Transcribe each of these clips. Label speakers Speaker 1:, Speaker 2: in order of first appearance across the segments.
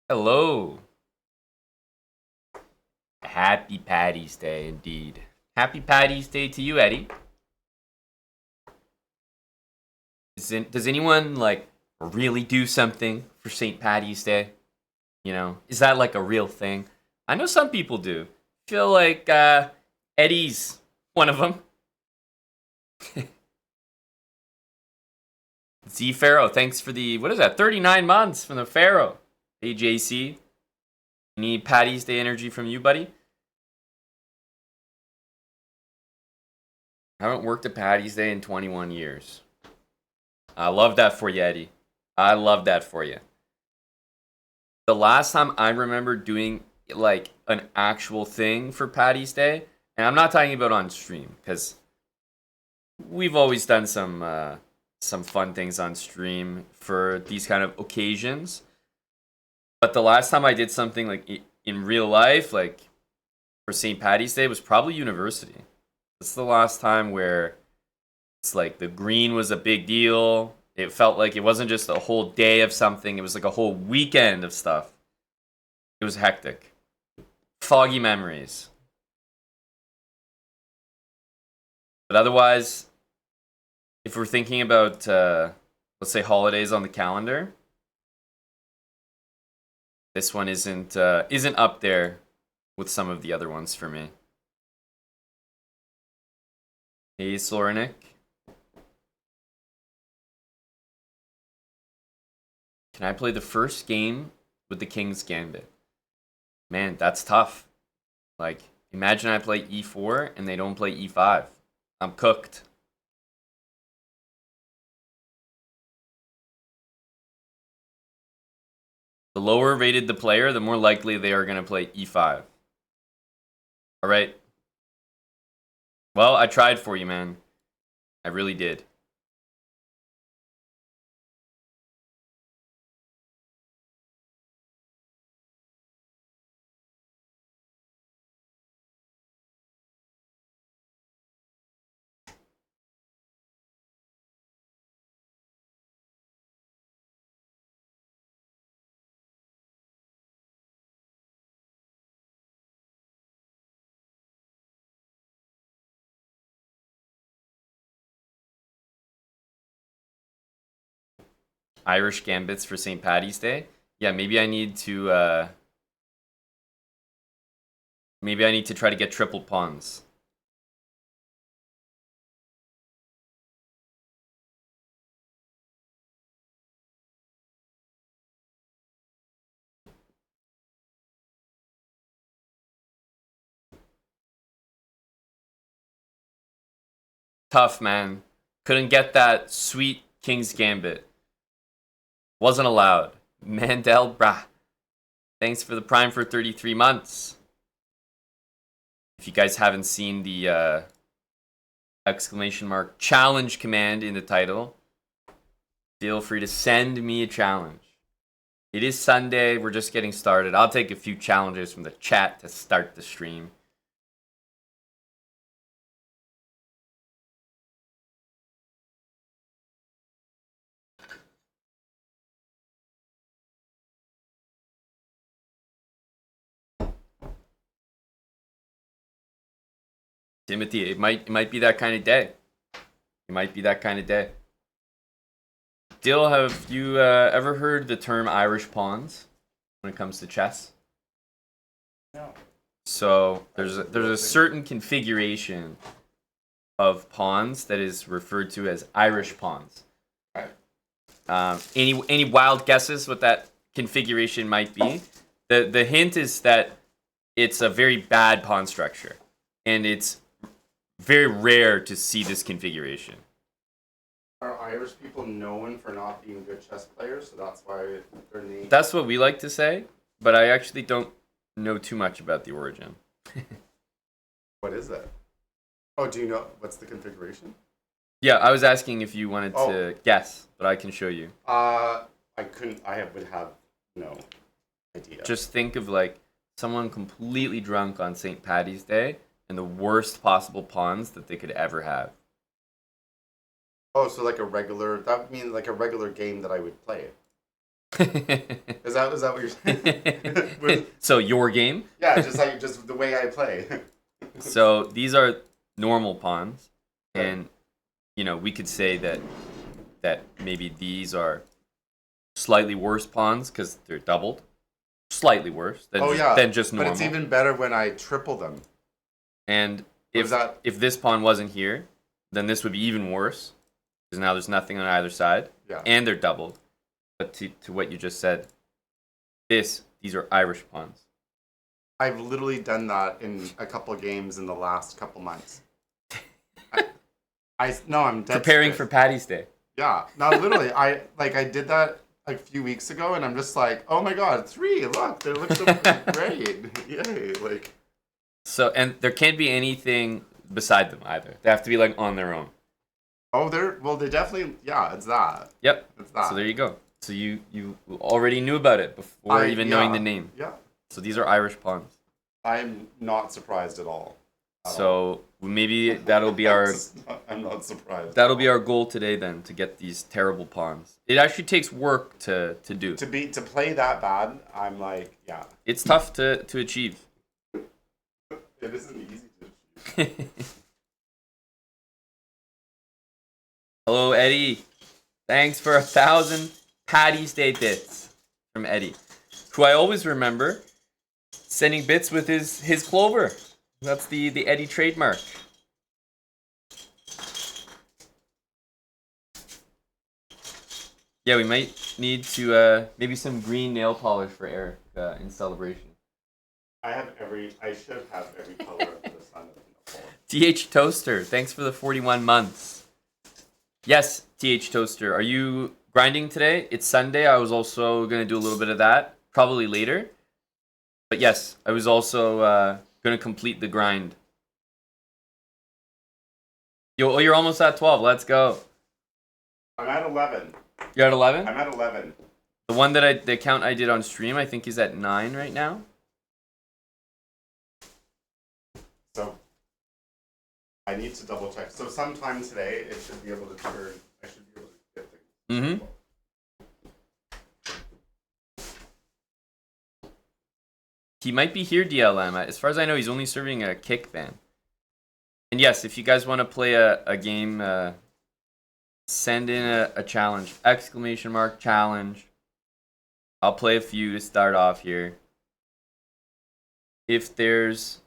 Speaker 1: Hello. Happy Paddy's Day indeed. Happy Paddy's Day to you, Eddie. Does anyone like really do something for St. Paddy's Day? Is that like a real thing? I know some people do. Feel like Eddie's one of them. Z Pharaoh, thanks for the what is that? 39 months from the Pharaoh. Hey JC, any Paddy's Day energy from you, buddy? I haven't worked a Paddy's Day in 21 years. I love that for you, Eddie. I love that for you. The last time I remember doing like an actual thing for Paddy's Day, and I'm not talking about on stream because we've always done some fun things on stream for these kind of occasions. But the last time I did something like in real life, like for St. Paddy's Day, was probably university. It's the last time where it's like the green was a big deal. It felt like it wasn't just a whole day of something, it was like a whole weekend of stuff. It was hectic. Foggy memories. But otherwise, if we're thinking about, let's say, holidays on the calendar, this one isn't up there with some of the other ones for me. Hey, Sornik. Can I play the first game with the King's Gambit? Man, that's tough. Like, imagine I play e4 and they don't play e5. I'm cooked. The lower rated the player, the more likely they are going to play e5. All right. Well, I tried for you, man. I really did. Irish Gambits for St. Paddy's Day. Yeah, maybe I need to try to get triple pawns. Tough, man. Couldn't get that sweet King's Gambit. Wasn't allowed. Mandel, brah. Thanks for the prime for 33 months. If you guys haven't seen the exclamation mark challenge command in the title, feel free to send me a challenge. It is Sunday. We're just getting started. I'll take a few challenges from the chat to start the stream. Timothy, it might be that kind of day. It might be that kind of day. Dill, have you ever heard the term Irish pawns when it comes to chess?
Speaker 2: No.
Speaker 1: So there's a certain configuration of pawns that is referred to as Irish pawns. Any wild guesses what that configuration might be? The hint is that it's a very bad pawn structure, and it's very rare to see this configuration.
Speaker 2: Are Irish people known for not being good chess players, so that's why their name?
Speaker 1: That's what we like to say, but I actually don't know too much about the origin.
Speaker 2: What is that? Oh, do you know what's the configuration?
Speaker 1: Yeah, I was asking if you wanted to guess, but I can show you.
Speaker 2: I couldn't. Would have no idea.
Speaker 1: Just think of like someone completely drunk on St. Paddy's Day and the worst possible pawns that they could ever have.
Speaker 2: Oh, so like a regular. That would mean like a regular game that I would play. Is that what you're saying?
Speaker 1: So your game?
Speaker 2: Yeah, just the way I play.
Speaker 1: So these are normal pawns,
Speaker 2: Okay.
Speaker 1: and we could say that maybe these are slightly worse pawns because they're doubled, slightly worse than
Speaker 2: Oh yeah,
Speaker 1: than just
Speaker 2: but
Speaker 1: normal.
Speaker 2: it's even better when I triple them.
Speaker 1: And
Speaker 2: What
Speaker 1: if
Speaker 2: is that?
Speaker 1: if this pawn wasn't here, then this would be even worse because now there's nothing on either side,
Speaker 2: Yeah.
Speaker 1: and they're doubled. But to what you just said, these are Irish pawns.
Speaker 2: I've literally done that in a couple of games in the last couple months. No, I'm dead
Speaker 1: Preparing
Speaker 2: serious.
Speaker 1: for Paddy's Day.
Speaker 2: Yeah, no, literally, I did that like a few weeks ago, and I'm just like, oh my god, 3! Look, they look so great, yay! Like,
Speaker 1: So, and there can't be anything beside them either. They have to be like on their own.
Speaker 2: oh, they definitely, yeah, it's that.
Speaker 1: Yep.
Speaker 2: It's that.
Speaker 1: So there you go. So you already knew about it before even knowing the name.
Speaker 2: Yeah,
Speaker 1: So these are Irish pawns.
Speaker 2: I'm not surprised at all.
Speaker 1: So maybe that'll be our
Speaker 2: I'm not surprised.
Speaker 1: that'll be our goal today then, to get these terrible pawns. It actually takes work to do.
Speaker 2: To play that bad. I'm like, yeah,
Speaker 1: It's tough to achieve.
Speaker 2: it isn't easy to achieve.
Speaker 1: Hello, Eddie. Thanks for 1,000 Paddy's Day bits from Eddie, who I always remember sending bits with his clover. That's the Eddie trademark. Yeah, we might need to maybe some green nail polish for Eric in celebration.
Speaker 2: I should have every color of the sun.
Speaker 1: TH Toaster, thanks for the 41 months. Yes, TH Toaster, are you grinding today? It's Sunday. I was also going to do a little bit of that, probably later. But yes, I was also going to complete the grind. You're almost at 12. Let's go.
Speaker 2: I'm at 11.
Speaker 1: You're at 11?
Speaker 2: I'm at 11.
Speaker 1: The account I did on stream, I think is at 9 right now.
Speaker 2: So I need to double check. So sometime today, it should be able to turn. I should be able to get things.
Speaker 1: He might be here, DLM. As far as I know, he's only serving a kick ban. And yes, if you guys want to play a game, send in a challenge. Exclamation mark challenge. I'll play a few to start off here. If there's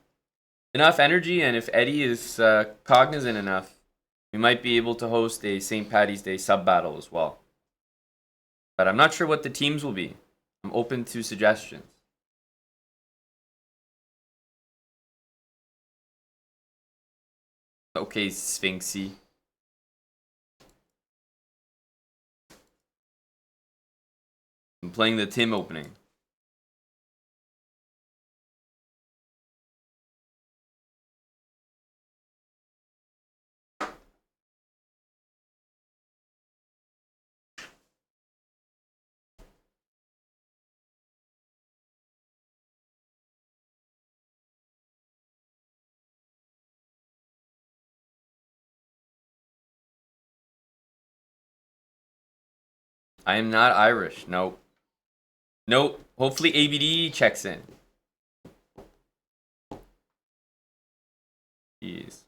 Speaker 1: enough energy and if Eddie is cognizant enough, we might be able to host a St. Paddy's Day sub battle as well. But I'm not sure what the teams will be. I'm open to suggestions. Okay, Sphinxy. I'm playing the Tim opening. I am not Irish. Nope. Nope. Hopefully ABD checks in. Jeez.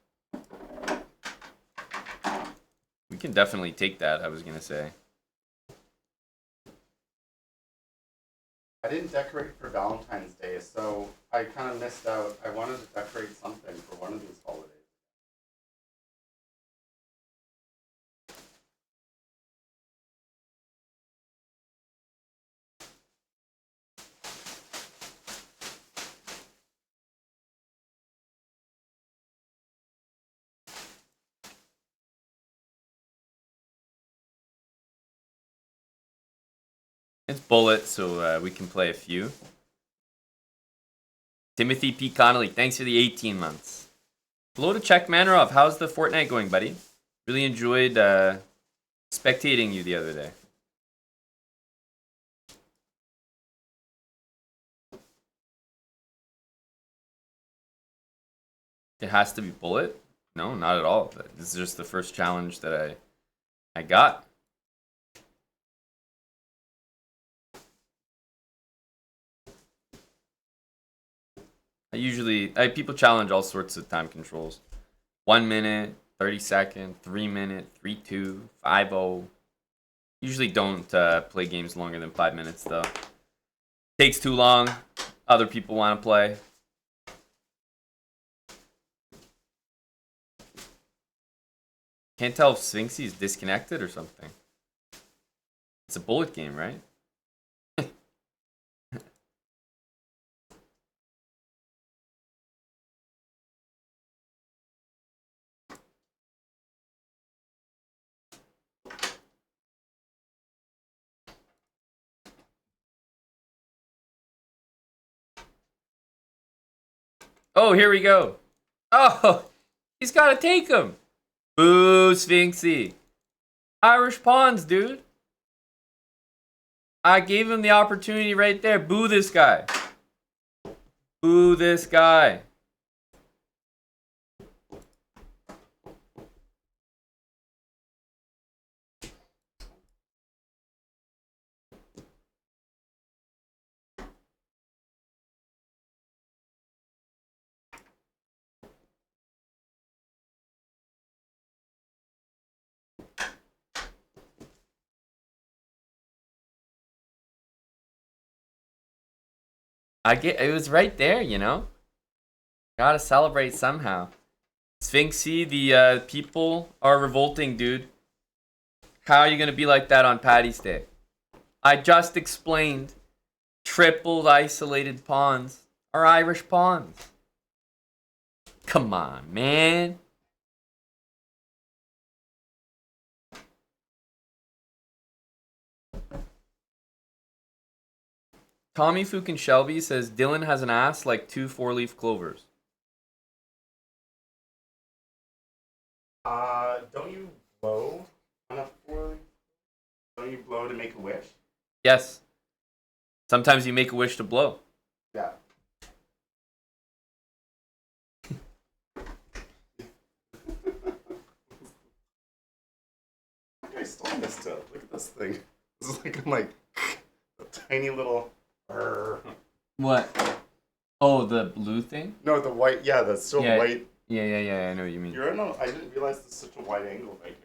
Speaker 1: We can definitely take that, I was going to say.
Speaker 2: I didn't decorate for Valentine's Day, so I kind of missed out. I wanted to decorate something for one of these holidays.
Speaker 1: It's bullet, so we can play a few. Timothy P. Connolly, thanks for the 18 months. Hello to Czech Manarov. How's the Fortnite going, buddy? Really enjoyed spectating you the other day. It has to be bullet? No, not at all. This is just the first challenge that I got. People challenge all sorts of time controls. 1 minute, 30 second, 3 minute, 3-2, 5-0. Usually don't play games longer than 5 minutes though. Takes too long. Other people want to play. Can't tell if Sphinxy is disconnected or something. It's a bullet game, right? Oh, here we go. Oh, he's got to take him. Boo, Sphinxy. Irish pawns, dude. I gave him the opportunity right there. Boo this guy. Boo this guy. It was right there, you know? Gotta celebrate somehow. Sphinxy, the people are revolting, dude. How are you gonna be like that on Paddy's Day? I just explained tripled isolated pawns are Irish pawns. Come on, man. Tommy Fukin Shelby says Dylan has an ass like 2 4-leaf clovers.
Speaker 2: Don't you blow on a 4? Don't you blow to make a wish?
Speaker 1: Yes. Sometimes you make a wish to blow.
Speaker 2: Yeah. I still missed it. Look at this thing. This is like a tiny little.
Speaker 1: What? Oh, the blue thing?
Speaker 2: No, the white. Yeah, that's still
Speaker 1: Yeah.
Speaker 2: white.
Speaker 1: Yeah, I know what you mean.
Speaker 2: I didn't realize there's such a wide angle right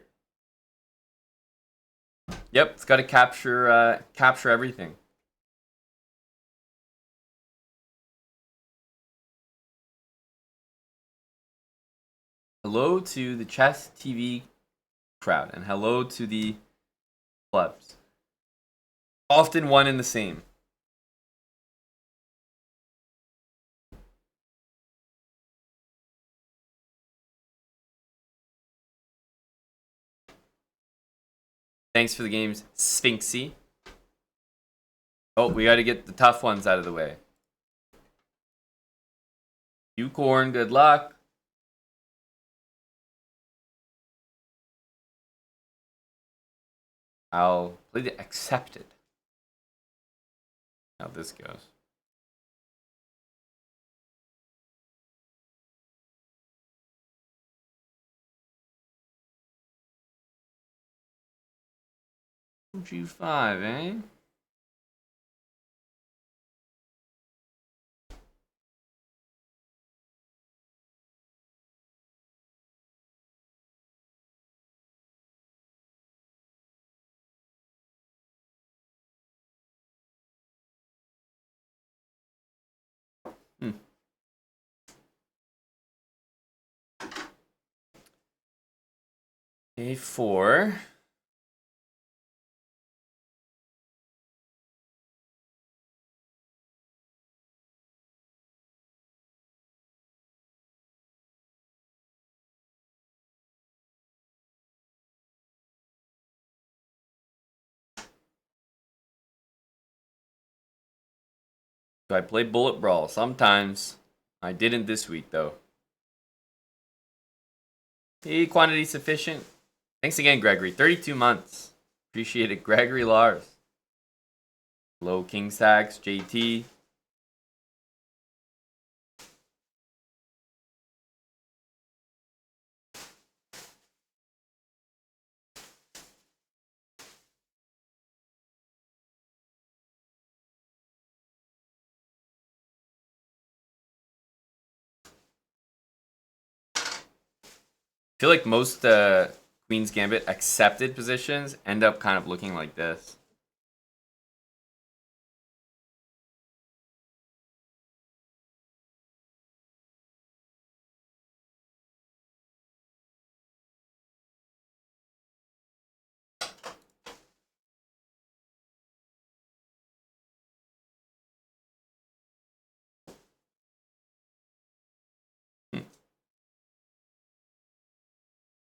Speaker 2: here.
Speaker 1: Yep, it's got to capture everything. Hello to the Chess TV crowd, and hello to the clubs. Often one and the same. Thanks for the games, Sphinxy. Oh, we got to get the tough ones out of the way. Unicorn, good luck. I'll play the accepted. How this goes. G5, eh? A4. Do I play Bullet Brawl? Sometimes. I didn't this week, though. Hey, quantity sufficient. Thanks again, Gregory. 32 months. Appreciate it, Gregory Lars. Low King Sax, JT. feel like most Queen's Gambit accepted positions end up kind of looking like this.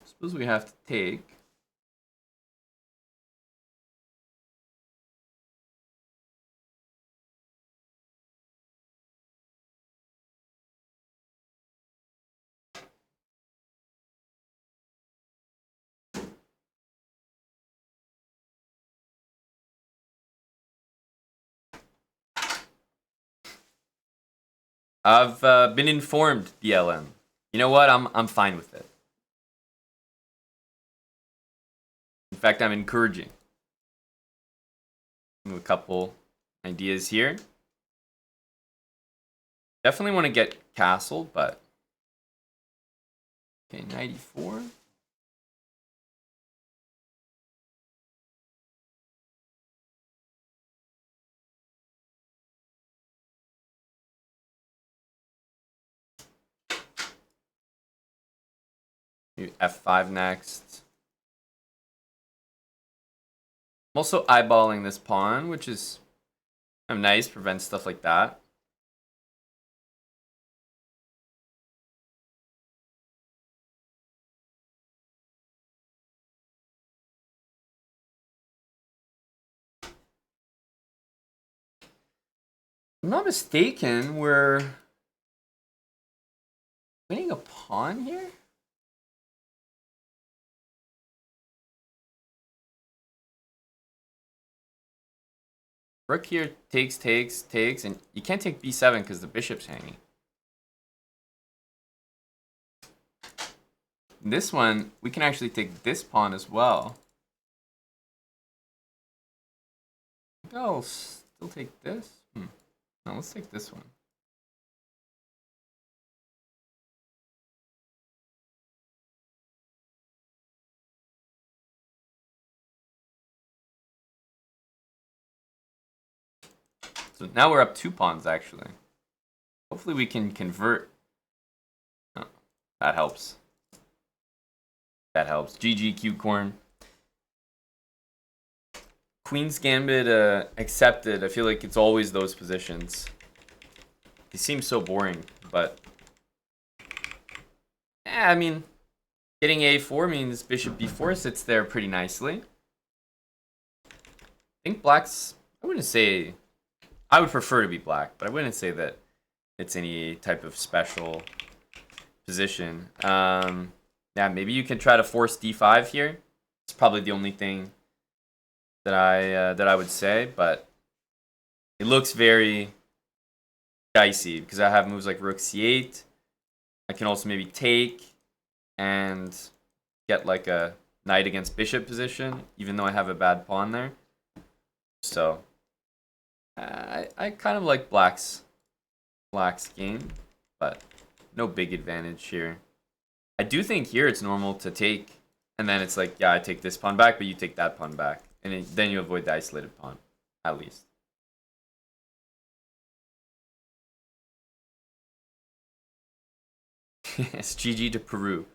Speaker 1: Suppose we have to take. I've been informed, BLM. You know what? I'm fine with it. In fact, I'm encouraging. A couple ideas here. Definitely want to get castle, but okay, 94. Maybe F5 next. I'm also eyeballing this pawn, which is kind of nice, prevents stuff like that. If I'm not mistaken, we're winning a pawn here? Rook here takes, and you can't take b7 because the bishop's hanging. This one, we can actually take this pawn as well. I'll still take this. No, let's take this one. So now we're up 2 pawns, actually. Hopefully we can convert. Oh, that helps. That helps. GG, cute corn. Queen's Gambit accepted. I feel like it's always those positions. They seem so boring, but... yeah, I mean, getting a4 means bishop b4 sits there pretty nicely. I think black's... I wouldn't say... I would prefer to be black, but I wouldn't say that it's any type of special position. Yeah, maybe you can try to force d5 here. It's probably the only thing that I would say, but it looks very dicey because I have moves like rook c8. I can also maybe take and get like a knight against bishop position, even though I have a bad pawn there. So I kind of like black's game, but no big advantage here. I do think here it's normal to take, and then it's like, yeah, I take this pawn back, but you take that pawn back. And then you avoid the isolated pawn, at least. Yes, GG to Peru.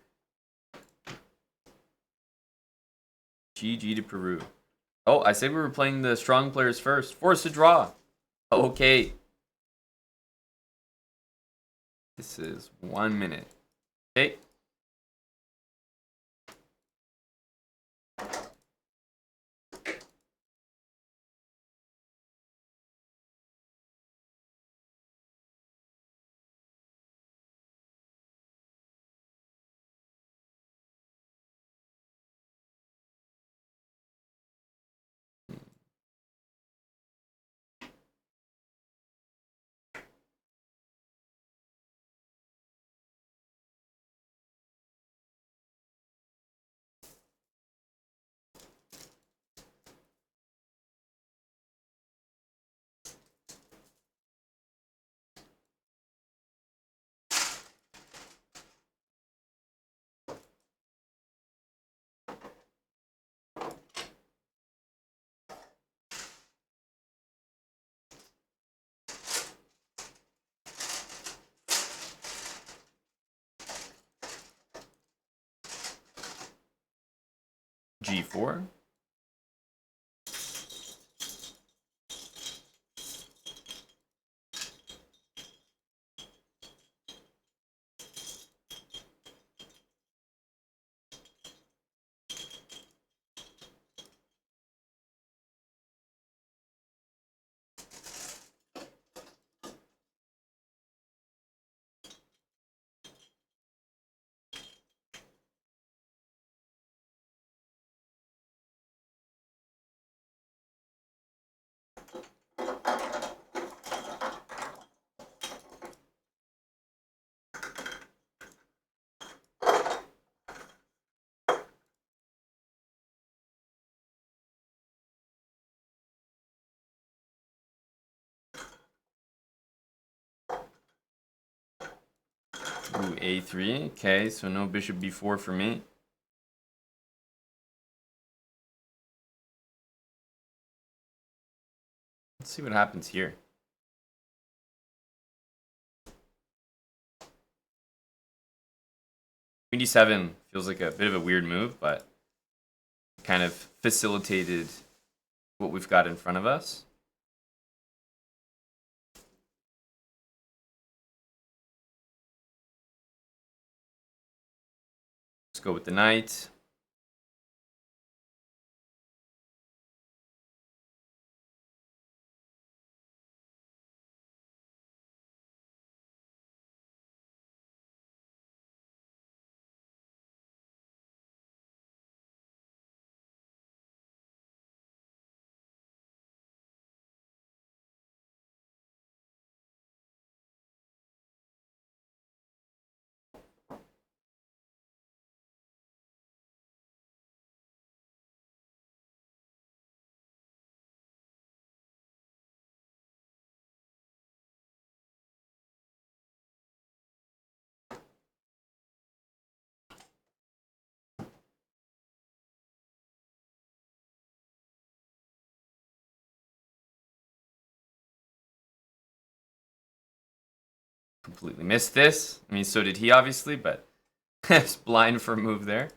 Speaker 1: GG to Peru. Oh, I said we were playing the strong players first. Force to draw. Okay. This is 1 minute. Okay. G4. Ooh, A3. Okay, so no bishop B4 for me. Let's see what happens here. Queen D7 feels like a bit of a weird move, but kind of facilitated what we've got in front of us. Let's go with the knight. Completely missed this. I mean, so did he, obviously, but it's blind for a move there.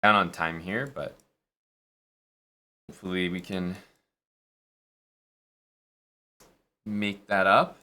Speaker 1: Down on time here, but hopefully we can make that up.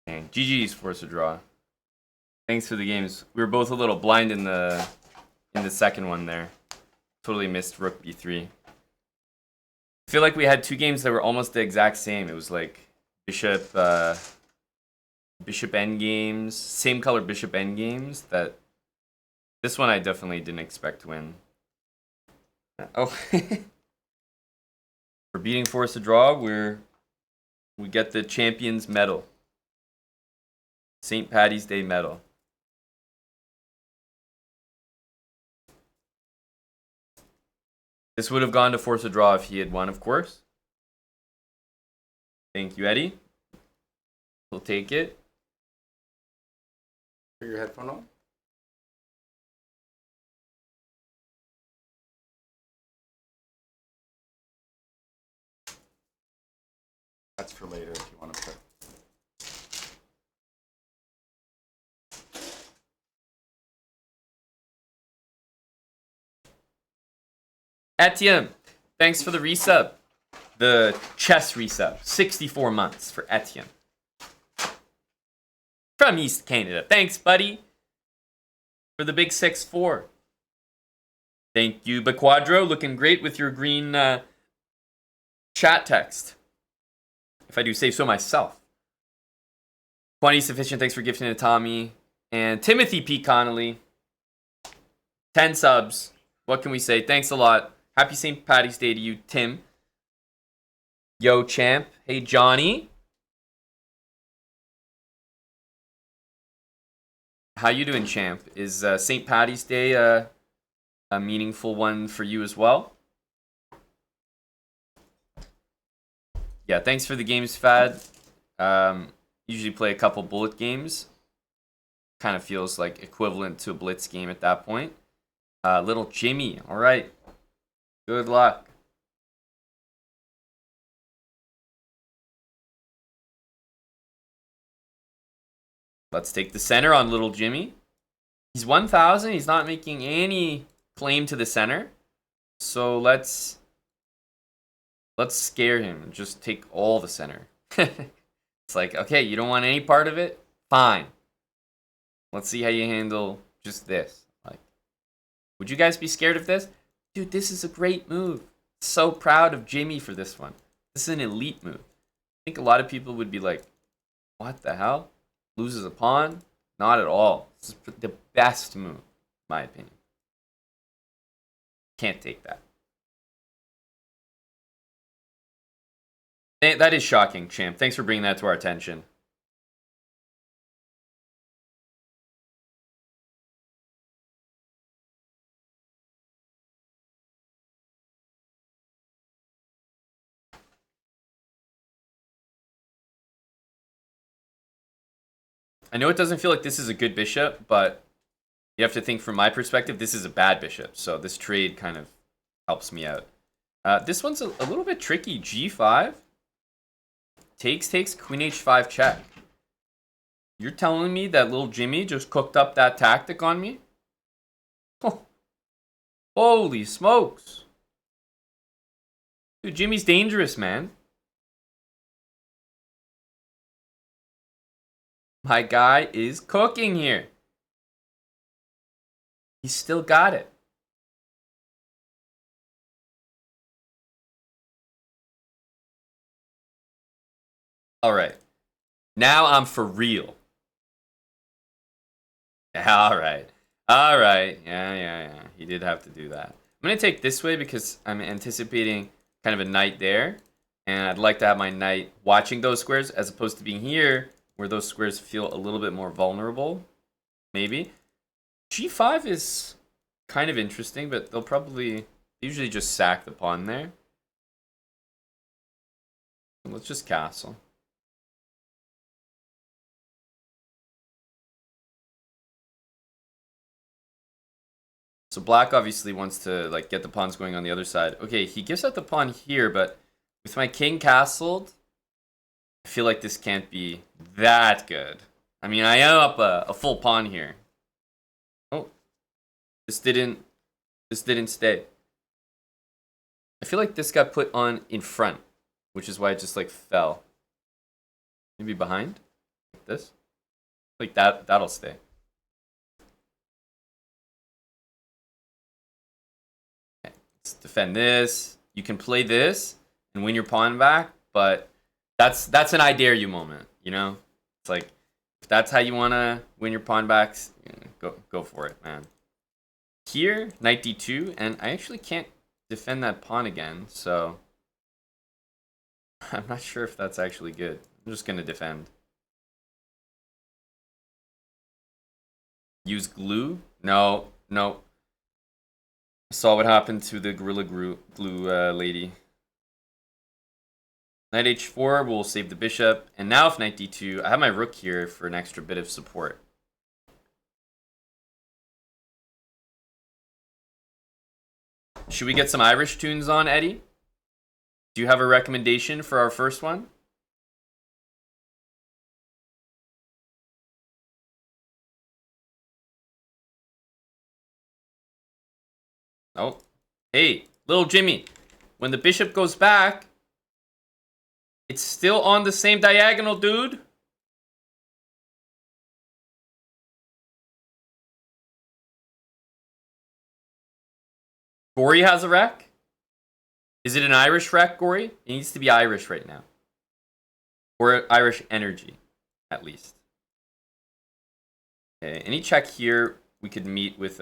Speaker 1: And GG's force a draw. Thanks for the games. We were both a little blind in the second one there. Totally missed rook b3. I feel like we had two games that were almost the exact same. It was like bishop endgames, same color bishop endgames. That this one I definitely didn't expect to win. Oh. For beating force to draw, we get the Champions Medal. St. Paddy's Day Medal. This would have gone to force a draw if he had won, of course. Thank you, Eddie. We'll take it.
Speaker 2: Put your headphone on. That's for later if you want to put.
Speaker 1: Etienne, thanks for the resub. The chess resub. 64 months for Etienne. From East Canada. Thanks, buddy. For the big 6-4. Thank you, Baquadro. Looking great with your green chat text. If I do say so myself. 20 sufficient. Thanks for gifting to Tommy. And Timothy P. Connolly. 10 subs. What can we say? Thanks a lot. Happy St. Paddy's Day to you, Tim. Yo, champ. Hey, Johnny. How you doing, champ? Is St. Paddy's Day a meaningful one for you as well? Yeah, thanks for the games, Fad. Usually play a couple bullet games. Kind of feels like equivalent to a blitz game at that point. Little Jimmy, all right. Good luck. Let's take the center on little Jimmy. He's 1,000. He's not making any claim to the center. So let's scare him and just take all the center. It's like, okay, you don't want any part of it? Fine. Let's see how you handle just this. Like, would you guys be scared of this? Dude, this is a great move. So proud of Jimmy for this one. This is an elite move. I think a lot of people would be like, what the hell? Loses a pawn? Not at all. This is the best move, in my opinion. Can't take that. That is shocking, champ. Thanks for bringing that to our attention. I know it doesn't feel like this is a good bishop, but you have to think from my perspective, this is a bad bishop. So this trade kind of helps me out. This one's a little bit tricky. G5. Takes, queen h5 check. You're telling me that little Jimmy just cooked up that tactic on me? Oh. Holy smokes. Dude, Jimmy's dangerous, man. My guy is cooking here. He's still got it. All right. Now I'm for real. All right. All right. Yeah. He did have to do that. I'm going to take this way because I'm anticipating kind of a knight there. And I'd like to have my knight watching those squares as opposed to being here where those squares feel a little bit more vulnerable. Maybe. G5 is kind of interesting, but they'll probably usually just sack the pawn there. Let's just castle. So black obviously wants to like get the pawns going on the other side. Okay, he gives out the pawn here, but with my king castled, I feel like this can't be that good. I mean, I am up a full pawn here. Oh, this didn't stay. I feel like this got put on in front, which is why it just like fell. Maybe behind, like this, like that. That'll stay. Okay, let's defend this. You can play this and win your pawn back, but that's an I dare you moment, you know? It's like, if that's how you want to win your pawn backs, go for it, man. Here, knight d2, and I actually can't defend that pawn again, so I'm not sure if that's actually good. I'm just gonna defend. Use glue? No, no. I saw what happened to the Gorilla Glue lady. Knight h4 will save the bishop. And now if knight d2, I have my rook here for an extra bit of support. Should we get some Irish tunes on, Eddie? Do you have a recommendation for our first one? Oh. Hey, little Jimmy. When the bishop goes back, it's still on the same diagonal, dude. Gory has a wreck? Is it an Irish wreck, Gory? It needs to be Irish right now. Or Irish energy, at least. Okay, any check here we could meet with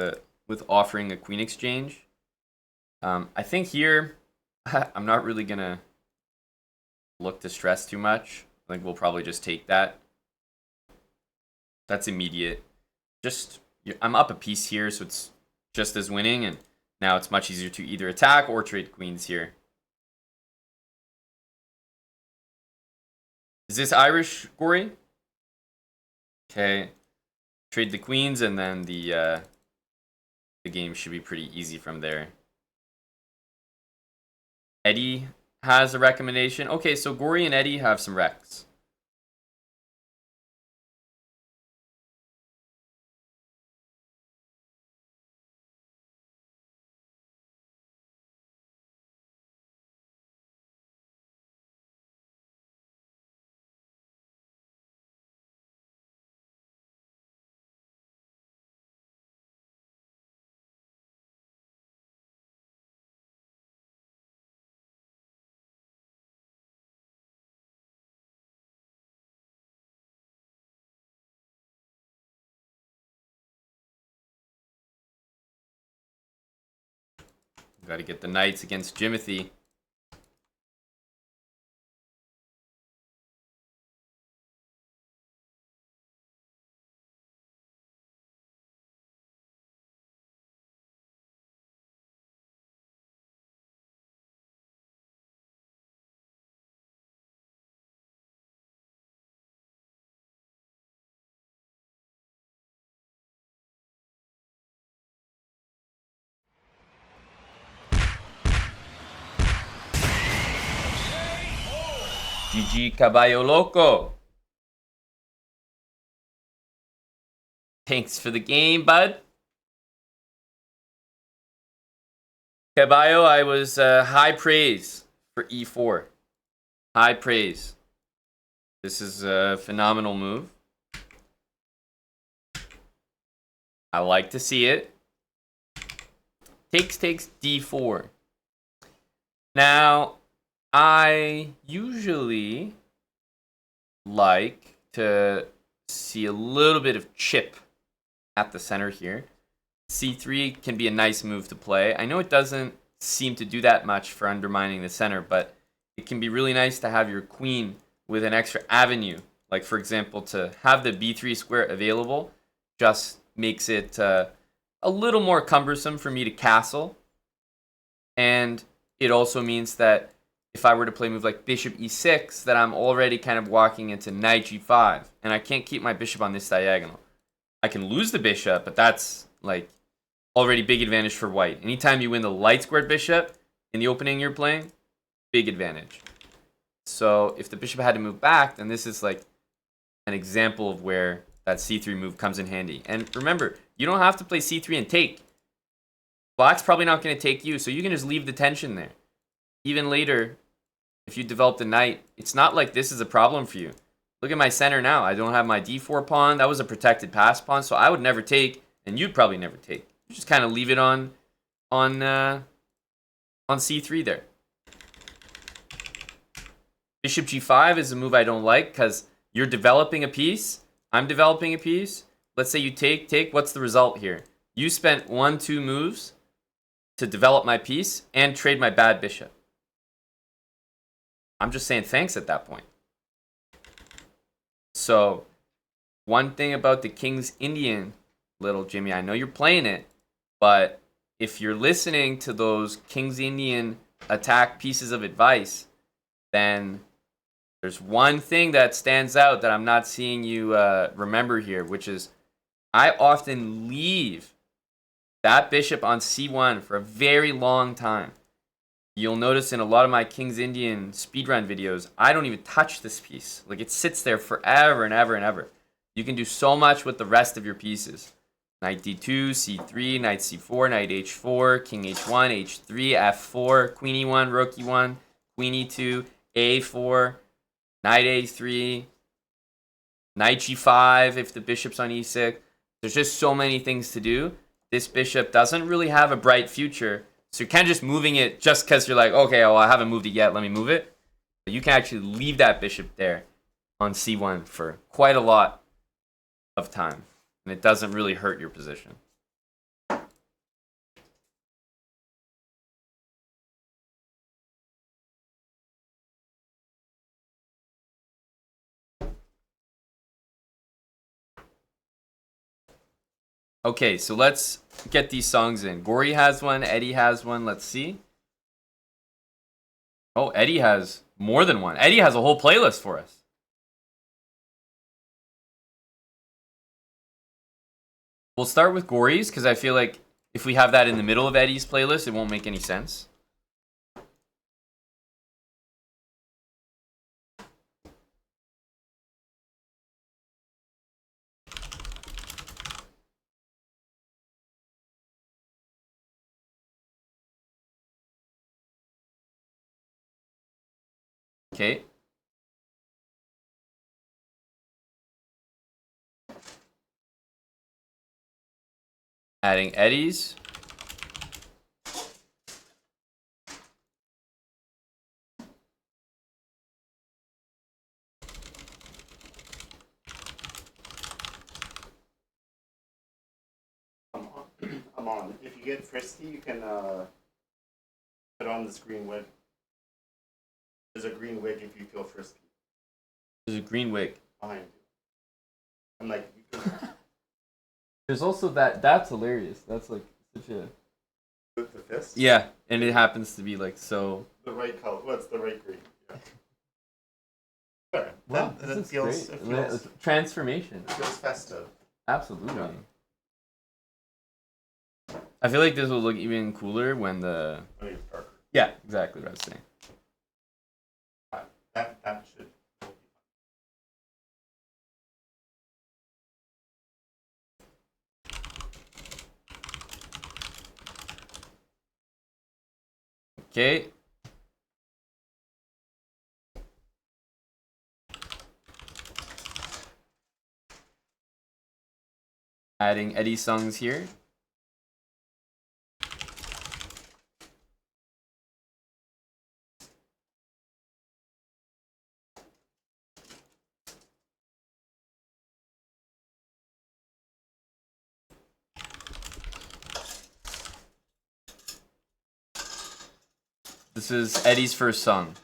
Speaker 1: offering a queen exchange. I think here I'm not really gonna look to stress too much. I think we'll probably just take that. That's immediate. I'm up a piece here, so it's just as winning, and now it's much easier to either attack or trade queens here. Is this Irish, Gory? Okay. Trade the queens, and then the game should be pretty easy from there. Eddie has a recommendation. Okay, so Gory and Eddie have some recs. Got to get the knights against Jimothy. GG Caballo Loco. Thanks for the game, bud. Caballo, I was high praise for e4. High praise. This is a phenomenal move. I like to see it. Takes d4. Now, I usually like to see a little bit of chip at the center here. c3 can be a nice move to play. I know it doesn't seem to do that much for undermining the center, but it can be really nice to have your queen with an extra avenue. Like, for example, to have the b3 square available just makes it a little more cumbersome for me to castle. And it also means that if I were to play a move like bishop e6, that I'm already kind of walking into knight g5. And I can't keep my bishop on this diagonal. I can lose the bishop, but that's like already big advantage for white. Anytime you win the light squared bishop in the opening you're playing, big advantage. So if the bishop had to move back, then this is like an example of where that c3 move comes in handy. And remember, you don't have to play c3 and take. Black's probably not going to take you, so you can just leave the tension there. Even later, if you develop the knight, it's not like this is a problem for you. Look at my center now. I don't have my d4 pawn. That was a protected pass pawn, so I would never take, and you'd probably never take. You just kind of leave it on c3 there. Bishop g5 is a move I don't like because you're developing a piece. I'm developing a piece. Let's say you take. What's the result here? You spent 1-2 moves to develop my piece and trade my bad bishop. I'm just saying thanks at that point. So, one thing about the King's Indian, little Jimmy, I know you're playing it, but if you're listening to those King's Indian attack pieces of advice, then there's one thing that stands out that I'm not seeing you remember here, which is I often leave that bishop on c1 for a very long time. You'll notice in a lot of my King's Indian speedrun videos, I don't even touch this piece. Like, it sits there forever and ever and ever. You can do so much with the rest of your pieces. Knight d2, c3, knight c4, knight h4, king h1, h3, f4, queen e1, rook e1, queen e2, a4, knight a3, knight g5 if the bishop's on e6. There's just so many things to do. This bishop doesn't really have a bright future. So you're kind of just moving it just because you're like, okay, well, I haven't moved it yet. Let me move it. But you can actually leave that bishop there on c1 for quite a lot of time. And it doesn't really hurt your position. Okay, so let's get these songs in. Gory has one. Eddie has one. Let's see. Oh, Eddie has more than one. Eddie has a whole playlist for us. We'll start with Gory's because I feel like if we have that in the middle of Eddie's playlist, it won't make any sense. Okay. Adding Eddie's.
Speaker 2: I'm on. If you get frisky, you can put on this green wig. There's a green wig if you feel frisky.
Speaker 1: There's a green wig
Speaker 2: Behind you. I'm like, you can...
Speaker 1: There's also that. That's hilarious. That's like such a.
Speaker 2: The fist?
Speaker 1: Yeah, and it happens to be like so.
Speaker 2: The right color. What's the right green? Yeah. Sure.
Speaker 1: Wow,
Speaker 2: Then it feels
Speaker 1: transformation.
Speaker 2: It feels festive.
Speaker 1: Absolutely.
Speaker 2: Yeah.
Speaker 1: I feel like this will look even cooler when the.
Speaker 2: When it's darker.
Speaker 1: Yeah, exactly what I was saying.
Speaker 2: That should.
Speaker 1: Okay. Adding Eddie songs here. This is Eddie's first song.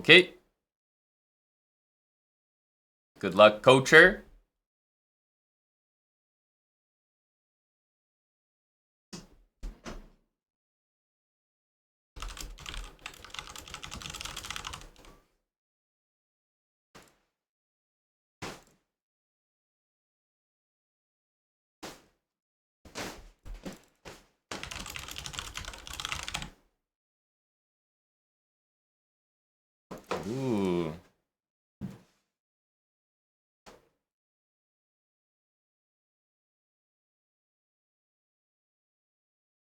Speaker 1: Okay. Good luck, coacher.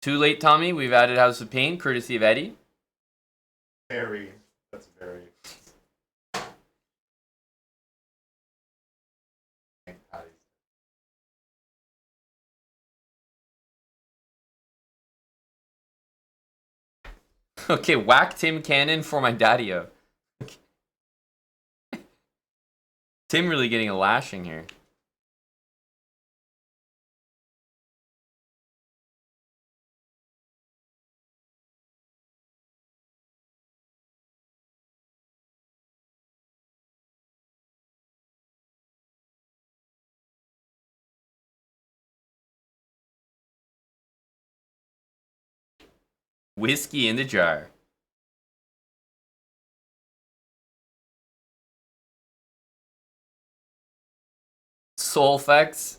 Speaker 1: Too late, Tommy. We've added House of Pain, courtesy of Eddie.
Speaker 2: Very. That's very.
Speaker 1: Okay, whack Tim Cannon for my daddy-o. Tim really getting a lashing here. Whiskey in the jar. Soulfex.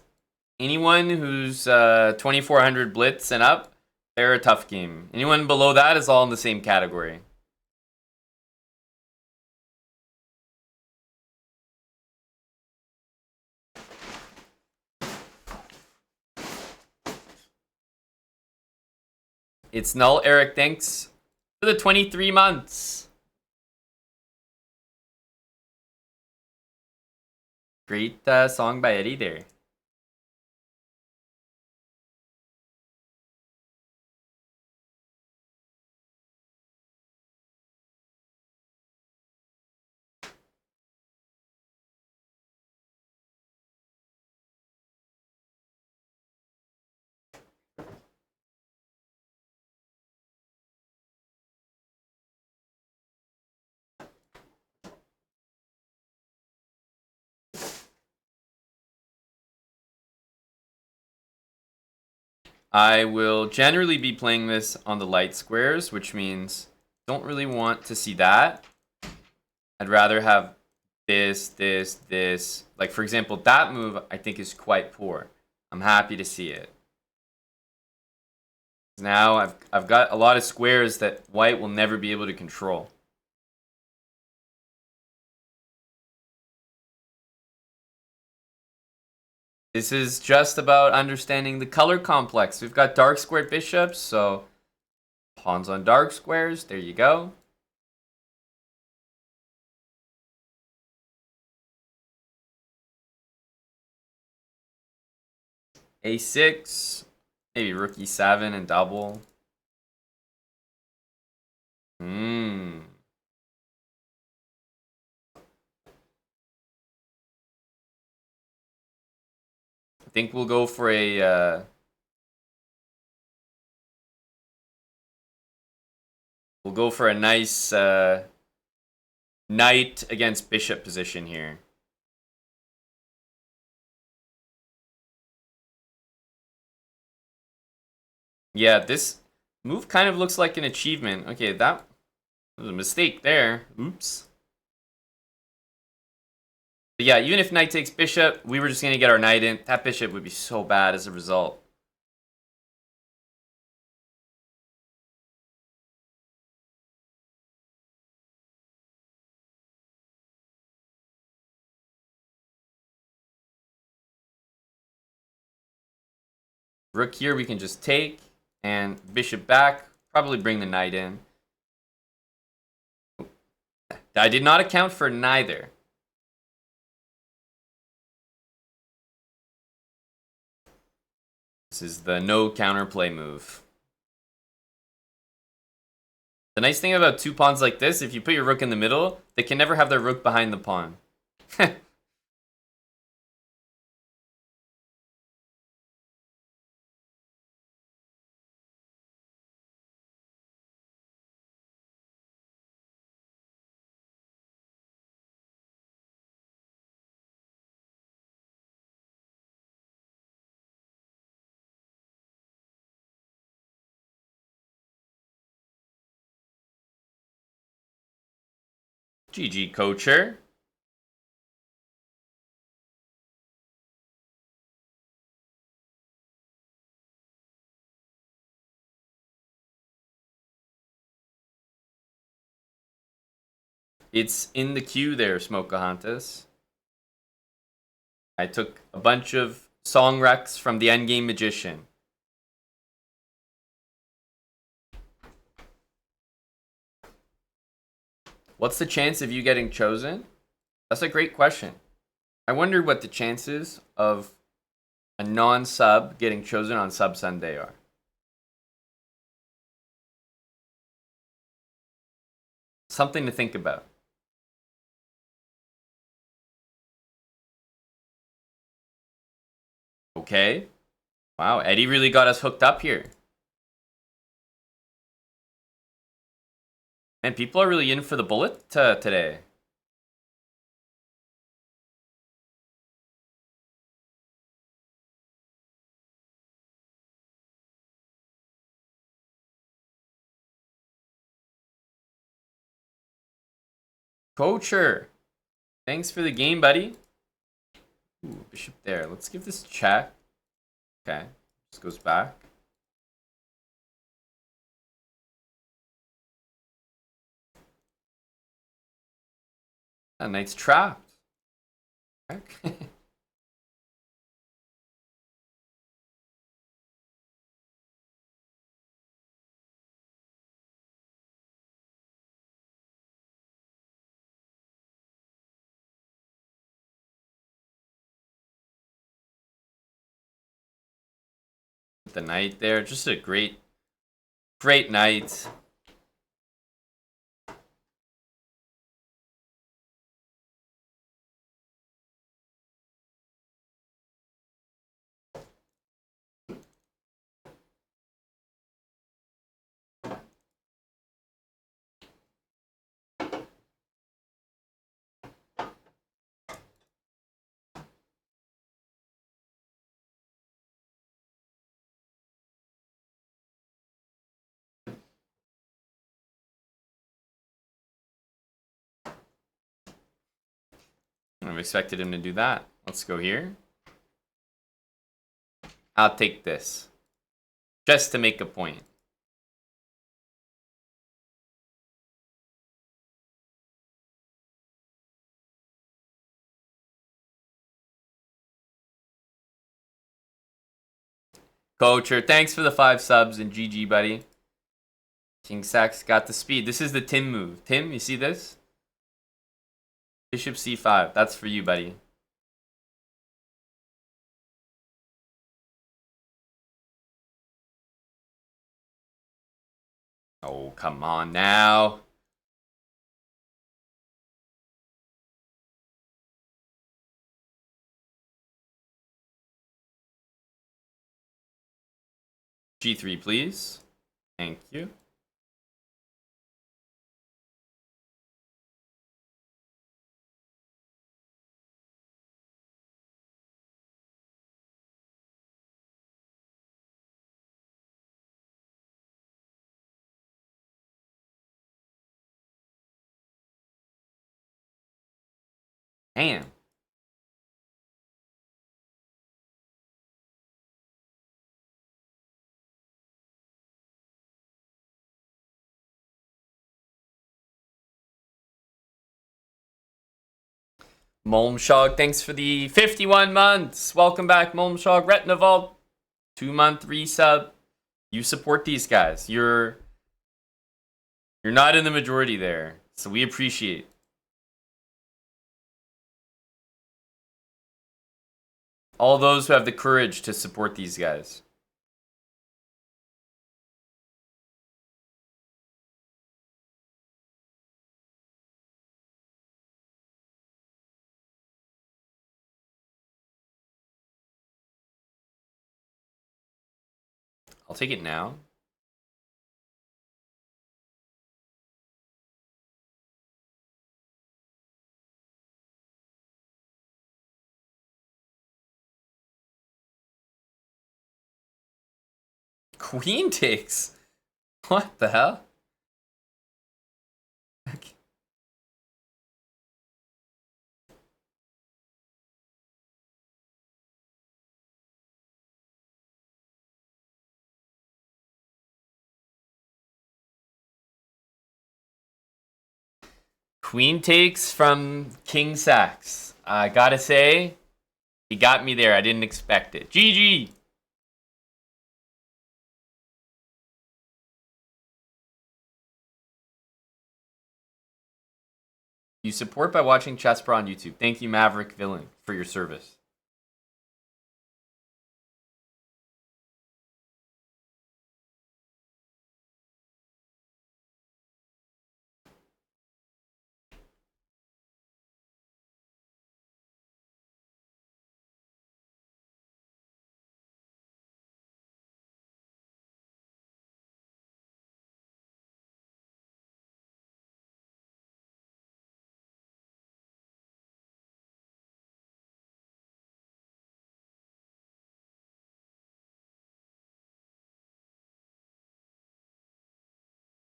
Speaker 1: Anyone who's 2400 blitz and up, they're a tough game. Anyone below that is all in the same category. It's null, Eric. Thanks for the 23 months. Great song by Eddie there. I will generally be playing this on the light squares, which means don't really want to see that. I'd rather have this, this, this. Like, for example, that move I think is quite poor. I'm happy to see it. Now I've got a lot of squares that white will never be able to control. This is just about understanding the color complex. We've got dark squared bishops, so pawns on dark squares. There you go. A6, maybe rook e7 and double. I think we'll go for a nice knight against bishop position here. Yeah, this move kind of looks like an achievement. Okay, that was a mistake there. Oops. But yeah, even if knight takes bishop, we were just going to get our knight in. That bishop would be so bad as a result. Rook here we can just take, and bishop back, probably bring the knight in. I did not account for neither. This is the no counterplay move. The nice thing about two pawns like this, if you put your rook in the middle, they can never have their rook behind the pawn. GG, coacher. It's in the queue there, Smokeahontas. I took a bunch of song recs from the Endgame Magician. What's the chance of you getting chosen? That's a great question. I wonder what the chances of a non-sub getting chosen on Sub Sunday are. Something to think about. Okay. Wow, Eddie really got us hooked up here. Man, people are really in for the bullet today. Coacher, thanks for the game, buddy. Ooh, bishop there. Let's give this a check. Okay, just goes back. That knight's trapped. Okay. The knight there, just a great knight. I've expected him to do that. Let's go here. I'll take this. Just to make a point. Coacher, thanks for the 5 subs and GG, buddy. King Sax got the speed. This is the Tim move. Tim, you see this? Bishop c5. That's for you, buddy. Oh, come on now. G3, please. Thank you. Damn. Molmshog, thanks for the 51 months. Welcome back, Molmshog. Retinaval, 2-month resub. You support these guys. You're not in the majority there, so we appreciate. All those who have the courage to support these guys. I'll take it now. Queen takes. What the hell? Queen takes from King Sax. I gotta say, he got me there. I didn't expect it. GG. You support by watching Chesspro on YouTube. Thank you, Maverick Villain, for your service.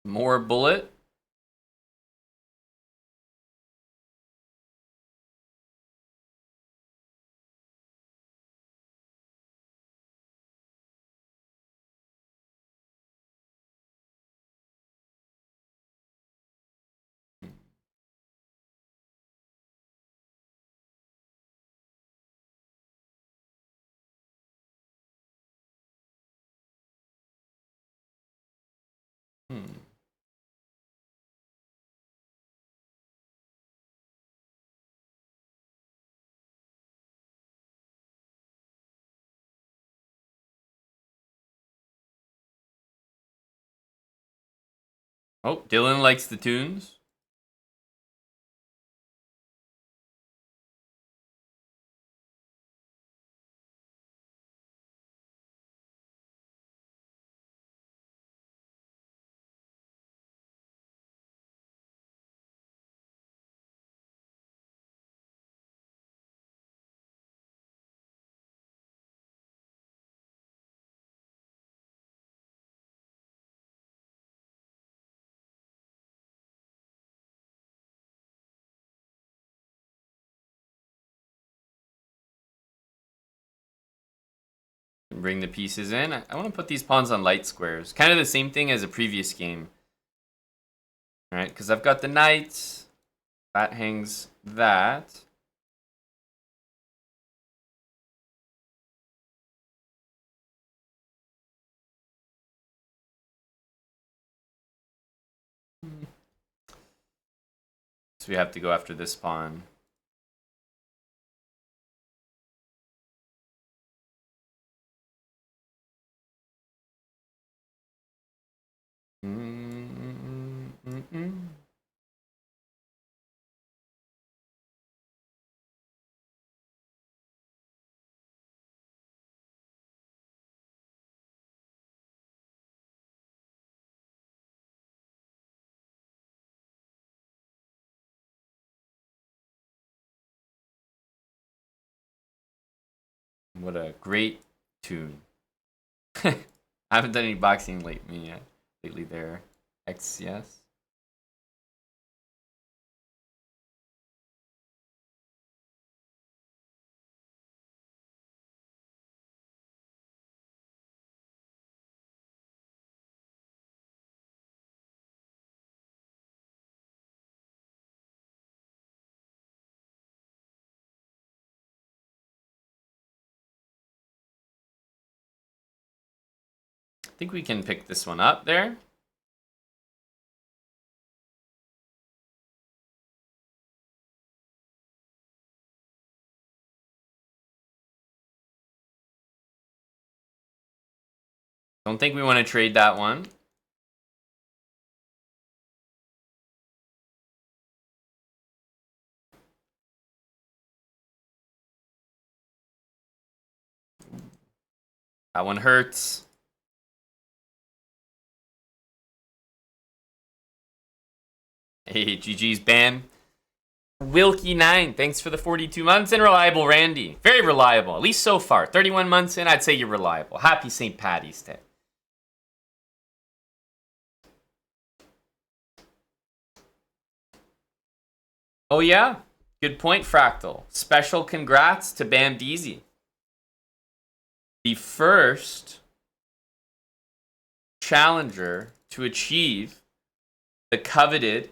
Speaker 1: More bullet. Oh, Dylan likes the tunes. Bring the pieces in. I want to put these pawns on light squares. Kind of the same thing as a previous game. Alright, because I've got the knights. That hangs that. So we have to go after this pawn. What a great tune. I haven't done any boxing lately there. Yes. I think we can pick this one up there. Don't think we want to trade that one. That one hurts. Hey, GG's Bam. Wilkie9, thanks for the 42 months. And Reliable Randy. Very reliable, at least so far. 31 months in, I'd say you're reliable. Happy St. Paddy's Day. Oh yeah, good point, Fractal. Special congrats to Bam Deezy. The first challenger to achieve the coveted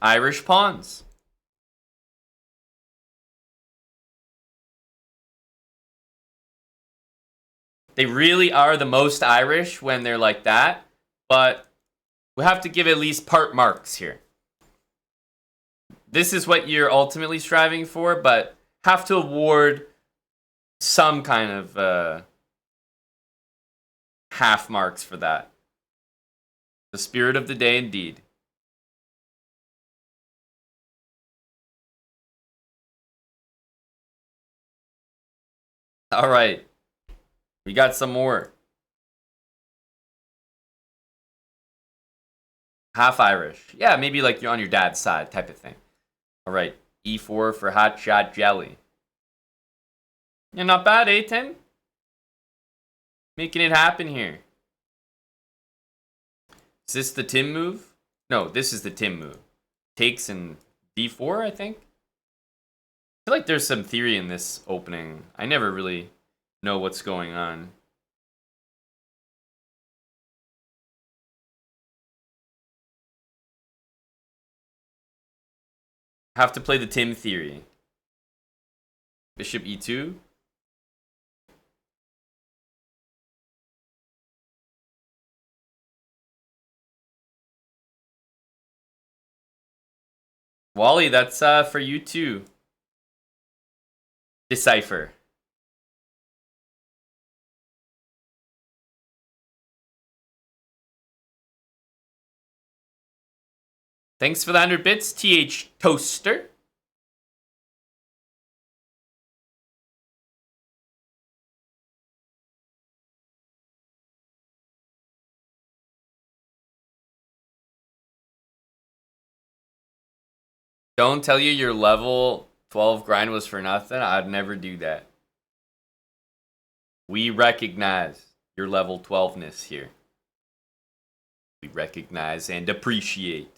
Speaker 1: Irish Pawns. They really are the most Irish when they're like that, but we have to give at least part marks here. This is what you're ultimately striving for, but have to award some kind of half marks for that. The spirit of the day, indeed. All right. We got some more. Half Irish. Yeah, maybe like you're on your dad's side type of thing. All right. E4 for Hot Shot Jelly. Yeah, not bad, eh, Tim? Making it happen here. Is this the Tim move? No, this is the Tim move. Takes in D4, I think. I feel like there's some theory in this opening. I never really know what's going on. Have to play the Tim theory. Bishop E2. Wally, that's for you too. Decipher. Thanks for the 100 bits, TH Toaster. Don't tell you your level 12 grind was for nothing. I'd never do that. We recognize your level 12-ness here. We recognize and appreciate.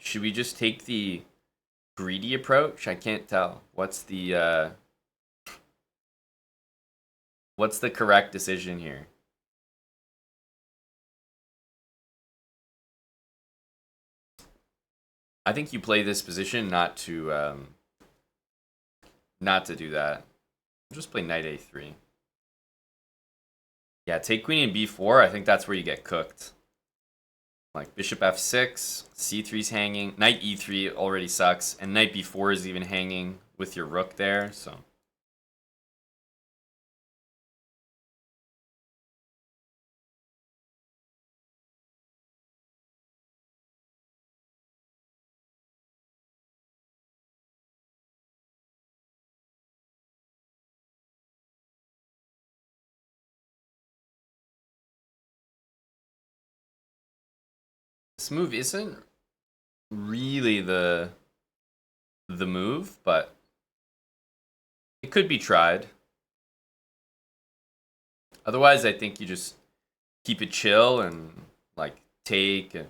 Speaker 1: Should we just take the greedy approach? I can't tell. What's the correct decision here? I think you play this position not to do that. Just play knight a3. Yeah, take queen and b4. I think that's where you get cooked. Like bishop f6, c3's hanging, knight e3 already sucks, and knight b4 is even hanging with your rook there, so. This move isn't really the move, but it could be tried. Otherwise, I think you just keep it chill and like take and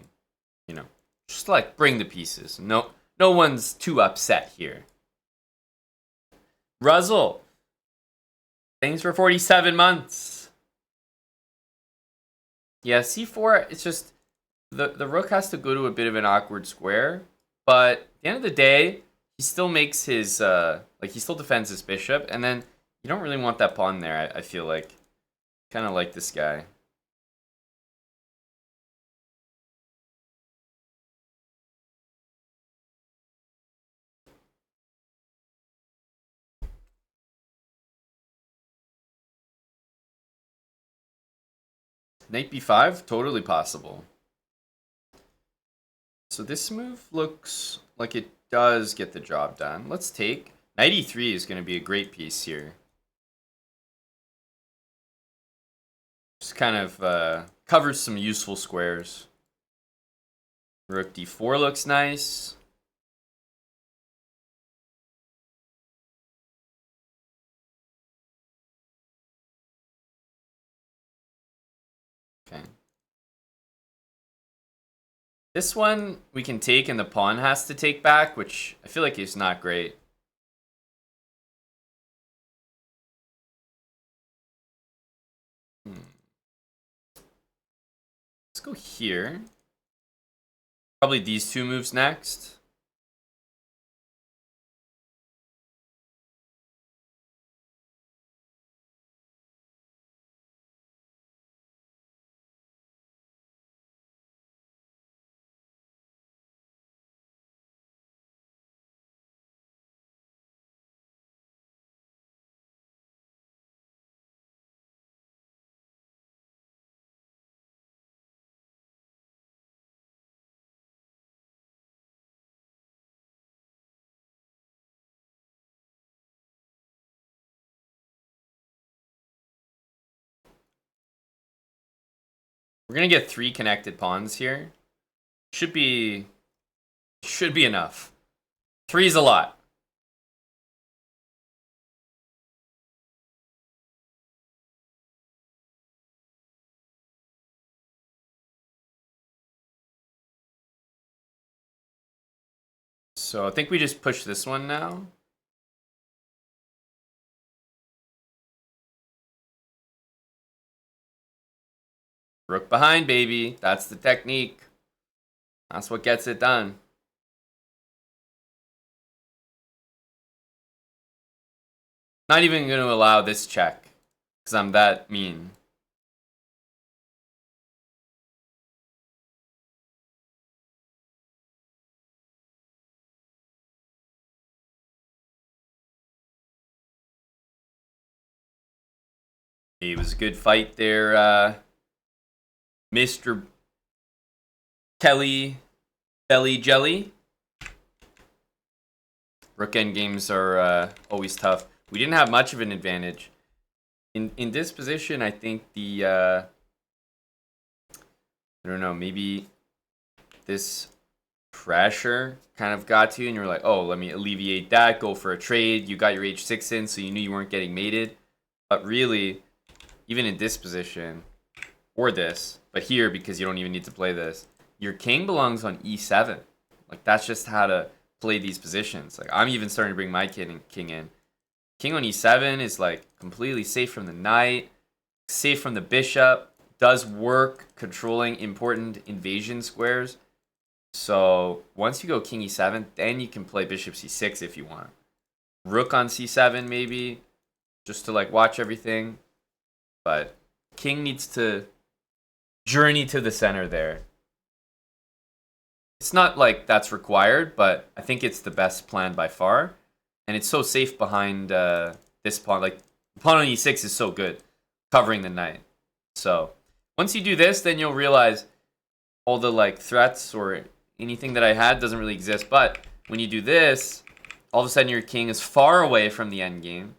Speaker 1: just like bring the pieces. No one's too upset here. Ruzzle, thanks for 47 months. Yeah, c4. It's just the rook has to go to a bit of an awkward square, but at the end of the day, he still makes his he still defends his bishop, and then you don't really want that pawn there. I feel like kind of like this guy. Knight b5, totally possible. So this move looks like it does get the job done. Let's take. Knight e3 is going to be a great piece here. Just kind of covers some useful squares. Rook d4 looks nice. Okay. This one we can take and the pawn has to take back, which I feel like is not great. Let's go here. Probably these two moves next. We're gonna get 3 connected pawns here. Should be enough. 3 is a lot. So I think we just push this one now. Rook behind, baby. That's the technique. That's what gets it done. Not even going to allow this check, because I'm that mean. It was a good fight there, Mr. Kelly Belly Jelly. Rook endgames are always tough. We didn't have much of an advantage. In this position, I think the I don't know, maybe this pressure kind of got to you and you're like, oh, let me alleviate that, go for a trade. You got your h6 in, so you knew you weren't getting mated. But really, even in this position, or this, but here, because you don't even need to play this, your king belongs on e7. Like, that's just how to play these positions. Like, I'm even starting to bring my king in. King on e7 is, like, completely safe from the knight, safe from the bishop, does work controlling important invasion squares. So, once you go king e7, then you can play bishop c6 if you want. Rook on c7, maybe, just to, like, watch everything. But king needs to journey to the center there. It's not like that's required, but I think it's the best plan by far. And it's so safe behind this pawn. Like, pawn on e6 is so good, covering the knight. So, once you do this, then you'll realize all the, like, threats or anything that I had doesn't really exist. But when you do this, all of a sudden your king is far away from the endgame.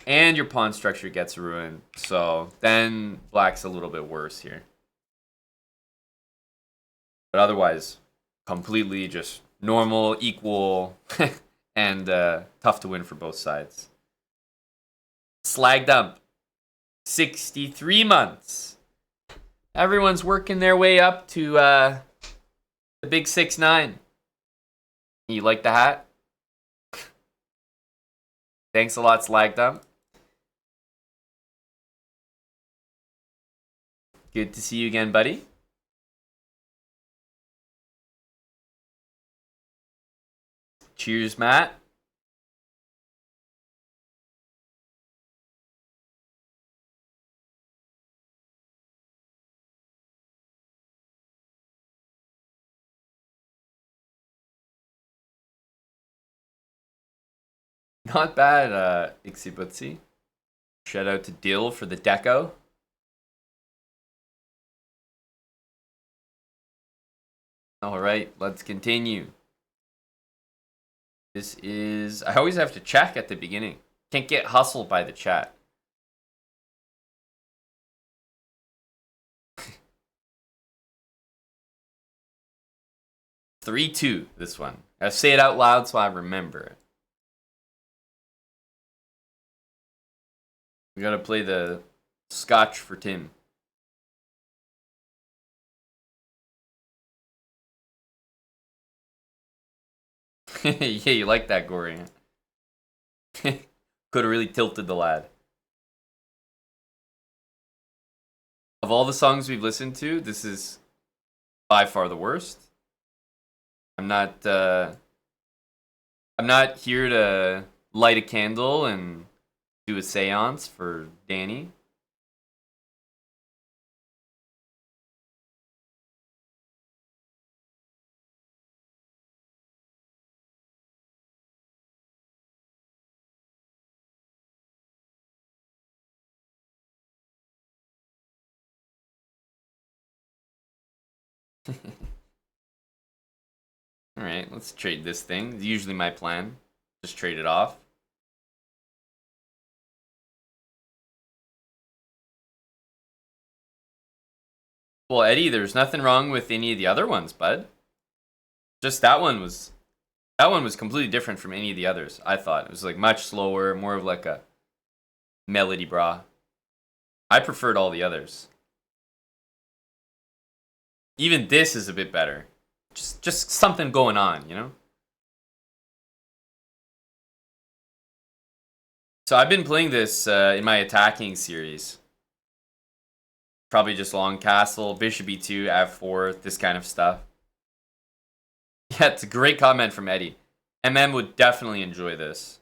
Speaker 1: And your pawn structure gets ruined. So, then black's a little bit worse here. But otherwise, completely just normal, equal, and tough to win for both sides. Slag dump. 63 months. Everyone's working their way up to the big 6-9. You like the hat? Thanks a lot, Slag dump. Good to see you again, buddy. Cheers, Matt. Not bad, Ixie Bootsy. Shout out to Dill for the deco. All right, let's continue. This is... I always have to check at the beginning. Can't get hustled by the chat. (3-2), this one. I say it out loud so I remember it. We gotta play the Scotch for Tim. Yeah, you like that, Gory. Could have really tilted the lad. Of all the songs we've listened to, this is by far the worst. I'm not here to light a candle and do a seance for Danny. Alright, let's trade this thing. It's usually my plan. Just trade it off. Well, Eddie, there's nothing wrong with any of the other ones, bud. Just that one was completely different from any of the others. I thought it was like much slower, more of like a melody bra. I preferred all the others. Even this is a bit better. Just something going on, you know? So I've been playing this in my attacking series. Probably just long castle, bishop e2, f4, this kind of stuff. Yeah, it's a great comment from Eddie. MM would definitely enjoy this.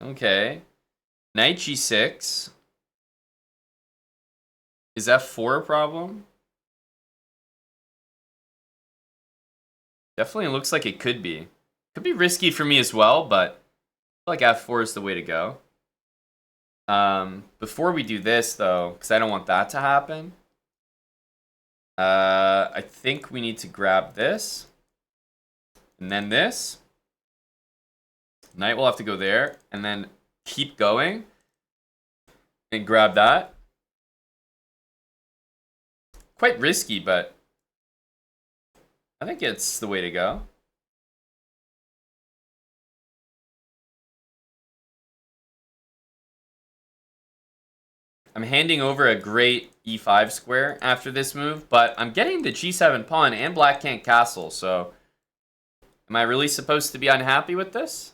Speaker 1: Okay. Knight g6. Is f4 a problem? Definitely looks like it could be. Could be risky for me as well, but I feel like f4 is the way to go. Before we do this, though, because I don't want that to happen, I think we need to grab this. And then this. Knight will have to go there. And then keep going. And grab that. Quite risky, but I think it's the way to go. I'm handing over a great e5 square after this move, but I'm getting the g7 pawn and black can't castle, so am I really supposed to be unhappy with this?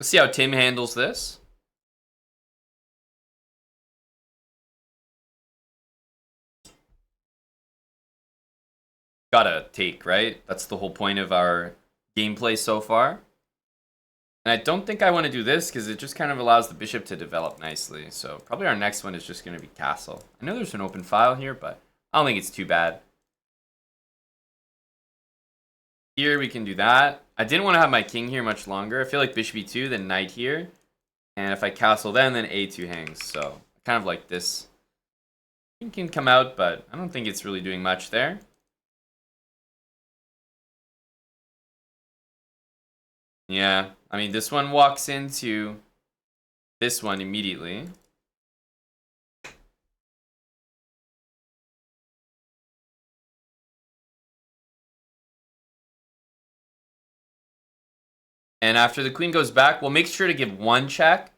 Speaker 1: Let's see how Tim handles this. Gotta take, right? That's the whole point of our gameplay so far. And I don't think I want to do this because it just kind of allows the bishop to develop nicely. So probably our next one is just going to be castle. I know there's an open file here, but I don't think it's too bad. Here we can do that. I didn't want to have my king here much longer. I feel like bishop e2, then knight here. And if I castle then a2 hangs. So kind of like this. King can come out, but I don't think it's really doing much there. Yeah, I mean, this one walks into this one immediately. And after the queen goes back, we'll make sure to give one check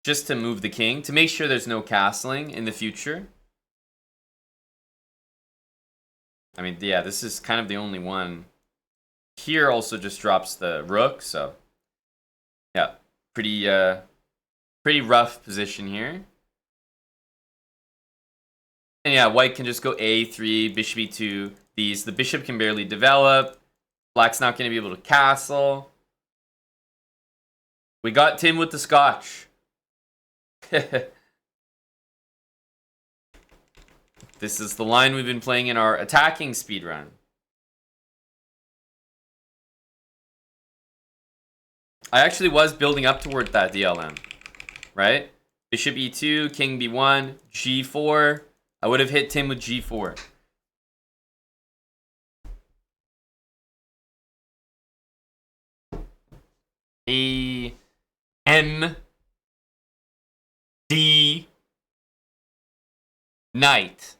Speaker 1: just to move the king, to make sure there's no castling in the future. I mean, yeah, this is kind of the only one. Here also just drops the rook, so yeah, pretty rough position here. And yeah, white can just go a3, bishop e2. The bishop can barely develop. Black's not going to be able to castle. We got Tim with the scotch. This is the line we've been playing in our attacking speedrun. I actually was building up toward that DLM, right? Bishop e2, king b1, g4. I would have hit Tim with g4. A N D Knight.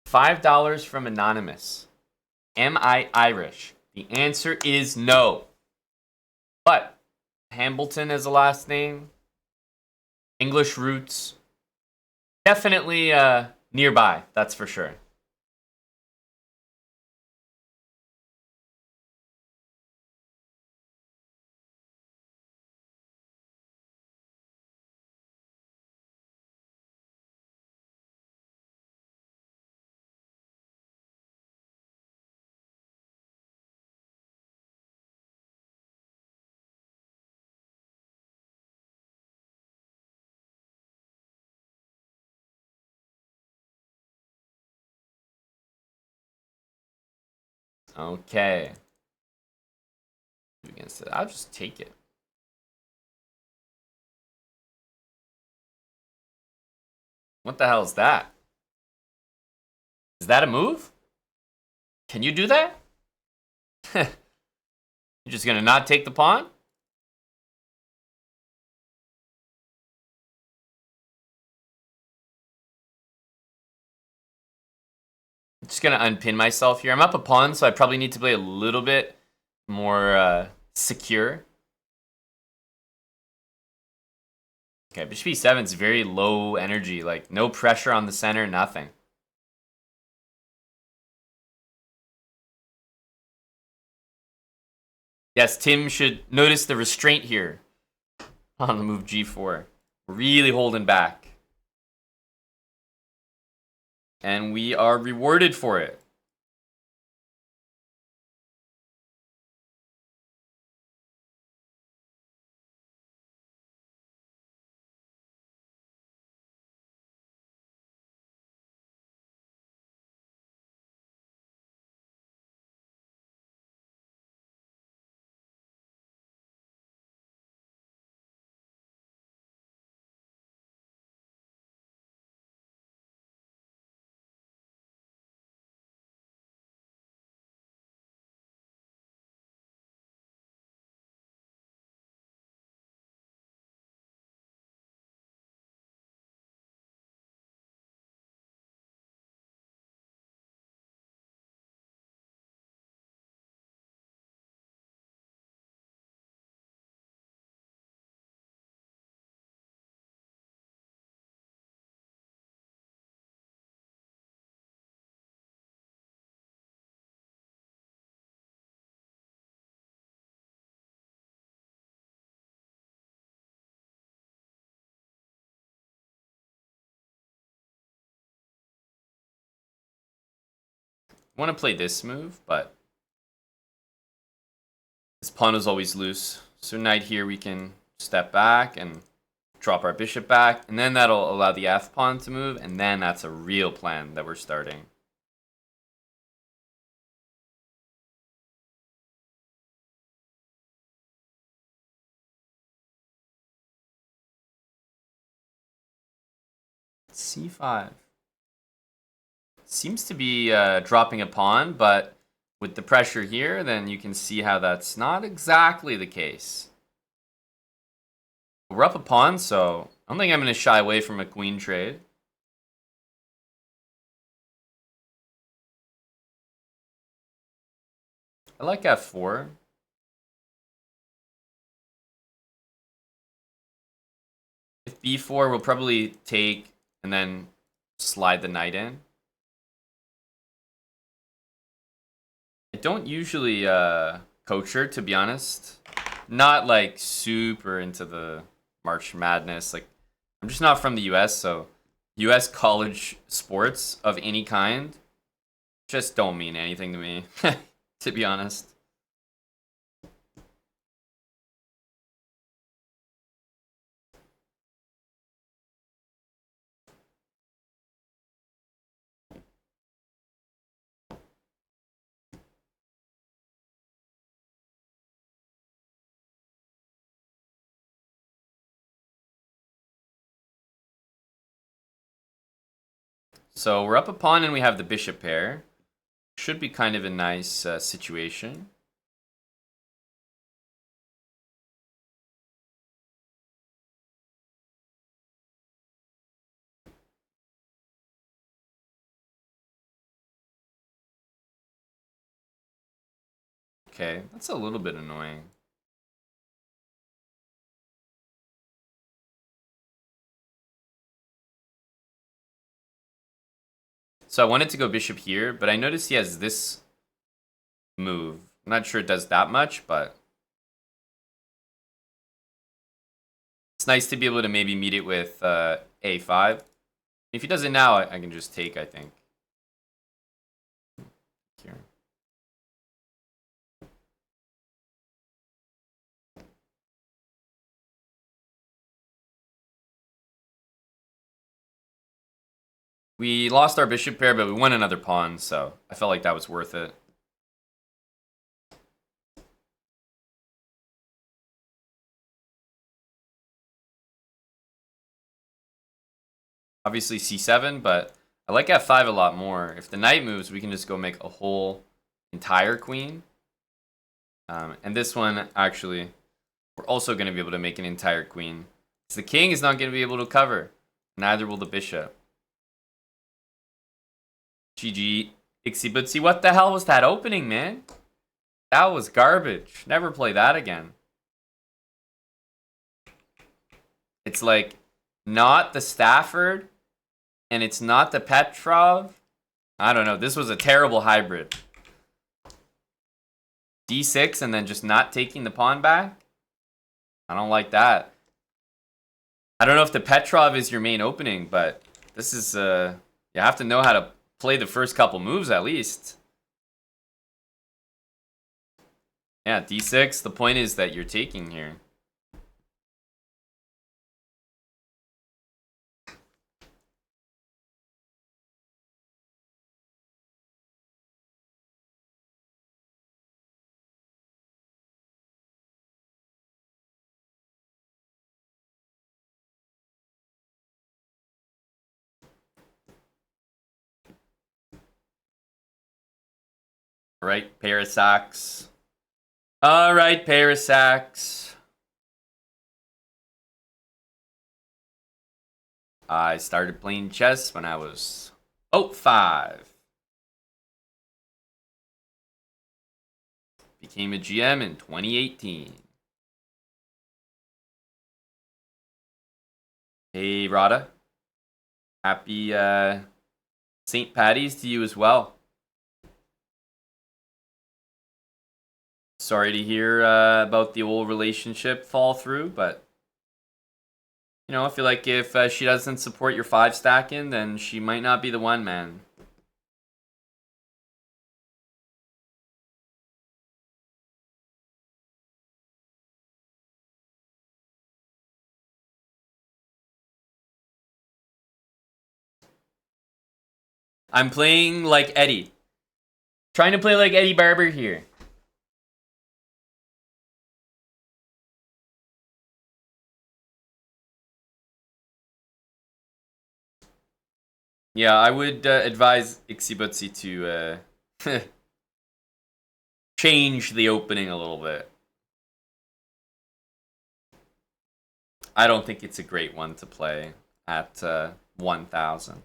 Speaker 1: $5 from Anonymous. Am I Irish? The answer is no. But Hambleton as a last name. English roots. Definitely nearby, that's for sure. Okay. Against it. I'll just take it. What the hell is that? Is that a move? Can you do that? You're just gonna not take the pawn? I'm just gonna unpin myself here. I'm up a pawn, so I probably need to play a little bit more secure. Okay, bishop e7 is very low energy, like no pressure on the center, nothing. Yes, Tim should notice the restraint here on the move g4. Really holding back. And we are rewarded for it. I want to play this move, but this pawn is always loose. So knight here, we can step back and drop our bishop back, and then that'll allow the f pawn to move, and then that's a real plan that we're starting. c5. Seems to be dropping a pawn, but with the pressure here, then you can see how that's not exactly the case. We're up a pawn, so I don't think I'm going to shy away from a queen trade. I like f4. If b4, we'll probably take and then slide the knight in. I don't usually coach her, to be honest. Not like super into the March Madness. Like, I'm just not from the US, so US college sports of any kind just don't mean anything to me, to be honest. So we're up a pawn and we have the bishop pair. Should be kind of a nice situation. Okay, that's a little bit annoying. So I wanted to go bishop here, but I noticed he has this move. I'm not sure it does that much, but it's nice to be able to maybe meet it with a5. If he does it now, I can just take, I think. Here. We lost our bishop pair, but we won another pawn, so I felt like that was worth it. Obviously c7, but I like f5 a lot more. If the knight moves, we can just go make a whole entire queen. And this one, actually, we're also going to be able to make an entire queen. So the king is not going to be able to cover. Neither will the bishop. GG. Ixie Bootsy, what the hell was that opening, man? That was garbage. Never play that again. It's like not the Stafford and it's not the Petrov. I don't know. This was a terrible hybrid. D6 and then just not taking the pawn back? I don't like that. I don't know if the Petrov is your main opening, but this is you have to know how to play the first couple moves at least. Yeah, D6. The point is that you're taking here. All right, pair of sacks. All right, pair of sacks. I started playing chess when I was 5. Became a GM in 2018. Hey, Rada. Happy St. Paddy's to you as well. Sorry to hear about the old relationship fall through, but you know, I feel like if she doesn't support your 5 stacking, then she might not be the one, man. I'm playing like Eddie. Trying to play like Eddie Barber here. Yeah, I would advise Ixibutsi to change the opening a little bit. I don't think it's a great one to play at 1,000.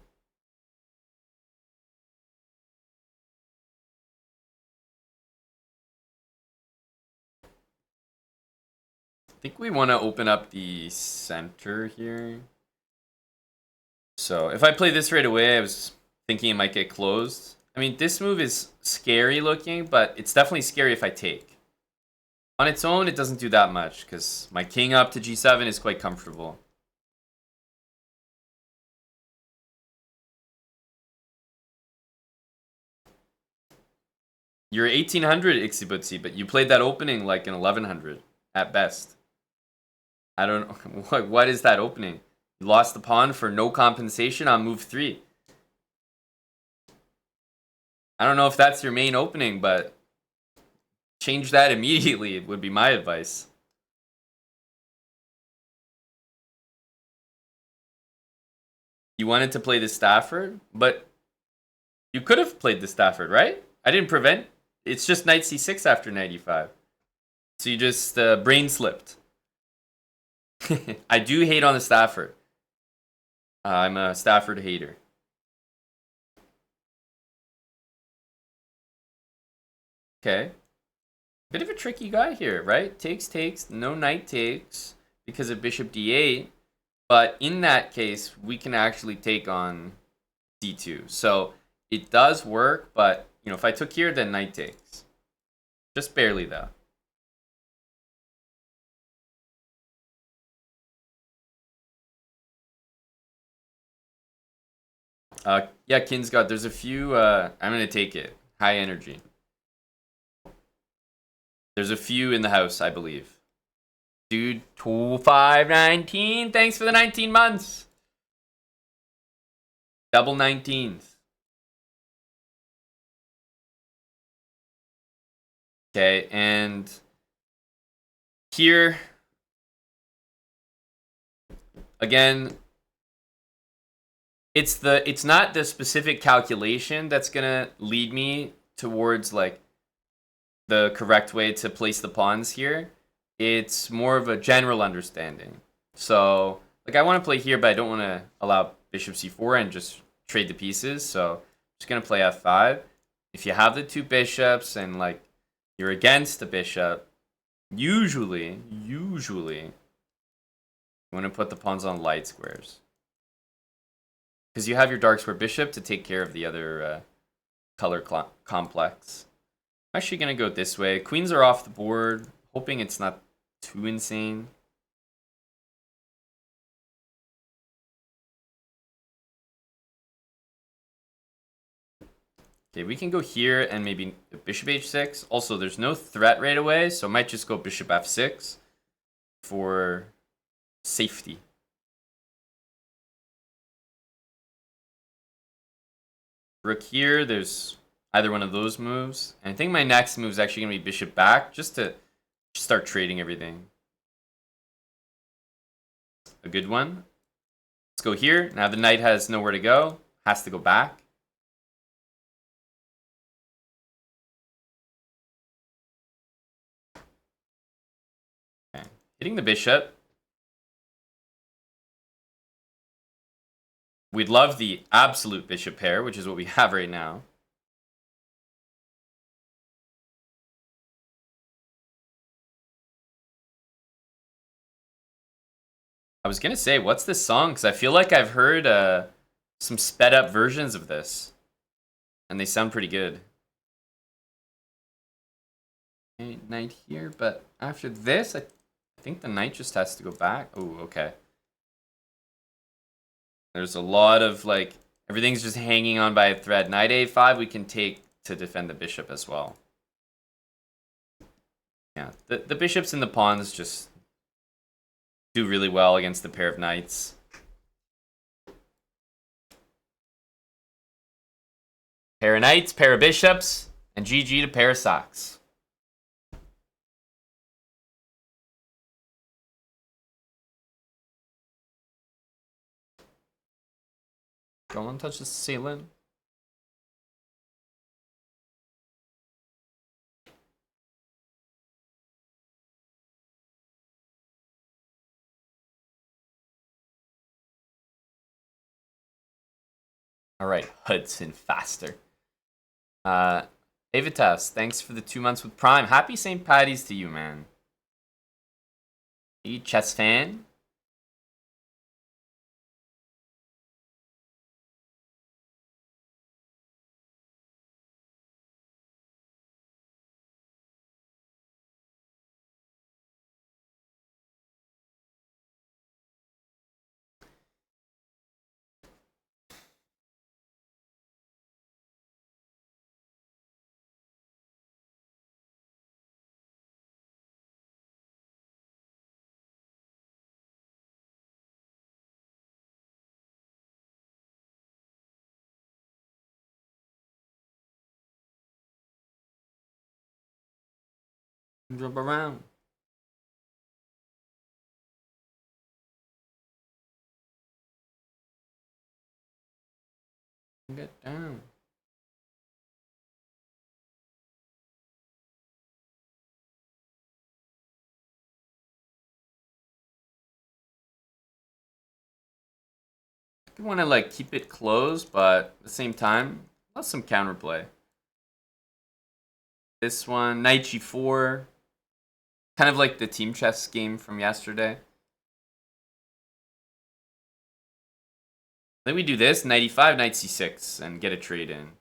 Speaker 1: I think we want to open up the center here. So if I play this right away, I was thinking it might get closed. I mean, this move is scary looking, but it's definitely scary if I take. On its own, it doesn't do that much, because my king up to g7 is quite comfortable. You're 1800, Ixibutsi, but you played that opening like an 1100 at best. I don't know. What is that opening? You lost the pawn for no compensation on move 3. I don't know if that's your main opening, but change that immediately would be my advice. You wanted to play the Stafford, but you could have played the Stafford, right? I didn't prevent. It's just knight c6 after 95. So you just brain slipped. I do hate on the Stafford. I'm a Stafford hater. Okay. Bit of a tricky guy here, right? Takes, no knight takes because of bishop d8. But in that case, we can actually take on d2. So it does work, but you know, if I took here, then knight takes. Just barely though. Yeah, Kinsgod, there's a few, I'm gonna take it. High energy. There's a few in the house, I believe. Dude, 2519, thanks for the 19 months. Double 19s. Okay, and here, again, it's not the specific calculation that's gonna lead me towards like the correct way to place the pawns here. It's more of a general understanding. So like I want to play here, but I don't want to allow bishop c4 and just trade the pieces. So I'm just gonna play f5. If you have the two bishops and like you're against the bishop, usually you want to put the pawns on light squares. Because you have your dark square bishop to take care of the other color complex. I'm actually going to go this way. Queens are off the board. Hoping it's not too insane. Okay, we can go here and maybe bishop h6. Also, there's no threat right away, so I might just go bishop f6 for safety. Rook here, there's either one of those moves. And I think my next move is actually going to be bishop back, just to start trading everything. A good one. Let's go here. Now the knight has nowhere to go. Has to go back. Okay. Hitting the bishop. We'd love the absolute bishop pair, which is what we have right now. I was gonna say, what's this song? Because I feel like I've heard some sped up versions of this. And they sound pretty good. Okay, knight here, but after this, I think the knight just has to go back. Oh, okay. There's a lot of, like, everything's just hanging on by a thread. Knight a5 we can take to defend the bishop as well. Yeah, the bishops and the pawns just do really well against the pair of knights. Pair of knights, pair of bishops, and GG to pair of socks. Don't want to touch the ceiling. All right, Hudson faster. Avitas, thanks for the 2 months with Prime. Happy St. Paddy's to you, man. Are you a chess fan? Jump around. Get down. You want to like keep it closed, but at the same time, let some counterplay. This one, knight g4, kind of like the team chess game from yesterday. Then we do this, knight e5, knight c6, and get a trade in.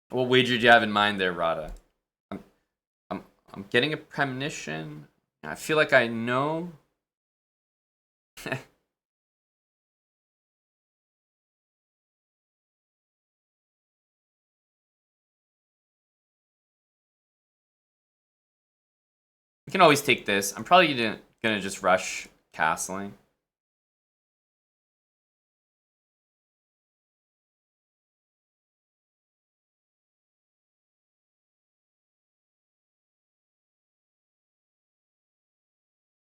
Speaker 1: What wager do you have in mind there, Rada? I'm getting a premonition. I feel like I know. We can always take this. I'm probably gonna just rush castling.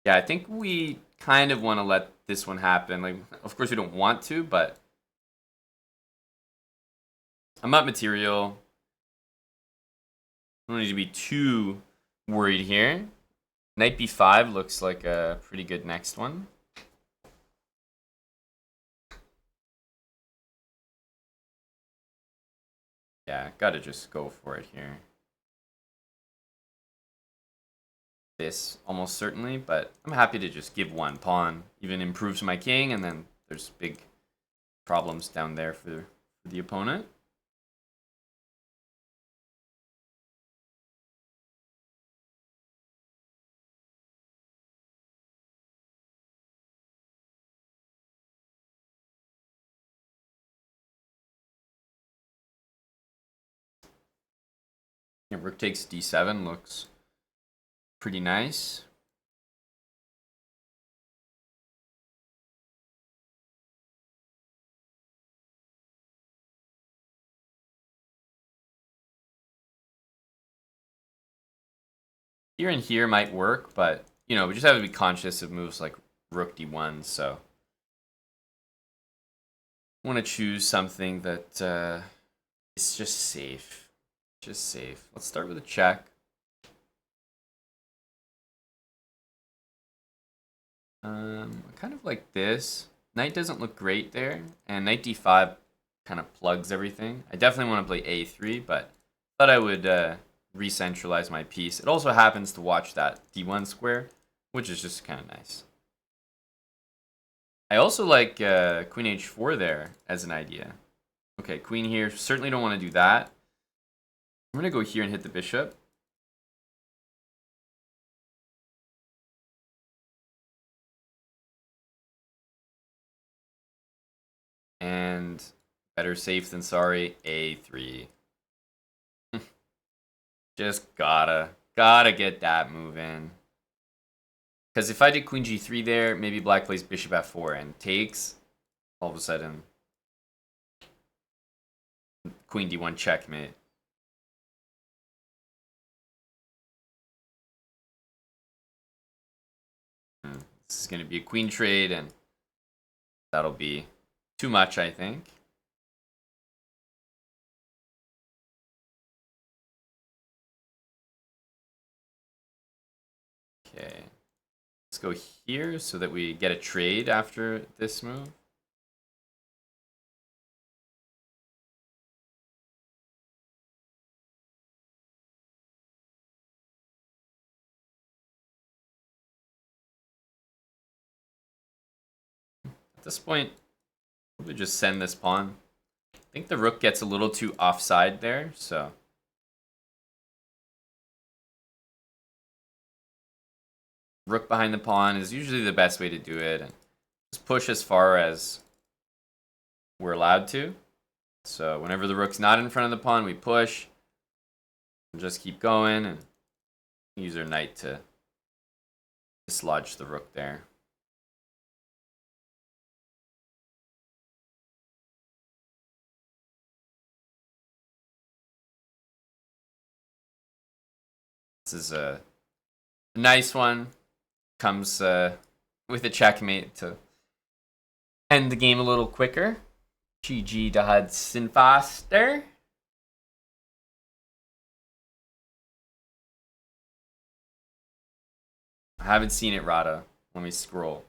Speaker 1: Yeah, I think we kind of want to let this one happen. Like, of course we don't want to, but I'm up material. I don't need to be too worried here. Knight b5 looks like a pretty good next one. Yeah, gotta just go for it here. This almost certainly, but I'm happy to just give one pawn. Even improves my king, and then there's big problems down there for the opponent. Yeah, rook takes d7 looks pretty nice. Here and here might work, but you know, we just have to be conscious of moves like rook d1, so I want to choose something that is just safe. Just safe. Let's start with a check. Kind of like this. Knight doesn't look great there, and knight d5 kind of plugs everything. I definitely want to play a3, but thought I would re-centralize my piece. It also happens to watch that d1 square, which is just kind of nice. I also like queen h4 there as an idea. Okay, queen here. Certainly don't want to do that. I'm going to go here and hit the bishop. And better safe than sorry, a3. Just gotta get that move in. Because if I did queen g3 there, maybe black plays bishop f4 and takes. All of a sudden, queen d1 checkmate. This is going to be a queen trade, and that'll be too much, I think. Okay. Let's go here so that we get a trade after this move. At this point, we'll just send this pawn. I think the rook gets a little too offside there, so rook behind the pawn is usually the best way to do it, and just push as far as we're allowed to. So whenever the rook's not in front of the pawn, we push and just keep going and use our knight to dislodge the rook there. This is a nice one. Comes with a checkmate to end the game a little quicker. GG to Hudson Foster. I haven't seen it, Rada. Let me scroll.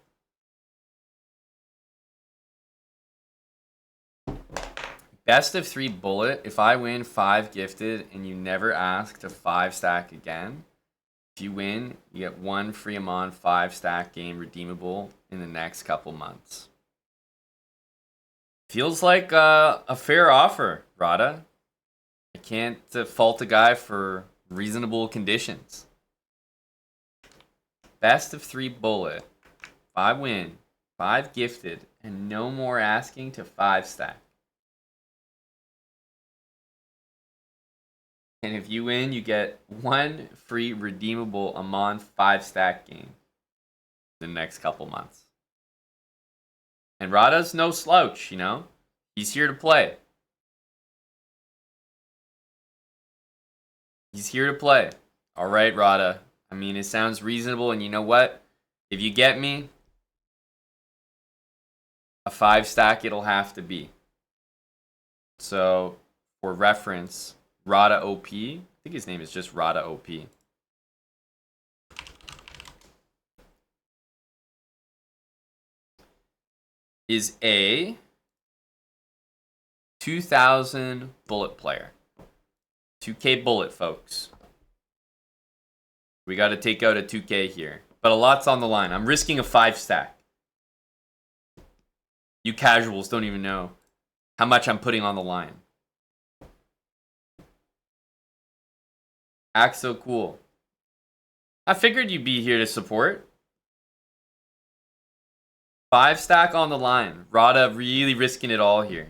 Speaker 1: Best of 3 bullet. If I win 5 gifted and you never ask to 5 stack again, if you win, you get 1 free Amon 5 stack game redeemable in the next couple months. Feels like a fair offer, Rada. I can't fault a guy for reasonable conditions. Best of 3 bullet. 5 win, 5 gifted, and no more asking to 5 stack. And if you win, you get 1 free redeemable Amon 5 stack game the next couple months. And Rada's no slouch, you know? He's here to play. He's here to play. All right, Rada. I mean, it sounds reasonable, and you know what? If you get me, a 5 stack it'll have to be. So for reference, Rada OP, I think his name is just Rada OP. Is a 2000 bullet player. 2K bullet, folks. We got to take out a 2K here. But a lot's on the line. I'm risking a 5 stack. You casuals don't even know how much I'm putting on the line. Act so cool. I figured you'd be here to support. 5 stack on the line. Rada really risking it all here.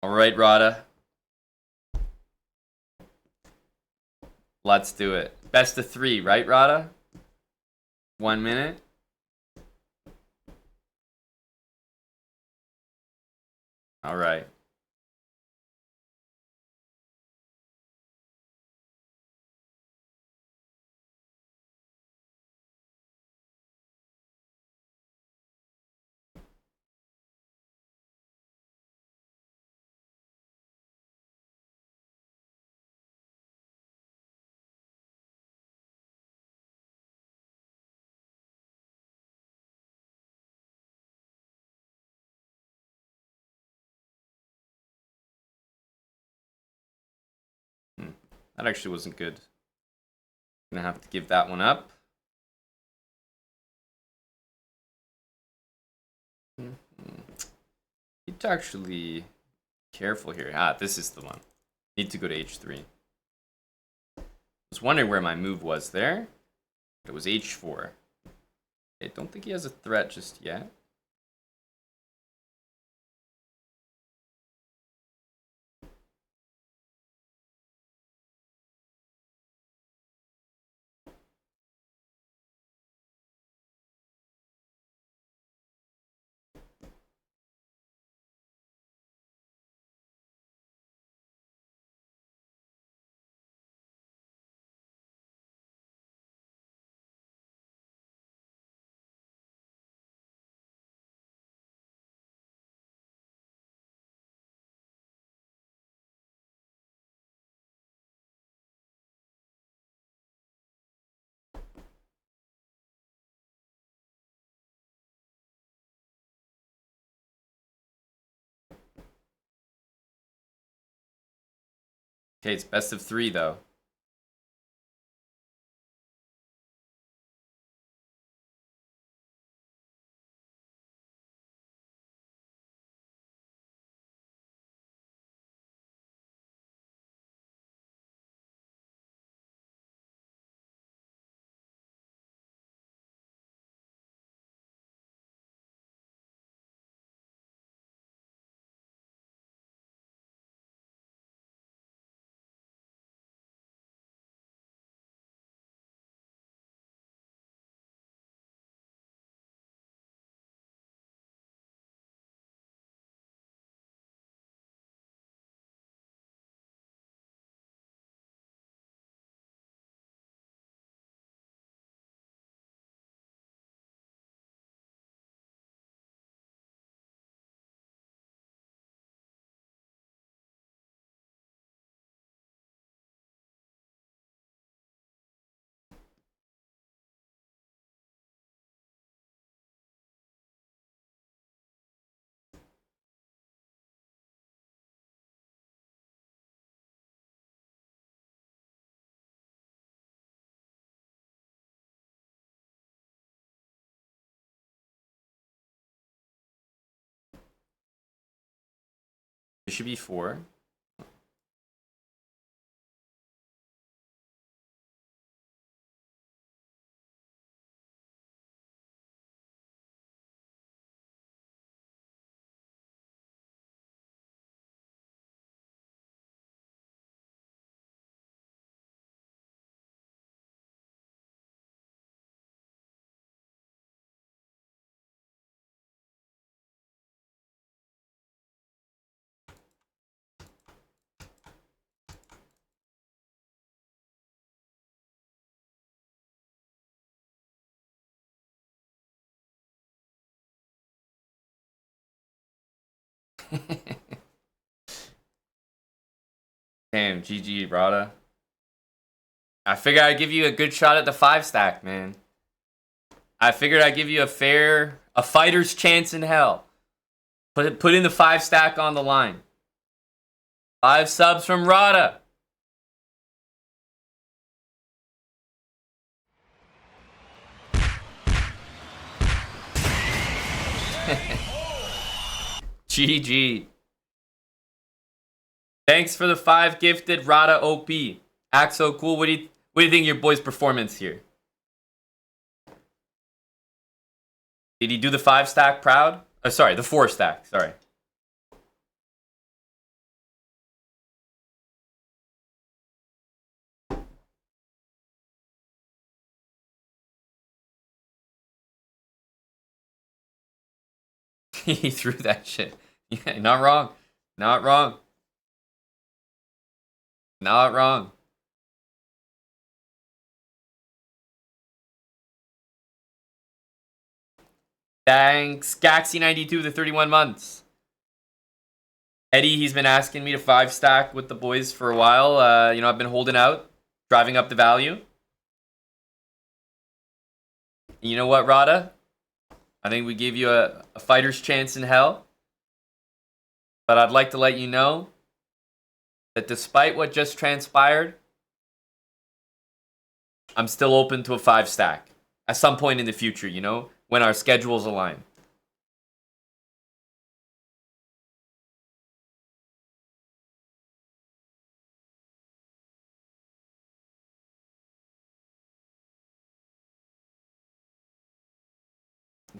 Speaker 1: Alright, Rada. Let's do it. Best of 3, right, Rada? 1 minute. Alright. That actually wasn't good. Gonna have to give that one up. Need to actually careful here. Ah, this is the one. Need to go to H3. I was wondering where my move was there. It was H4. I don't think he has a threat just yet. Okay, it's best of 3 though. It should be 4. Damn, GG, Rada. I figured I'd give you a good shot at the 5-stack, man. I figured I'd give you a fighter's chance in hell. Put in the 5-stack on the line. 5 subs from Rada. GG. Thanks for the 5 gifted, Rada OP. Act so cool. What do you think of your boy's performance here? Did he do the 5-stack proud? Oh, sorry, the 4-stack. Sorry. He threw that shit. Yeah, not wrong. Not wrong. Not wrong. Thanks, Gaxi92, the 31 months. Eddie, he's been asking me to 5-stack with the boys for a while. I've been holding out, driving up the value. You know what, Rada? I think we gave you a fighter's chance in hell. But I'd like to let you know that despite what just transpired, I'm still open to a 5-stack at some point in the future, when our schedules align.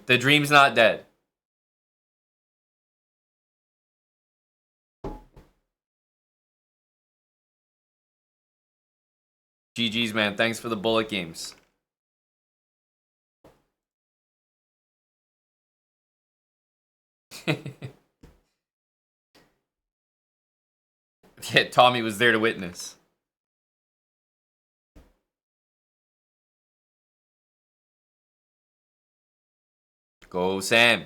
Speaker 1: The dream's not dead. GG's, man. Thanks for the bullet games. Yeah, Tommy was there to witness. Go, Sam.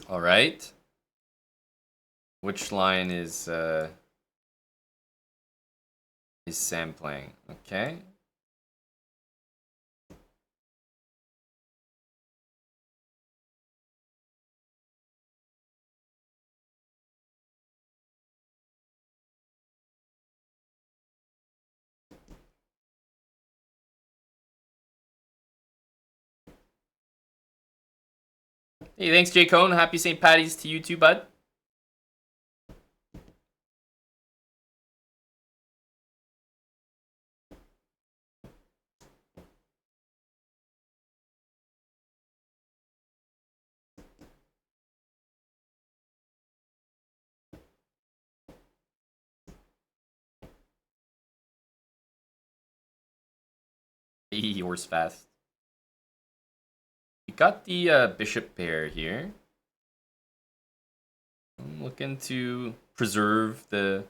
Speaker 1: All right. Which line is Sam playing? Okay. Hey, thanks, J. Cone. Happy St. Paddy's to you too, bud. Hey, horse fast. We got the bishop pair here. I'm looking to preserve the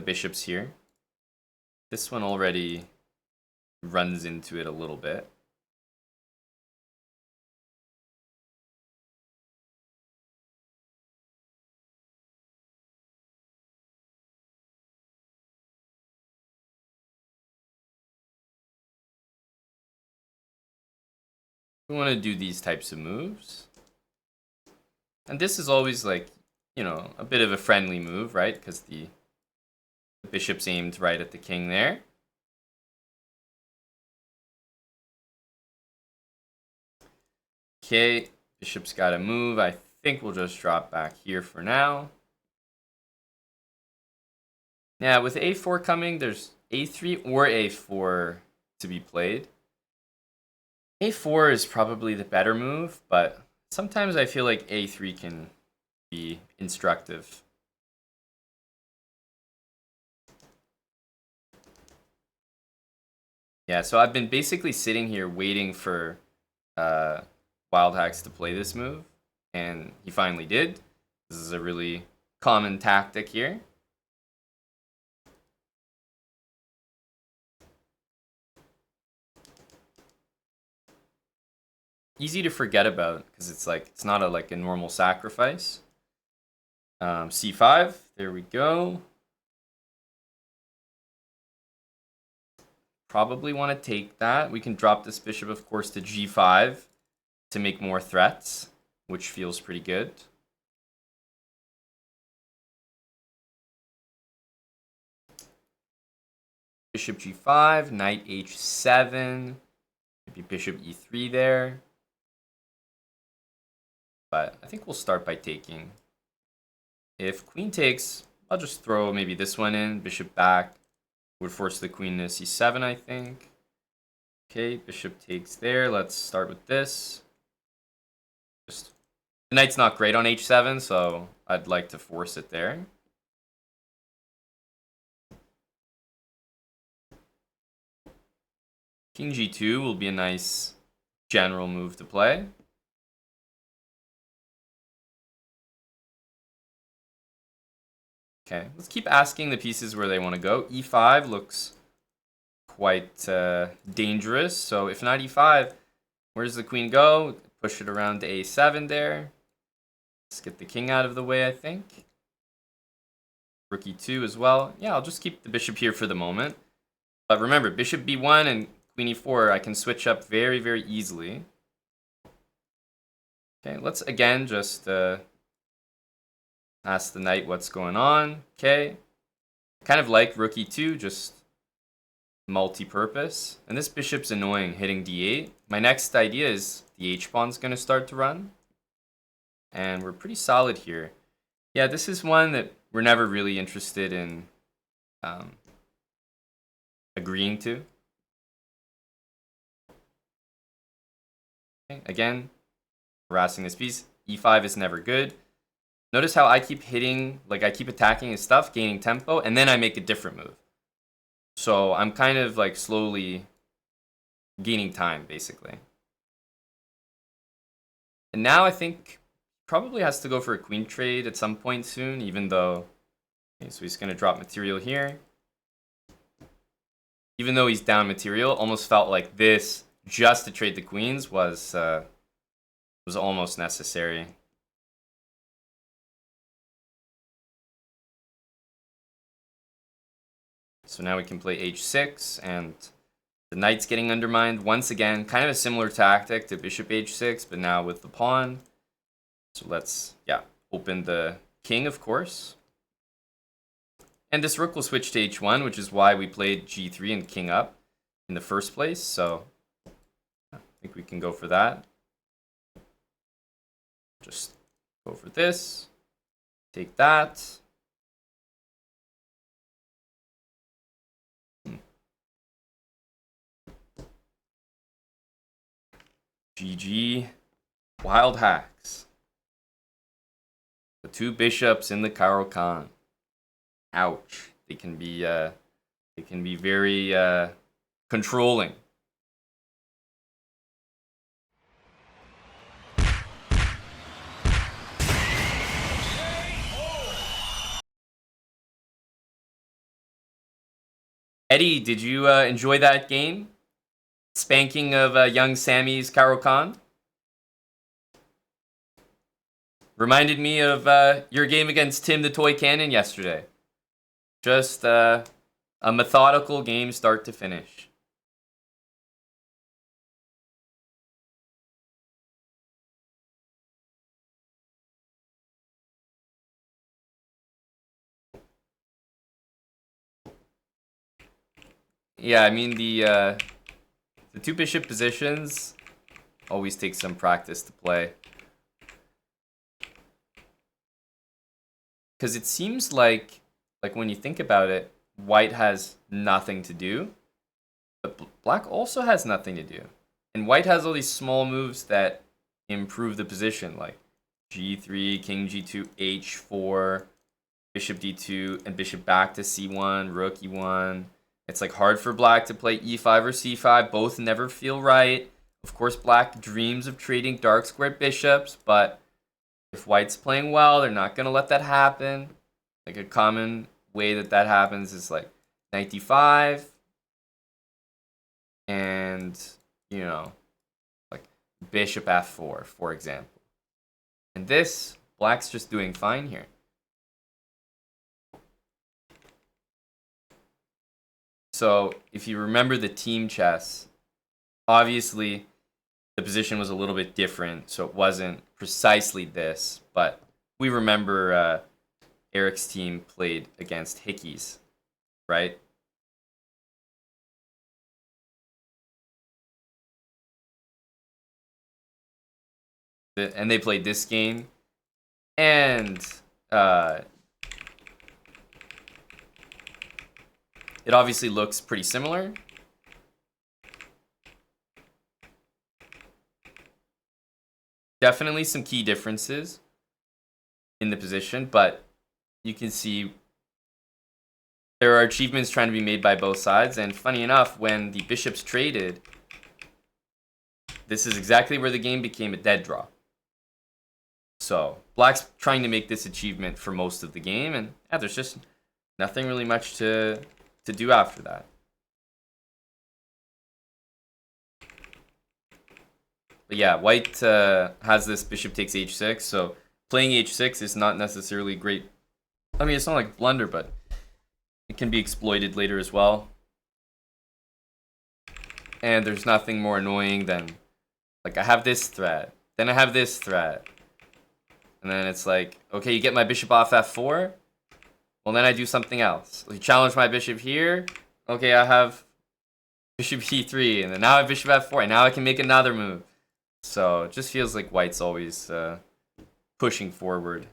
Speaker 1: bishops here. This one already runs into it a little bit. We want to do these types of moves. And this is always like, a bit of a friendly move, right? Because the bishop's aimed right at the king there. Okay, bishop's got to move. I think we'll just drop back here for now. Now, with a4 coming, there's a3 or a4 to be played. a4 is probably the better move, but sometimes I feel like a3 can be instructive. Yeah, so I've been basically sitting here waiting for Wild Hacks to play this move, and he finally did. This is a really common tactic here. easy to forget about because it's like it's not a normal sacrifice. C5, there we go. Probably want to take that. We can drop this bishop, of course, to G5 to make more threats, which feels pretty good. Bishop G5, knight H7, maybe bishop E3 there. But I think we'll start by taking. If queen takes, I'll just throw maybe this one in, bishop back. Would force the queen to C7, I think. Okay, bishop takes there. Let's start with this. The knight's not great on H7, so I'd like to force it there. King G2 will be a nice general move to play. Okay, let's keep asking the pieces where they want to go. E5 looks quite dangerous. So if not E5, where does the queen go? Push it around to A7 there. Let's get the king out of the way, I think. Rook E2 as well. Yeah, I'll just keep the bishop here for the moment. But remember, bishop B1 and queen E4, I can switch up very, very easily. Okay, let's again just ask the knight what's going on. Okay. Kind of like rook E2, just multi-purpose. And this bishop's annoying, hitting D8. My next idea is the H-pawn's going to start to run. And we're pretty solid here. Yeah, this is one that we're never really interested in agreeing to. Okay, again, harassing this piece. E5 is never good. Notice how I keep hitting, like I keep attacking his stuff, gaining tempo, and then I make a different move. So I'm kind of like slowly gaining time, basically. And now I think probably has to go for a queen trade at some point soon, even though... Okay, so he's going to drop material here. Even though he's down material, almost felt like this, just to trade the queens, was almost necessary. So now we can play H6, and the knight's getting undermined. Once again, kind of a similar tactic to bishop H6, but now with the pawn. So let's, yeah, open the king, of course. And this rook will switch to H1, which is why we played G3 and king up in the first place. So I think we can go for that. Just go for this. Take that. GG. Wild hacks. The two bishops in the Caro-Kann. Ouch. They can be very controlling. Eddie, did you enjoy that game? Spanking of young Sammy's Caro-Kann? Reminded me of your game against Tim the Toy Cannon yesterday. Just a methodical game start to finish. Yeah, I mean the two bishop positions always take some practice to play. Because it seems like when you think about it, white has nothing to do, but black also has nothing to do. And white has all these small moves that improve the position, like G3, King G2, H4, Bishop D2, and Bishop back to C1, Rook E1. It's like hard for black to play E5 or C5. Both never feel right. Of course, black dreams of trading dark squared bishops, but if white's playing well, they're not going to let that happen. Like a common way that happens is like knight d5. And, you know, like bishop f4, for example. And this, black's just doing fine here. So if you remember the team chess, obviously the position was a little bit different, so it wasn't precisely this, but we remember Eric's team played against Hickey's, right? And they played this game, and it obviously looks pretty similar. Definitely some key differences in the position, but you can see there are achievements trying to be made by both sides. And funny enough, when the bishops traded, this is exactly where the game became a dead draw. So black's trying to make this achievement for most of the game, and yeah, there's just nothing really much to do after that. But yeah, white has this bishop takes h6, so playing h6 is not necessarily great. I mean, it's not like blunder, but it can be exploited later as well. And there's nothing more annoying than, like, I have this threat, then I have this threat. And then it's like, okay, you get my bishop off f4. Well, then I do something else. You challenge my bishop here. Okay, I have bishop e3, and then now I have bishop f4, and now I can make another move. So it just feels like white's always pushing forward.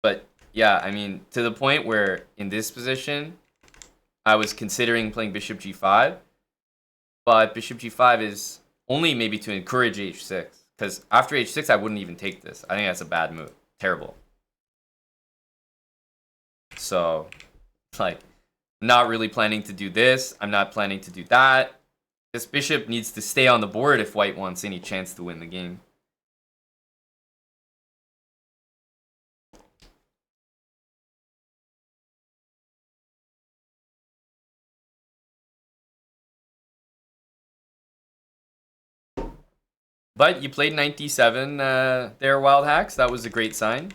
Speaker 1: But yeah, I mean, to the point where in this position, I was considering playing bishop g5, but bishop g5 is only maybe to encourage h6, because after h6, I wouldn't even take this. I think that's a bad move. Terrible. So, like, not really planning to do this. I'm not planning to do that. This bishop needs to stay on the board if white wants any chance to win the game. But you played 97 there, Wild Hacks. That was a great sign.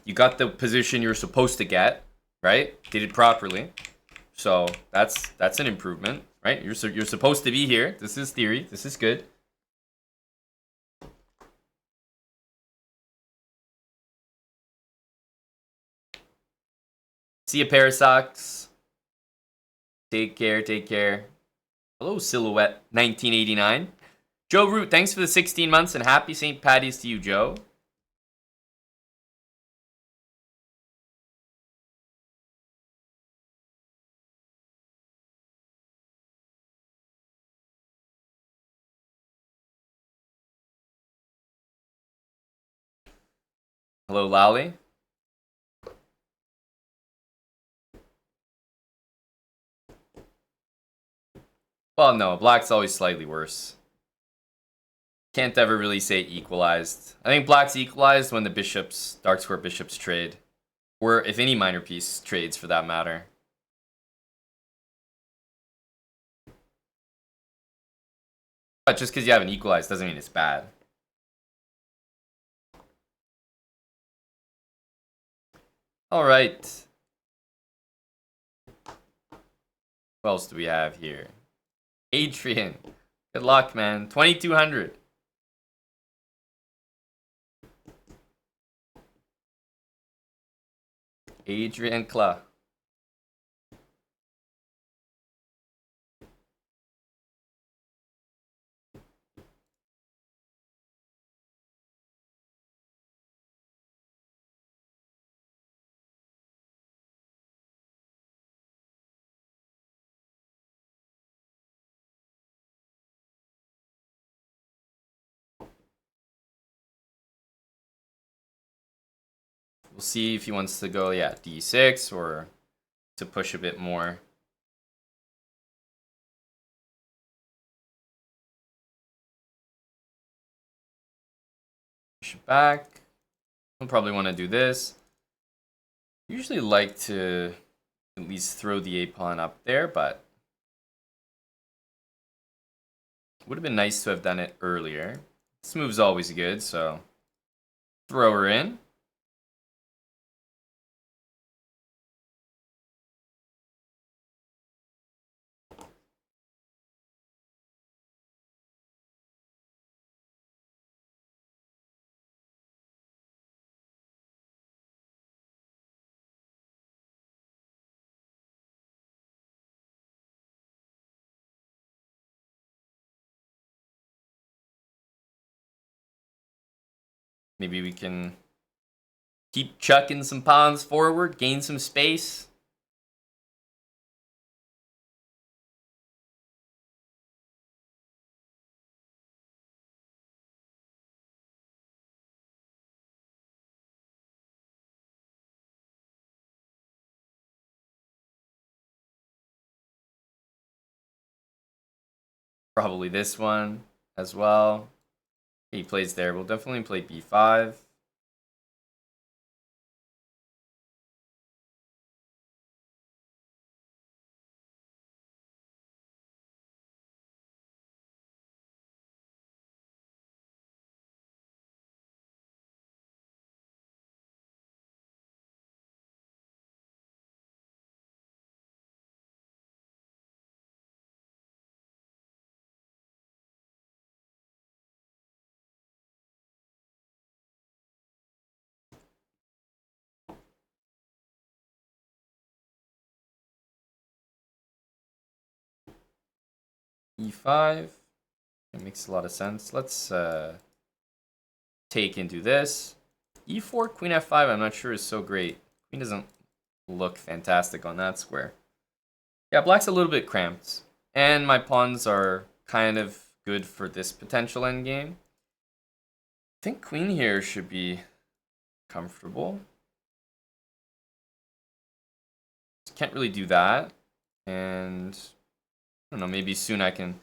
Speaker 1: You got the position you're supposed to get, right? Did it properly. So that's an improvement, right? You're supposed to be here. This is theory. This is good. See you, Parasox. Take care, take care. Hello, Silhouette 1989. Joe Root, thanks for the 16 months and happy St. Paddy's to you, Joe. Hello, Lally. Well, no, black's always slightly worse. Can't ever really say equalized. I think black's equalized when the bishops, dark square bishops trade. Or if any minor piece trades for that matter. But just because you have an equalized doesn't mean it's bad. Alright. What else do we have here? Adrian. Good luck, man. 2200. Adrian Kla. We'll see if he wants to go, yeah, d6 or to push a bit more. Push it back. He'll probably want to do this. Usually like to at least throw the a pawn up there, but Would have been nice to have done it earlier. This move's always good, so throw her in. Maybe we can keep chucking some pawns forward, gain some space. Probably this one as well. He plays there. We'll definitely play b5. e5. It makes a lot of sense. Let's take into this. e4, queen f5, I'm not sure is so great. Queen doesn't look fantastic on that square. Yeah, black's a little bit cramped. And my pawns are kind of good for this potential endgame. I think queen here should be comfortable. Can't really do that. And I don't know, maybe soon I can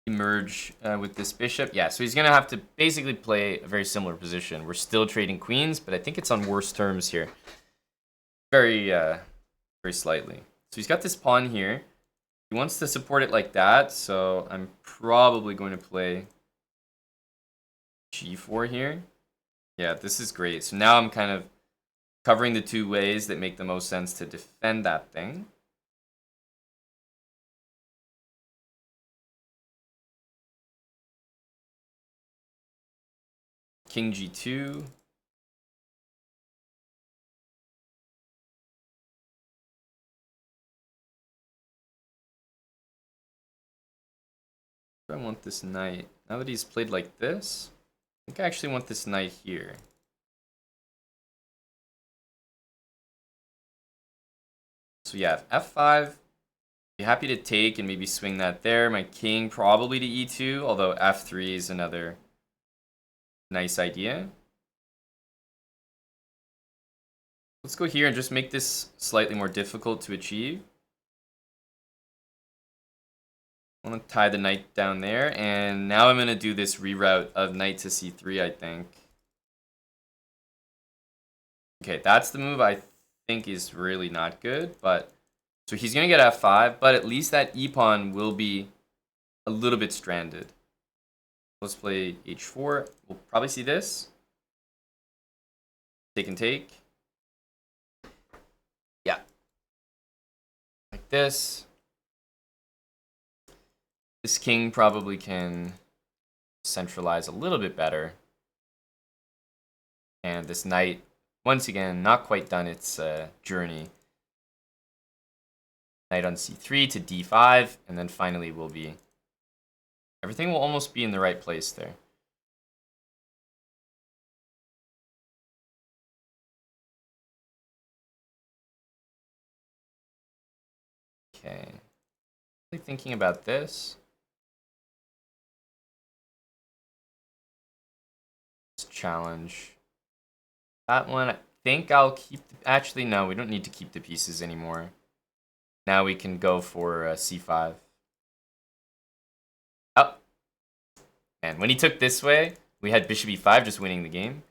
Speaker 1: emerge with this bishop. Yeah, so he's going to have to basically play a very similar position. We're still trading queens, but I think it's on worse terms here. Very slightly. So he's got this pawn here. He wants to support it like that, so I'm probably going to play g4 here. Yeah, this is great. So now I'm kind of covering the two ways that make the most sense to defend that thing. King g2. I want this knight. Now that he's played like this, I think I actually want this knight here. So yeah, f5. Be happy to take and maybe swing that there. My king probably to e2, although f3 is another nice idea. Let's go here and just make this slightly more difficult to achieve. I want to tie the knight down there, and now I'm going to do this reroute of knight to c3, I think. Okay, that's the move I think is really not good, but so he's going to get f5, but at least that e-pawn will be a little bit stranded. Let's play h4. We'll probably see this. Take and take. Yeah. Like this. This king probably can centralize a little bit better. And this knight, once again, not quite done its journey. Knight on c3 to d5, and then finally will be... Everything will almost be in the right place there. Okay. Really thinking about this. Let's challenge that one. I think I'll keep... Actually, no, we don't need to keep the pieces anymore. Now we can go for c5. Oh. And when he took this way, we had bishop e5 just winning the game.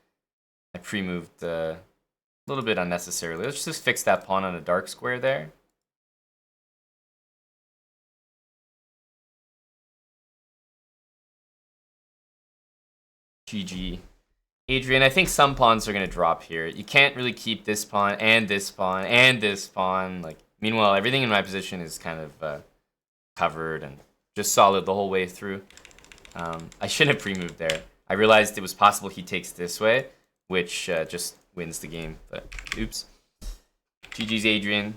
Speaker 1: I pre-moved a little bit unnecessarily. Let's just fix that pawn on a dark square there. GG. Adrian, I think some pawns are going to drop here. You can't really keep this pawn and this pawn and this pawn. Like, meanwhile, everything in my position is kind of covered and just solid the whole way through. I shouldn't have pre-moved there. I realized it was possible he takes this way, which just wins the game. But oops. GG's Adrian.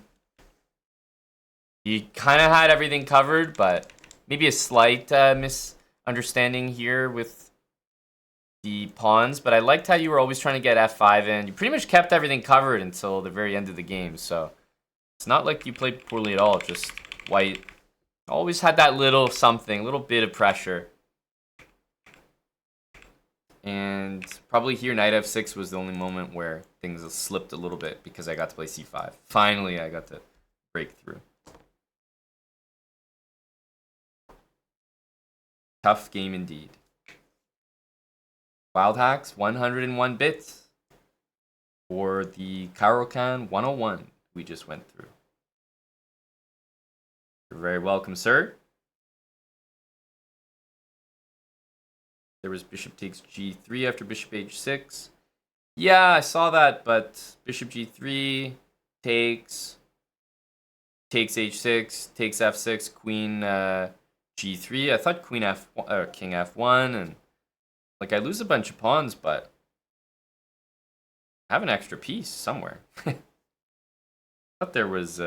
Speaker 1: You kind of had everything covered, but maybe a slight misunderstanding here with the pawns, but I liked how you were always trying to get f5 in. You pretty much kept everything covered until the very end of the game, so it's not like you played poorly at all. Just white always had that little something, little bit of pressure. And probably here knight f6 was the only moment where things slipped a little bit because I got to play c5. Finally, I got to break through. Tough game indeed. Wild Hacks, 101 bits for the Karokan 101 we just went through. You're very welcome, sir. There was bishop takes g3 after bishop h6. Yeah, I saw that, but bishop g3 takes h6, takes f6, queen g3. I thought queen f1 or king f1, and like I lose a bunch of pawns, but I have an extra piece somewhere. I thought there was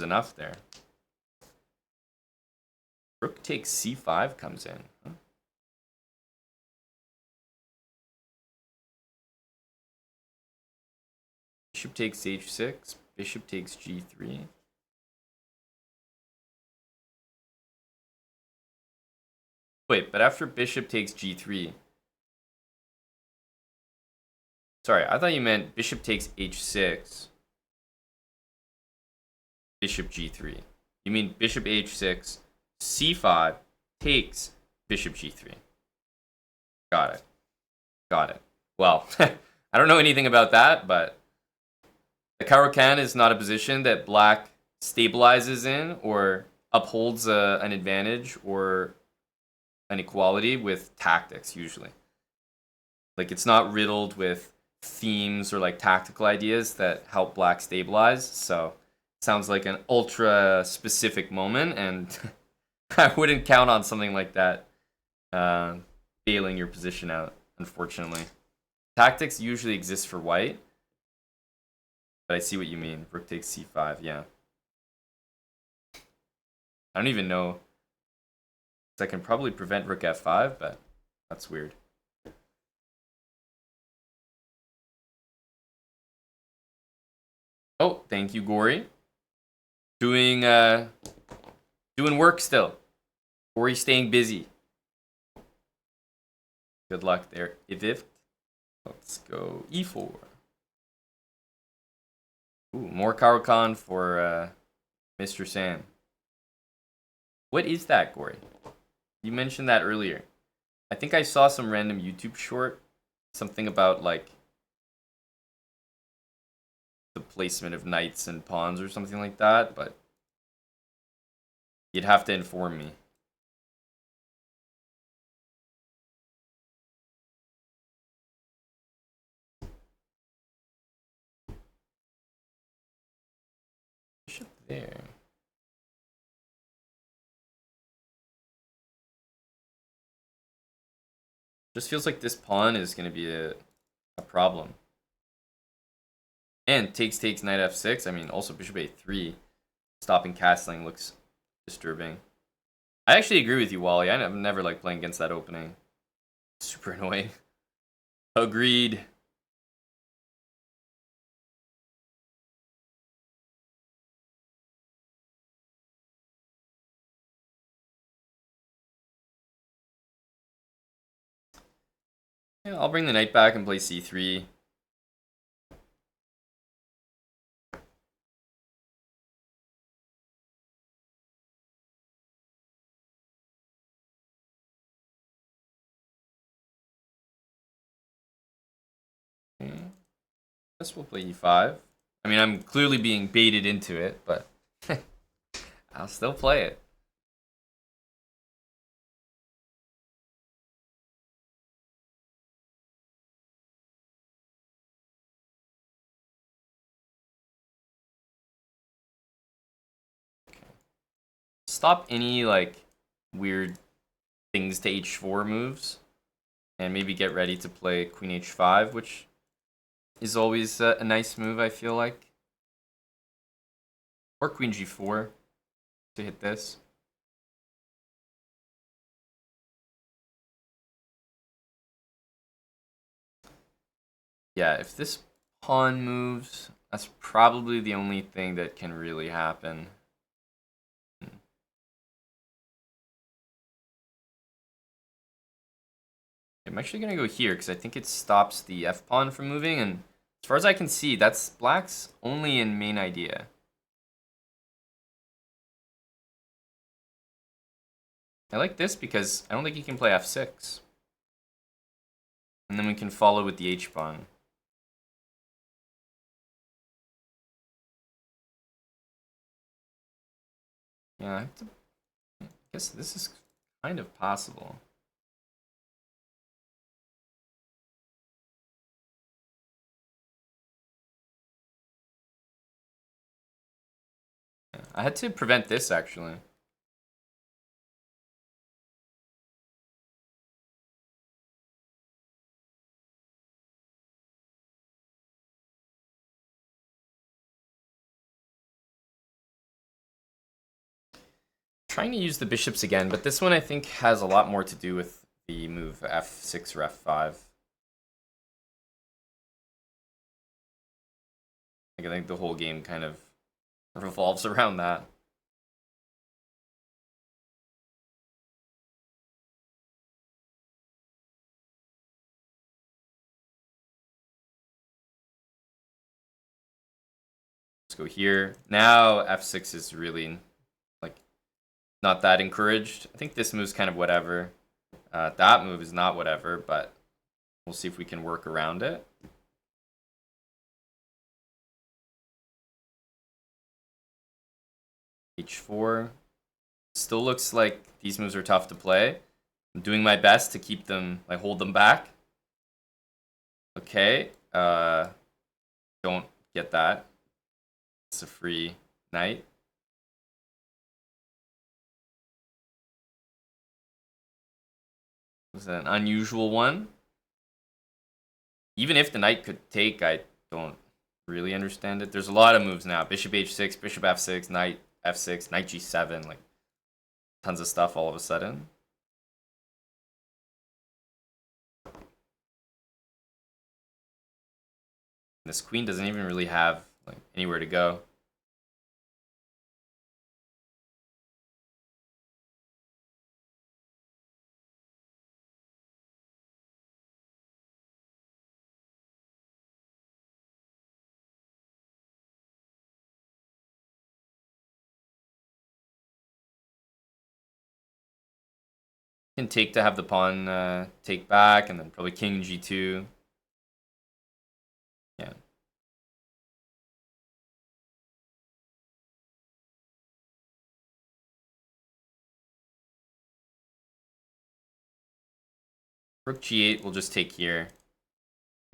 Speaker 1: enough there. Rook takes c5 comes in. Huh? Bishop takes h6. Bishop takes g3. Wait, but after bishop takes g3... Sorry, I thought you meant bishop takes h6. Bishop g3. You mean bishop h6, c5, takes bishop g3. Got it. Got it. Well, I don't know anything about that, but the Karokan is not a position that black stabilizes in or upholds an advantage or an equality with tactics, usually. Like, it's not riddled with themes or like tactical ideas that help black stabilize, so it sounds like an ultra specific moment, and I wouldn't count on something like that bailing your position out, unfortunately. Tactics usually exist for white, but I see what you mean. Rook takes c5, yeah. I don't even know. I can probably prevent rook f5, but that's weird. Oh, thank you, Gory. Doing work still. Gory staying busy. Good luck there, Iviv. Let's go e4. Ooh, more Karokan for Mr. Sam. What is that, Gory? You mentioned that earlier. I think I saw some random YouTube short. Something about, like, the placement of knights and pawns or something like that, but you'd have to inform me. Bishop there. Just feels like this pawn is going to be a problem. And takes knight f6. I mean, also bishop a3. Stopping castling looks disturbing. I actually agree with you, Wally. I've never liked playing against that opening. Super annoying. Agreed. Yeah, I'll bring the knight back and play c3. Guess we'll play e5. I mean, I'm clearly being baited into it, but I'll still play it. stop any like weird things to h4 moves, and maybe get ready to play queen h5, which is always a nice move, I feel like. Or queen g4 to hit this. Yeah, if this pawn moves, that's probably the only thing that can really happen. I'm actually going to go here because I think it stops the f-pawn from moving, and as far as I can see, that's black's only in main idea. I like this because I don't think he can play f6. And then we can follow with the h-pawn. Yeah, I guess this is kind of possible. Yeah, I had to prevent this, actually. Trying to use the bishops again, but this one I think has a lot more to do with the move f6 or f5. Like, I think the whole game kind of revolves around that. Let's go here. Now f6 is really like not that encouraged. I think this move's kind of whatever. That move is not whatever, but we'll see if we can work around it. h4. Still looks like these moves are tough to play. I'm doing my best to keep them, like, hold them back. Okay. Don't get that. It's a free knight. This is an unusual one. Even if the knight could take, I don't really understand it. There's a lot of moves now. Bishop h6, bishop f6, knight f6, knight g7, like tons of stuff all of a sudden. This queen doesn't even really have like anywhere to go. Can take to have the pawn take back, and then probably king g2. Yeah. Rook g8 will just take here,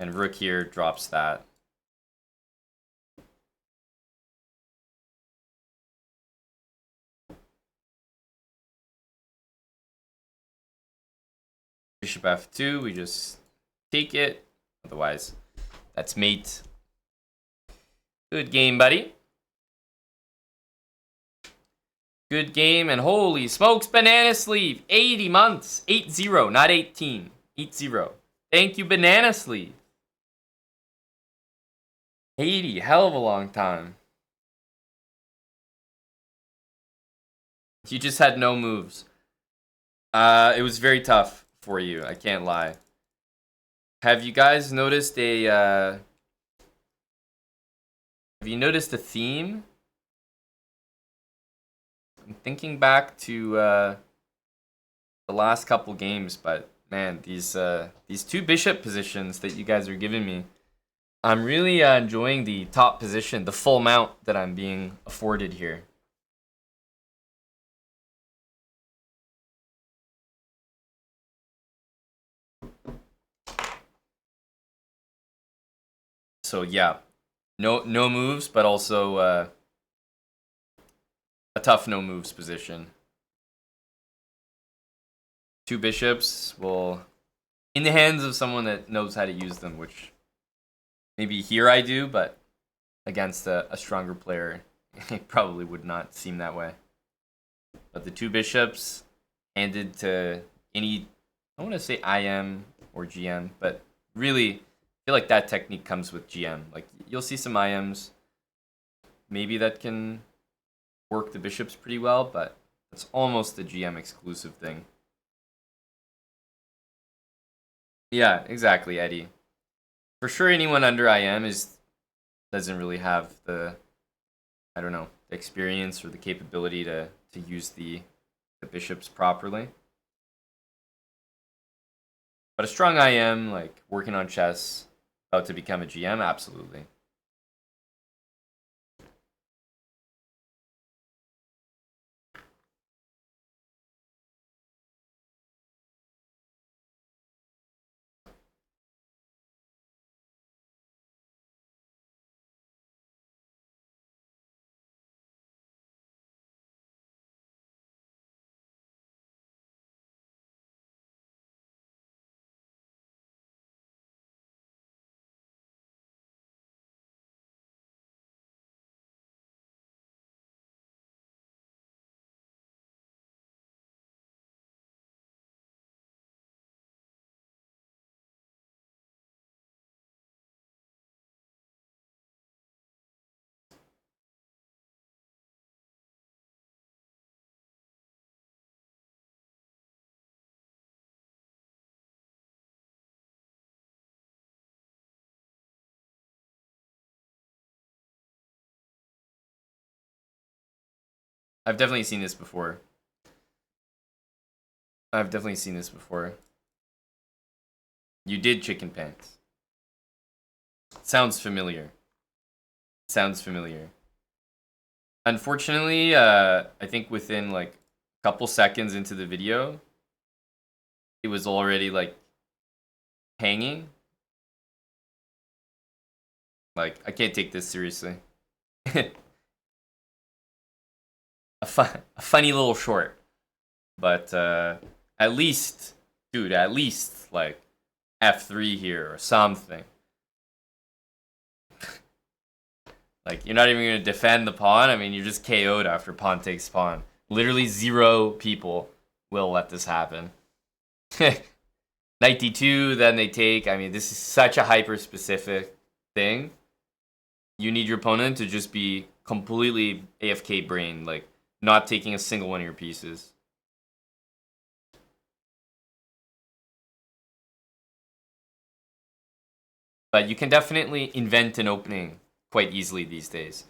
Speaker 1: and rook here drops that. Bishop f2, we just take it. Otherwise, that's mate. Good game, buddy. Good game, and holy smokes, banana sleeve. 80 months. 8-0, not 18. 8-0. Thank you, banana sleeve. 80, hell of a long time. You just had no moves. It was very tough for you, I can't lie. Have you guys noticed a theme? I'm thinking back to the last couple games, but man, these two bishop positions that you guys are giving me, I'm really enjoying the top position, the full mount that I'm being afforded here. So yeah, no moves, but also a tough no moves position. 2 bishops will, in the hands of someone that knows how to use them, which maybe here I do, but against a stronger player, it probably would not seem that way. But the 2 bishops handed to any, I want to say IM or GM, but really, I feel like that technique comes with GM. Like, you'll see some IMs, maybe that can work the bishops pretty well, but it's almost a GM exclusive thing. Yeah, exactly, Eddie. For sure, anyone under IM doesn't really have the, I don't know, the experience or the capability to use the bishops properly. But a strong IM, like working on chess, about to become a GM, absolutely. I've definitely seen this before. You did chicken pants. Sounds familiar. Unfortunately, I think within like a couple seconds into the video, it was already like hanging. Like, I can't take this seriously. a funny little short, but at least, dude, like F3 here or something. Like, you're not even gonna defend the pawn. I mean, you're just KO'd after pawn takes pawn. Literally 0 people will let this happen. Knight d2, then they take. I mean, this is such a hyper-specific thing. You need your opponent to just be completely AFK brain, like not taking a single one of your pieces. But you can definitely invent an opening quite easily these days.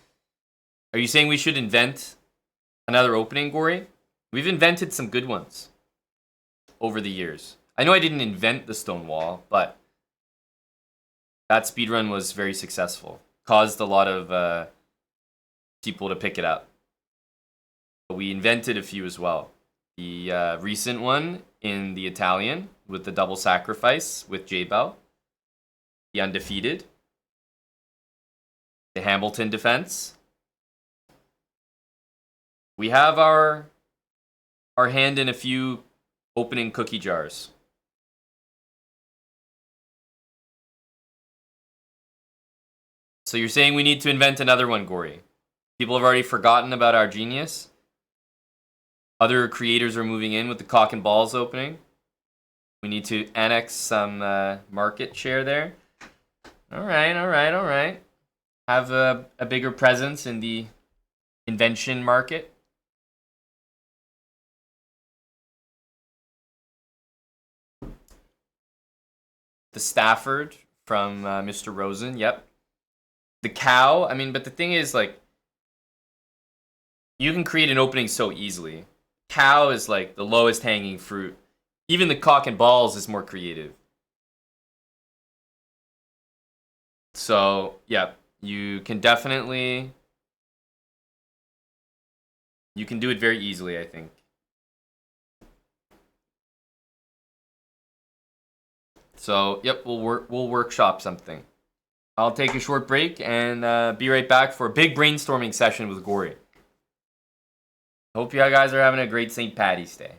Speaker 1: Are you saying we should invent another opening, Gory? We've invented some good ones over the years. I know I didn't invent the stone wall, but that speedrun was very successful. Caused a lot of people to pick it up. But we invented a few as well. The recent one in the Italian with the double sacrifice with J-Bell. The undefeated. The Hamilton defense. We have our hand in a few opening cookie jars. So you're saying we need to invent another one, Gory? People have already forgotten about our genius? Other creators are moving in with the cock and balls opening. We need to annex some market share there. All right. Have a bigger presence in the invention market. The Stafford from Mr. Rosen, yep. The cow, I mean, but the thing is, like, you can create an opening so easily. Cow is like the lowest hanging fruit. Even the cock and balls is more creative. So, yeah, you can definitely... You can do it very easily, I think. So, yep, we'll workshop something. I'll take a short break and be right back for a big brainstorming session with Gory. Hope you guys are having a great St. Paddy's Day.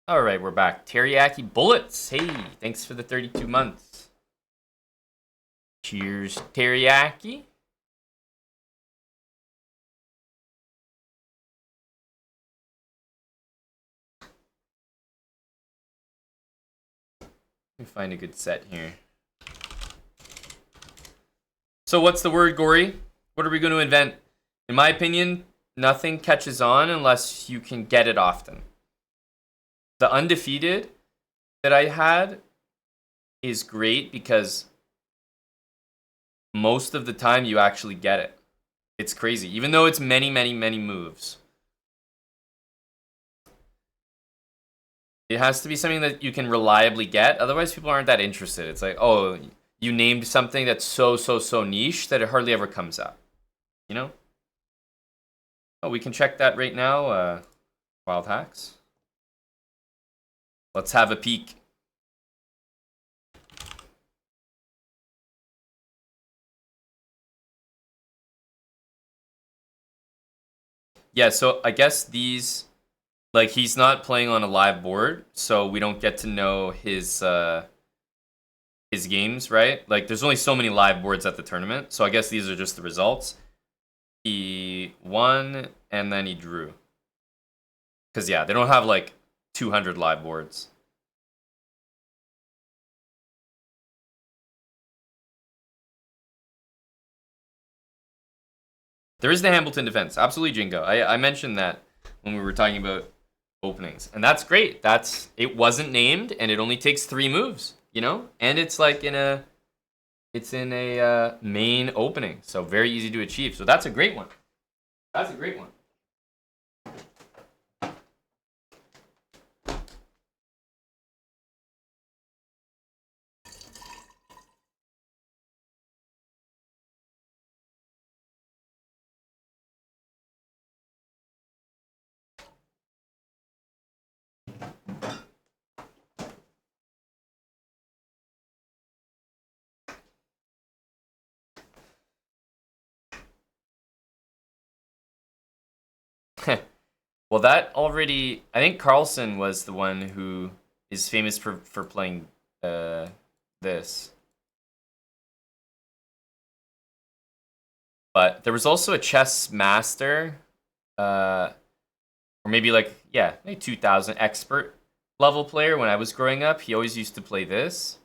Speaker 1: All right, we're back. Teriyaki Bullets. Hey, thanks for the 32 months. Cheers, Teriyaki. Let me find a good set here. So what's the word, Gory? What are we going to invent? In my opinion, nothing catches on unless you can get it often. The undefeated that I had is great because most of the time you actually get it. It's crazy, even though it's many, many, many moves. It has to be something that you can reliably get. Otherwise, people aren't that interested. It's like, oh, you named something that's so niche that it hardly ever comes up. You know? Oh, we can check that right now. Wild hacks. Let's have a peek. Yeah, so I guess these, like, he's not playing on a live board, so we don't get to know his games, right? Like, there's only so many live boards at the tournament, so I guess these are just the results. He won, and then he drew. Because, yeah, they don't have, like, 200 live boards. There is the Hamilton defense. Absolutely, Jingo. I mentioned that when we were talking about openings. And that's great. It wasn't named, and it only takes 3 moves, you know? And it's like in a main opening, so very easy to achieve. So that's a great one. That's a great one. Well, that already. I think Carlson was the one who is famous for playing this. But there was also a chess master, or maybe like maybe 2000 expert level player when I was growing up. He always used to play this,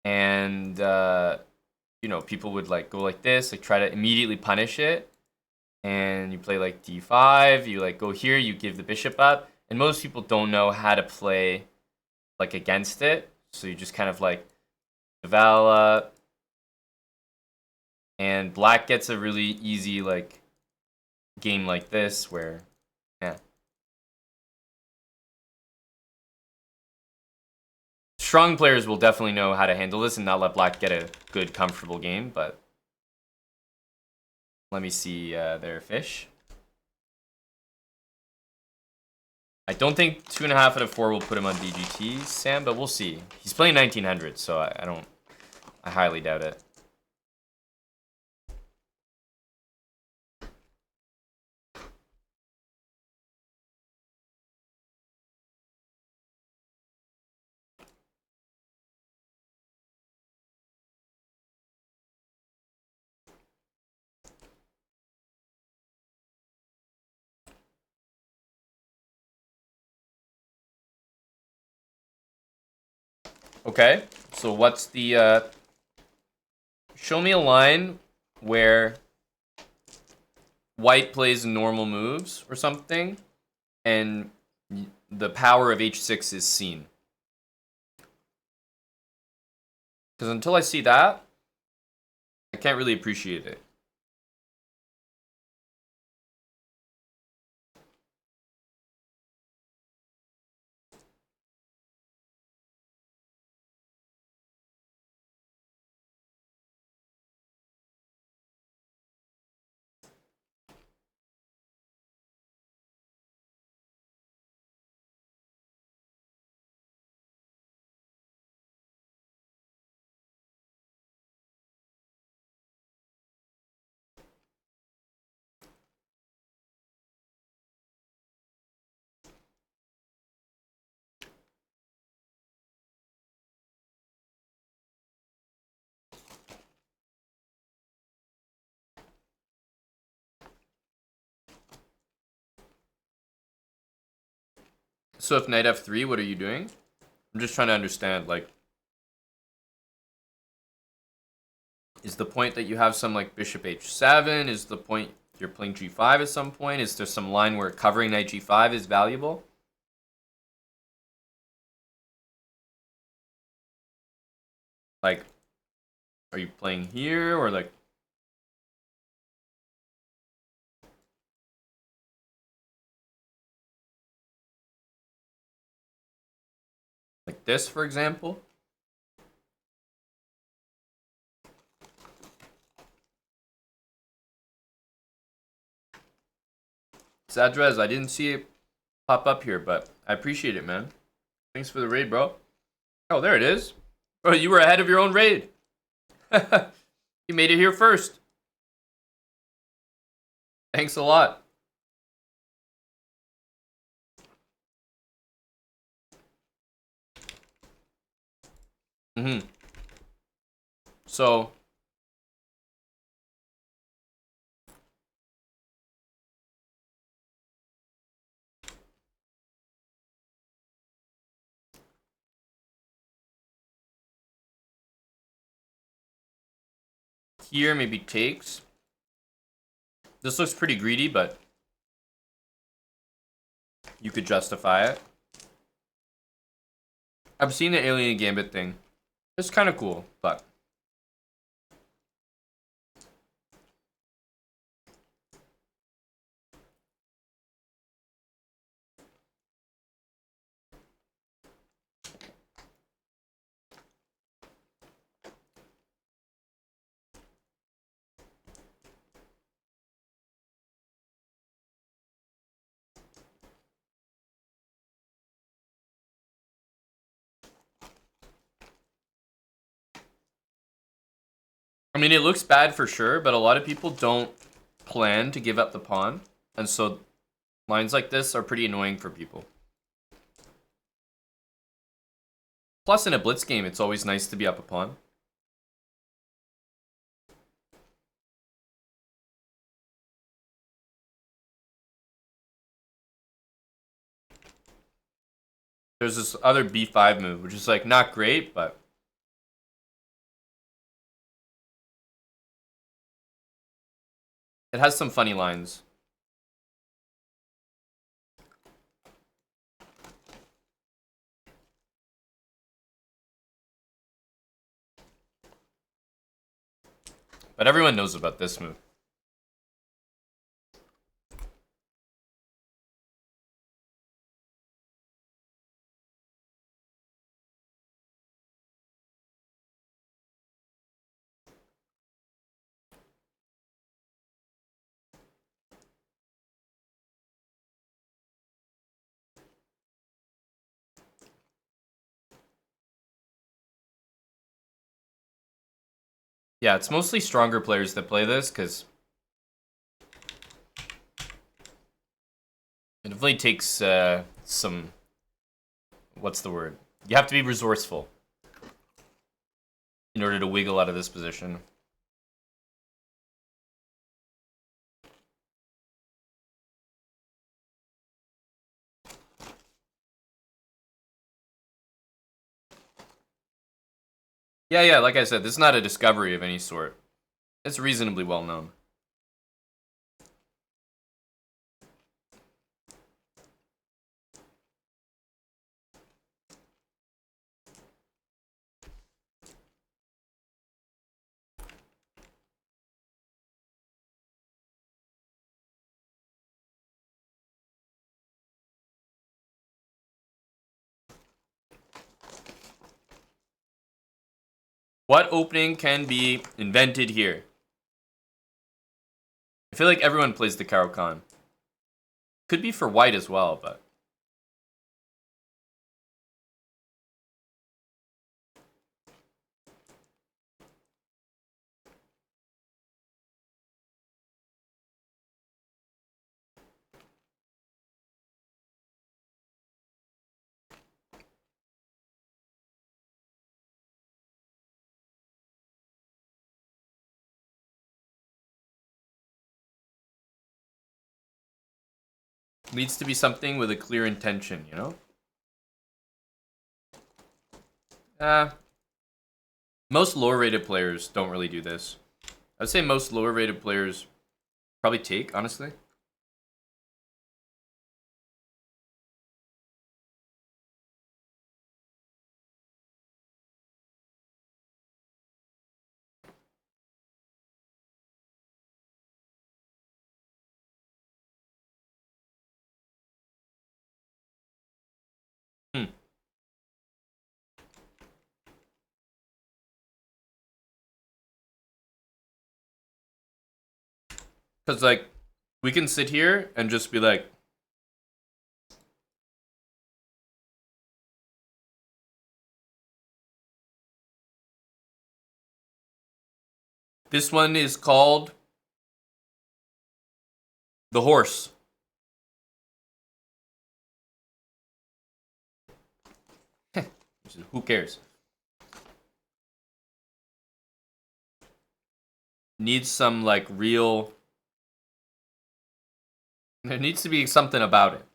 Speaker 1: and you know, people would like go like this, like try to immediately punish it. And you play like d5, you like go here, you give the bishop up, and most people don't know how to play like against it, so you just kind of like develop, and black gets a really easy like game like this where strong players will definitely know how to handle this and not let black get a good comfortable game. But let me see their fish. I don't think 2.5 out of 4 will put him on BGT, Sam, but we'll see. He's playing 1900, so I highly doubt it. Okay, so what's the show me a line where white plays normal moves or something, and the power of h6 is seen. Because until I see that, I can't really appreciate it. So if knight f3, what are you doing? I'm just trying to understand, like, is the point that you have some, like, bishop h7? Is the point you're playing g5 at some point? Is there some line where covering knight g5 is valuable? Like, are you playing here, or, like... Like this, for example? Sadrez, I didn't see it pop up here, but I appreciate it, man. Thanks for the raid, bro. Oh, there it is. Bro, you were ahead of your own raid. You made it here first. Thanks a lot. So... Here, maybe takes. This looks pretty greedy, but you could justify it. I've seen the Alien Gambit thing. It's kind of cool, but... I mean, it looks bad for sure, but a lot of people don't plan to give up the pawn. And so lines like this are pretty annoying for people. Plus, in a blitz game, it's always nice to be up a pawn. There's this other b5 move, which is like not great, but... It has some funny lines. But everyone knows about this move. Yeah, it's mostly stronger players that play this, because it definitely takes some... What's the word? You have to be resourceful in order to wiggle out of this position. Yeah, like I said, this is not a discovery of any sort. It's reasonably well known. What opening can be invented here? I feel like everyone plays the Caro-Kann. Could be for white as well, but... Needs to be something with a clear intention, you know? Most lower rated players don't really do this. I'd say most lower rated players probably take, honestly. Because, like, we can sit here and just be like, this one is called the horse. Who cares? Needs some, like, real... There needs to be something about it.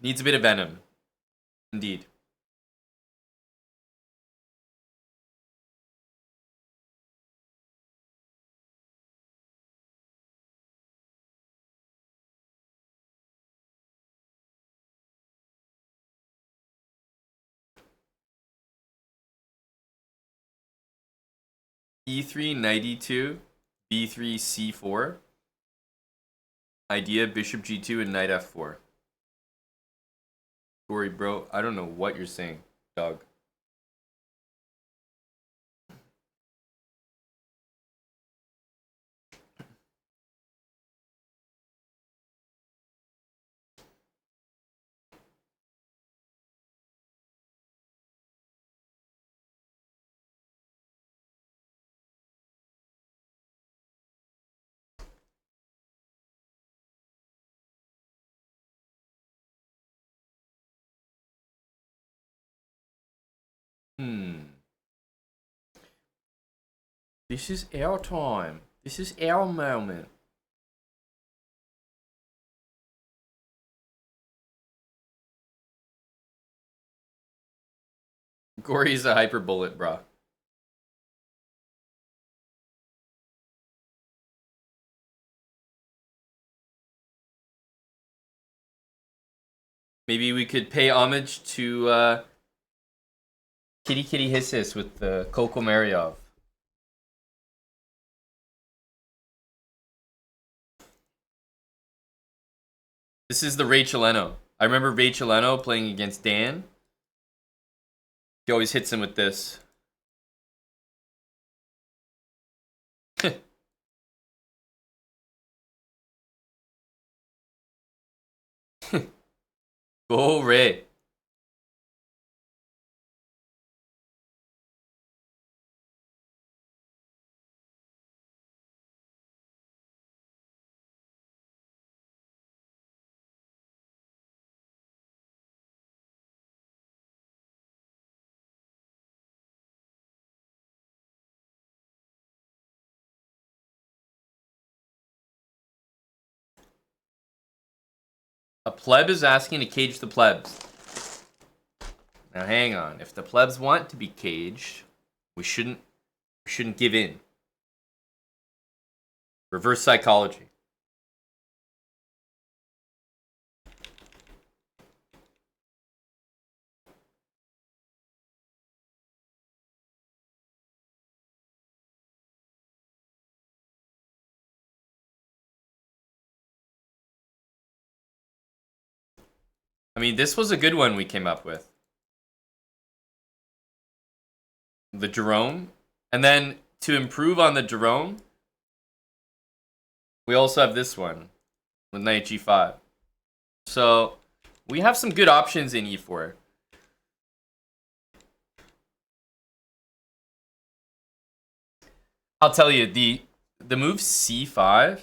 Speaker 1: Needs a bit of venom. Indeed. E3, knight e2, b3, c4. Idea, bishop g2, and knight f4. Corey, bro, I don't know what you're saying, dog. This is our time. This is our moment. Gory's a hyper bullet, bro. Maybe we could pay homage to Kitty Kitty Hissis with the Coco Mariov. This is the Rachel Eno. I remember Rachel Eno playing against Dan. He always hits him with this. Go Ray. A pleb is asking to cage the plebs. Now hang on. If the plebs want to be caged, we shouldn't give in. Reverse psychology. I mean, this was a good one we came up with. The Jerome. And then to improve on the Jerome, we also have this one with knight g5. So we have some good options in e4. I'll tell you, the move c5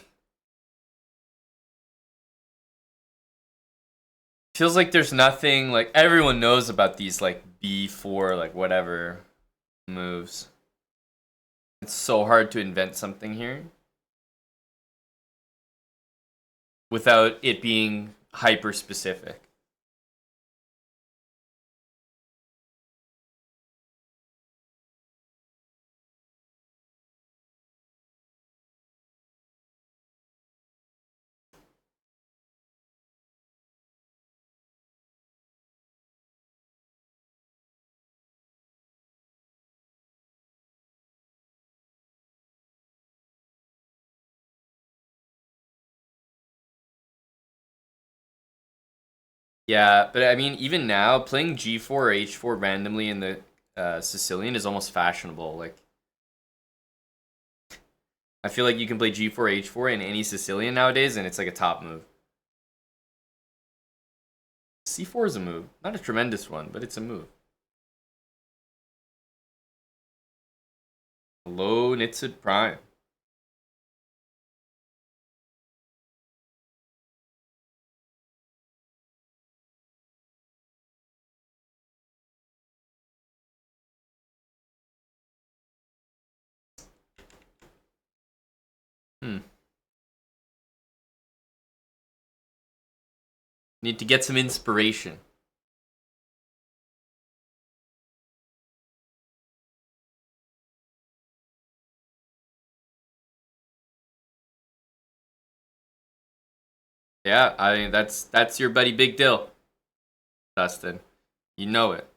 Speaker 1: feels like there's nothing, like everyone knows about these like b4 like whatever moves. It's so hard to invent something here without it being hyper specific. Yeah, but I mean, even now, playing g4 or h4 randomly in the Sicilian is almost fashionable. Like, I feel like you can play g4, h4 in any Sicilian nowadays, and it's like a top move. c4 is a move. Not a tremendous one, but it's a move. Hello, Nitsid Prime. Need to get some inspiration. Yeah, I mean that's your buddy Big Dill, Dustin. You know it.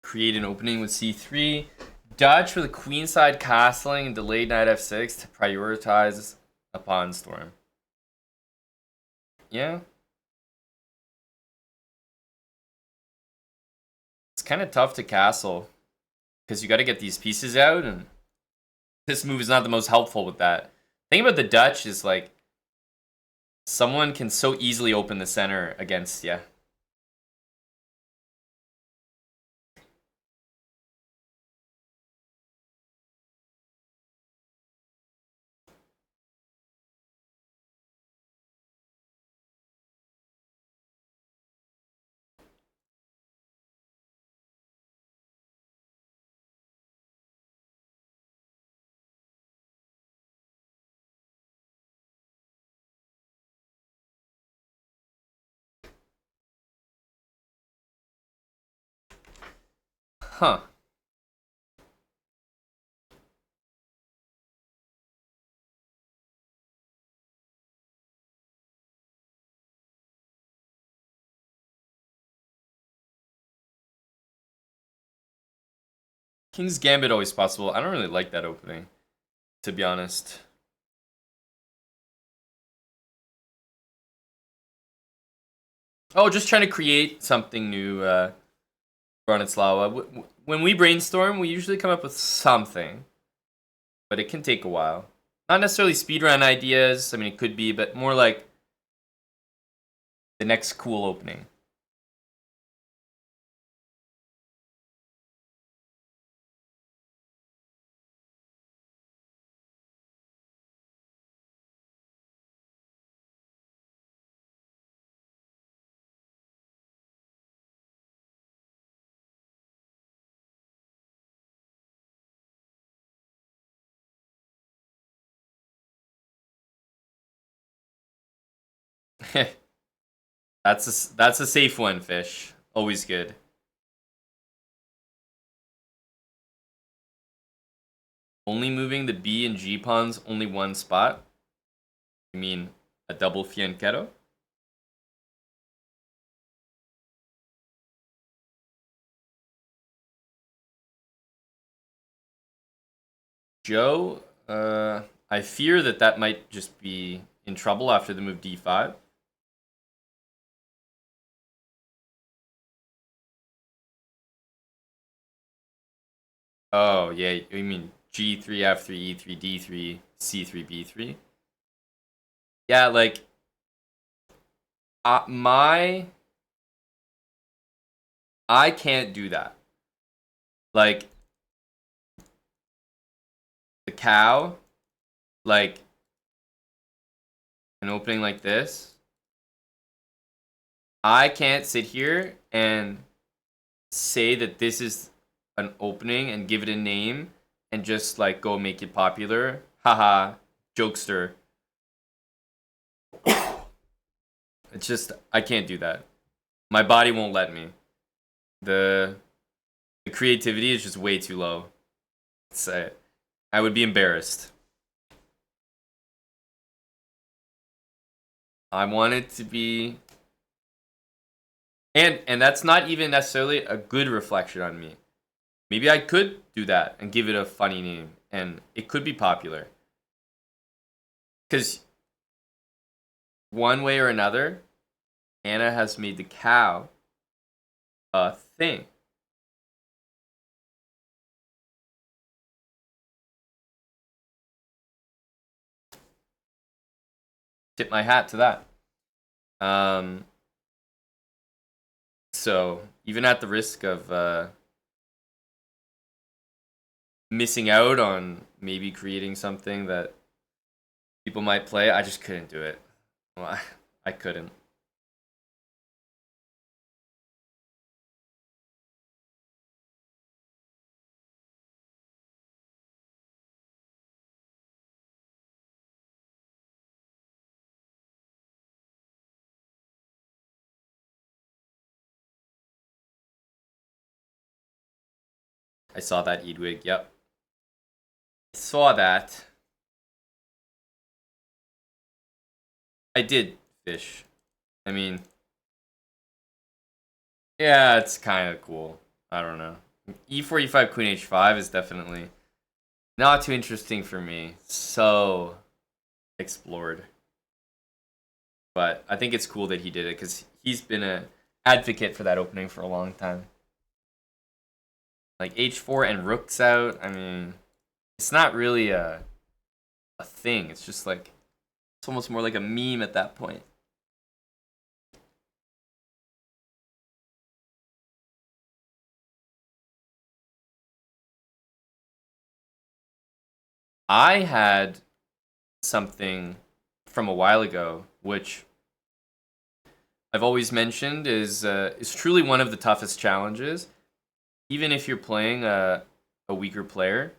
Speaker 1: Create an opening with c3. Dodge for the queenside castling and delayed knight f6 to prioritize a pawn storm. Yeah. It's kind of tough to castle because you got to get these pieces out, and this move is not the most helpful with that. The thing about the Dutch is like someone can so easily open the center against you. Huh. King's Gambit always possible. I don't really like that opening, to be honest. Oh, just trying to create something new, Bronislawa. When we brainstorm, we usually come up with something, but it can take a while. Not necessarily speedrun ideas. I mean, it could be, but more like the next cool opening. That's a safe one, Fish. Always good. Only moving the B and G pawns only one spot? You mean a double fianchetto? Joe, I fear that might just be in trouble after the move d5. Oh, yeah, you mean g3, f3, e3, d3, c3, b3? Yeah, like, I can't do that. Like, the cow, like, an opening like this, I can't sit here and say that this is an opening and give it a name and just like go make it popular. Haha, jokester. It's just I can't do that. My body won't let me. The creativity is just way too low. It's, I would be embarrassed. I want it to be, and that's not even necessarily a good reflection on me. Maybe I could do that and give it a funny name, and it could be popular. Because one way or another, Anna has made the cow a thing. Tip my hat to that. So even at the risk of missing out on maybe creating something that people might play, I just couldn't do it. Well, I couldn't. I saw that Edwig. Yep. I saw that. I did fish. I mean, yeah, it's kind of cool. I don't know. E4, E5, Queen H5 is definitely not too interesting for me. So explored. But I think it's cool that he did it because he's been an advocate for that opening for a long time. Like H4 and Rook's out. I mean, it's not really a thing. It's just like, it's almost more like a meme at that point. I had something from a while ago, which I've always mentioned is truly one of the toughest challenges, even if you're playing a weaker player.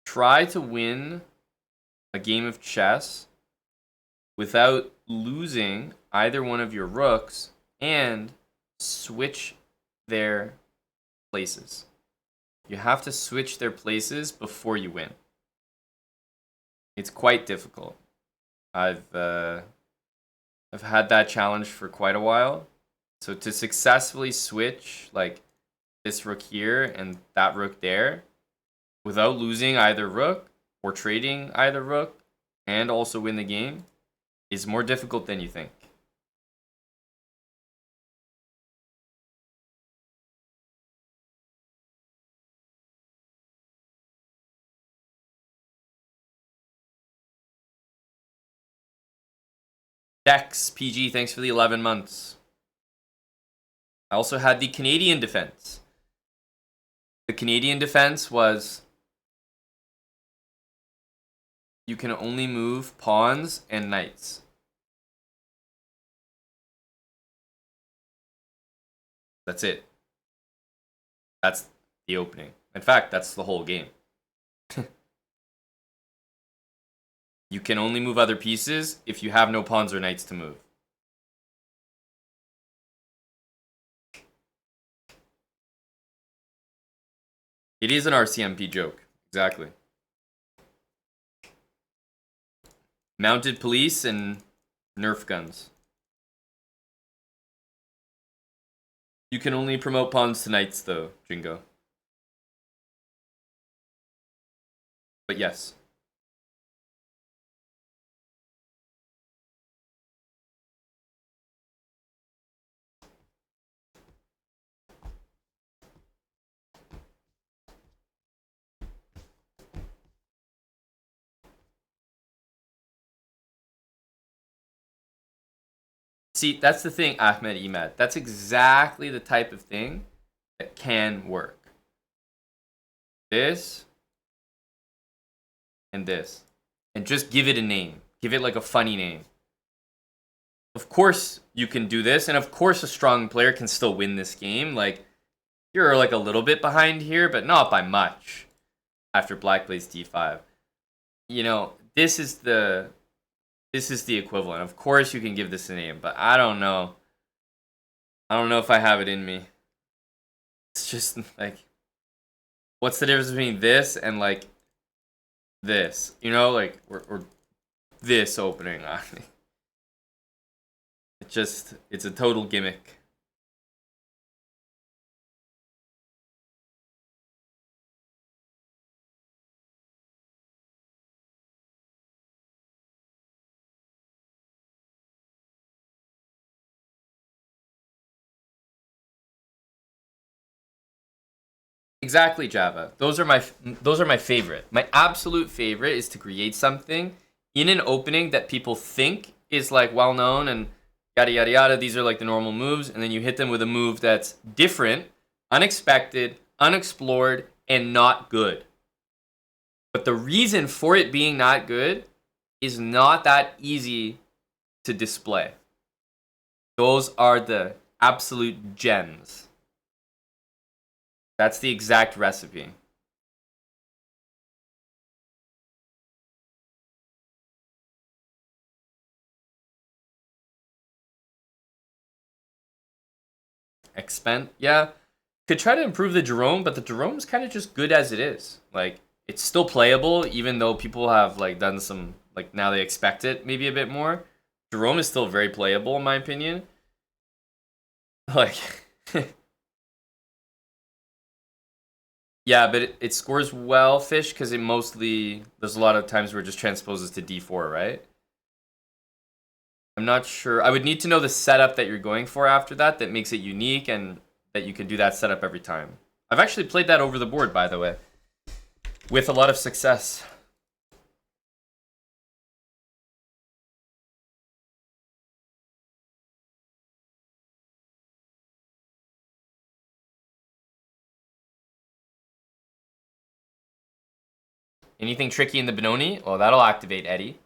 Speaker 1: Try to win a game of chess without losing either one of your rooks and switch their places. You have to switch their places before you win. It's quite difficult. I've had that challenge for quite a while. So to successfully switch like this rook here and that rook there without losing either rook or trading either rook and also win the game is more difficult than you think. Dex PG, thanks for the 11 months. I also had the Canadian defense. The Canadian defense was you can only move pawns and knights. That's it. That's the opening. In fact, that's the whole game. You can only move other pieces if you have no pawns or knights to move. It is an RCMP joke. Exactly. Mounted police and Nerf guns. You can only promote pawns to knights, though, Jingo. But yes. See, that's the thing, Ahmed Imad. That's exactly the type of thing that can work. This and this. And just give it a name. Give it like a funny name. Of course you can do this, and of course a strong player can still win this game. Like, you're like a little bit behind here, but not by much. After black plays d5. You know, this is the equivalent. Of course you can give this a name, but I don't know. I don't know if I have it in me. It's just like, what's the difference between this and like this? You know, like or this opening. It's a total gimmick. Exactly, Java. Those are my favorite. My absolute favorite is to create something in an opening that people think is like well known and yada yada yada. These are like the normal moves, and then you hit them with a move that's different, unexpected, unexplored, and not good. But the reason for it being not good is not that easy to display. Those are the absolute gems. That's the exact recipe. Expend, yeah. Could try to improve the Jerome, but the Jerome's kind of just good as it is. Like, it's still playable, even though people have like done some, like, now they expect it maybe a bit more. Jerome is still very playable in my opinion. Like, yeah, but it scores well, Fish, because it mostly, there's a lot of times where it just transposes to d4, right? I'm not sure. I would need to know the setup that you're going for after that that makes it unique and that you can do that setup every time. I've actually played that over the board, by the way, with a lot of success. Anything tricky in the Benoni? Oh, that'll activate Eddie.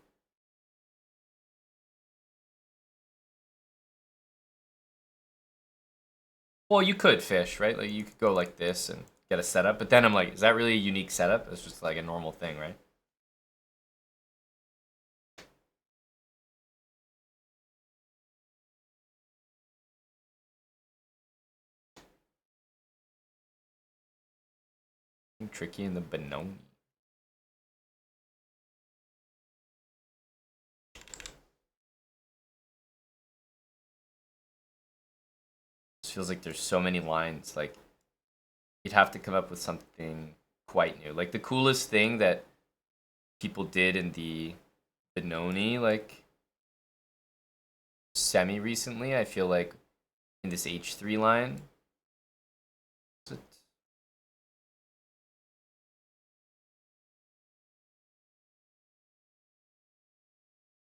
Speaker 1: Well, you could Fish, right? Like, you could go like this and get a setup, but then I'm like, is that really a unique setup? It's just like a normal thing, right? Tricky in the Benoni. It feels like there's so many lines. Like, you'd have to come up with something quite new. Like, the coolest thing that people did in the Benoni, like, semi recently, I feel like, in this H3 line.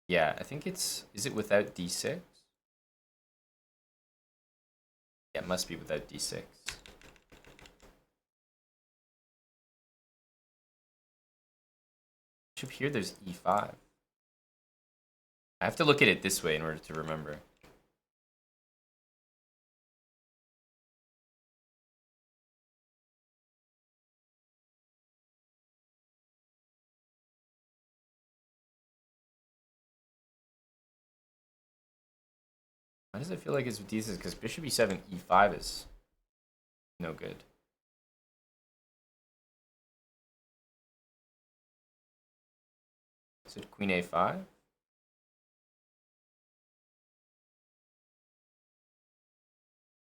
Speaker 1: Yeah, I think it's, is it without d6? Yeah, it must be without d6. Bishop here, there's e5. I have to look at it this way in order to remember. Why does it feel like it's with d6? Because bishop e7, e5 is no good. Is it queen a5? I'm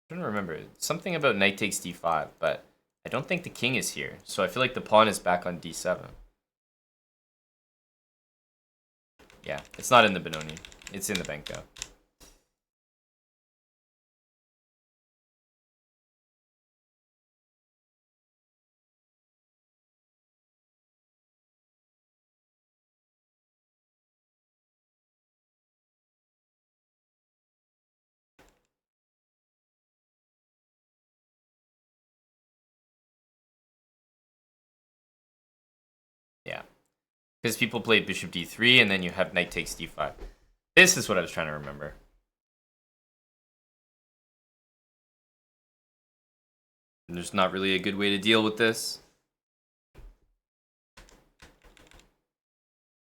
Speaker 1: trying to remember. Something about knight takes d5, but I don't think the king is here. So I feel like the pawn is back on d7. Yeah, it's not in the Benoni. It's in the Benko. Yeah. Because people played bishop d3, and then you have knight takes d5. This is what I was trying to remember. And there's not really a good way to deal with this.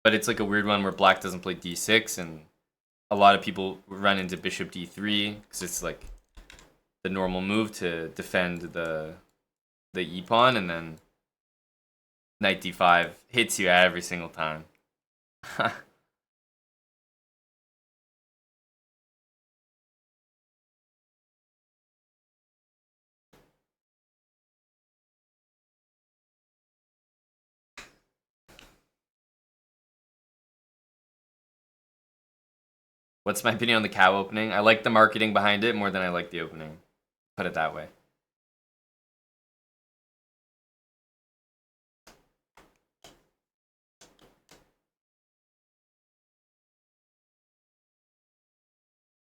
Speaker 1: But it's like a weird one where black doesn't play d6, and a lot of people run into bishop d3, because it's like the normal move to defend the e-pawn, and then knight d5 hits you every single time. What's my opinion on the cow opening? I like the marketing behind it more than I like the opening. Put it that way.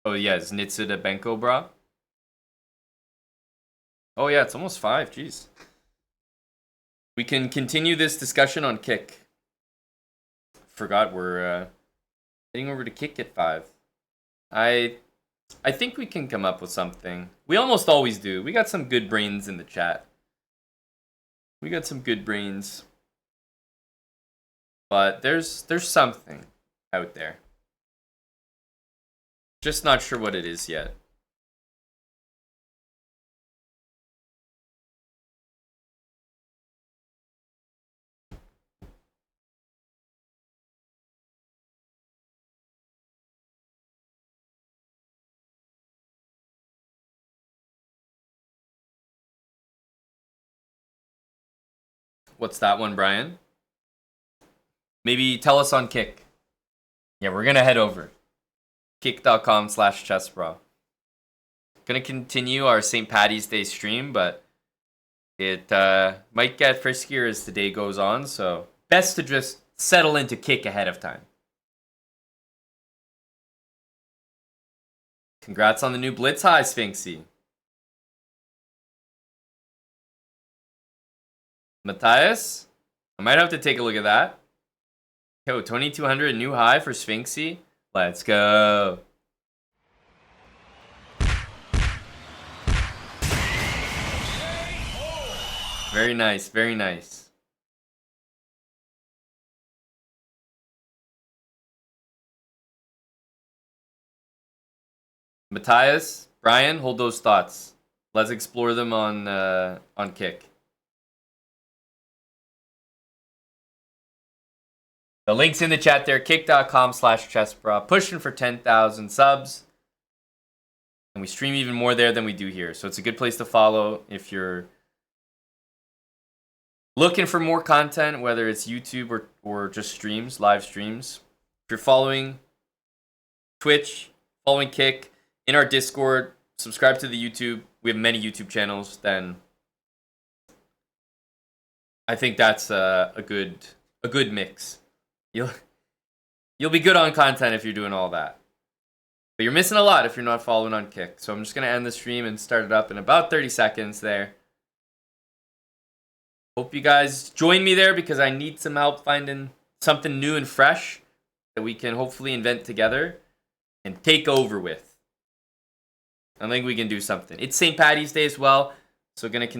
Speaker 1: Oh yeah, is Nitsu de Benko, bra? Oh yeah, it's almost 5, jeez. We can continue this discussion on kick. Forgot we're heading over to kick at 5. I think we can come up with something. We almost always do. We got some good brains in the chat. We got some good brains. But there's something out there. Just not sure what it is yet. What's that one, Brian? Maybe tell us on Kick. Yeah, we're gonna head over. Kick.com/chessbra. Gonna continue our St. Paddy's Day stream, but it might get friskier as the day goes on, so best to just settle into Kick ahead of time. Congrats on the new Blitz high, Sphinxy. Matthias? I might have to take a look at that. Yo, 2200 new high for Sphinxy. Let's go. Very nice, very nice. Matthias, Brian, hold those thoughts. Let's explore them on Kick. The link's in the chat there, kick.com/chessbra. Pushing for 10,000 subs. And we stream even more there than we do here. So it's a good place to follow if you're looking for more content, whether it's YouTube or just streams, live streams. If you're following Twitch, following Kick, in our Discord, subscribe to the YouTube. We have many YouTube channels. Then I think that's a good mix. You'll be good on content if you're doing all that. But you're missing a lot if you're not following on Kick. So I'm just going to end the stream and start it up in about 30 seconds there. Hope you guys join me there because I need some help finding something new and fresh that we can hopefully invent together and take over with. I think we can do something. It's St. Paddy's Day as well, so going to continue.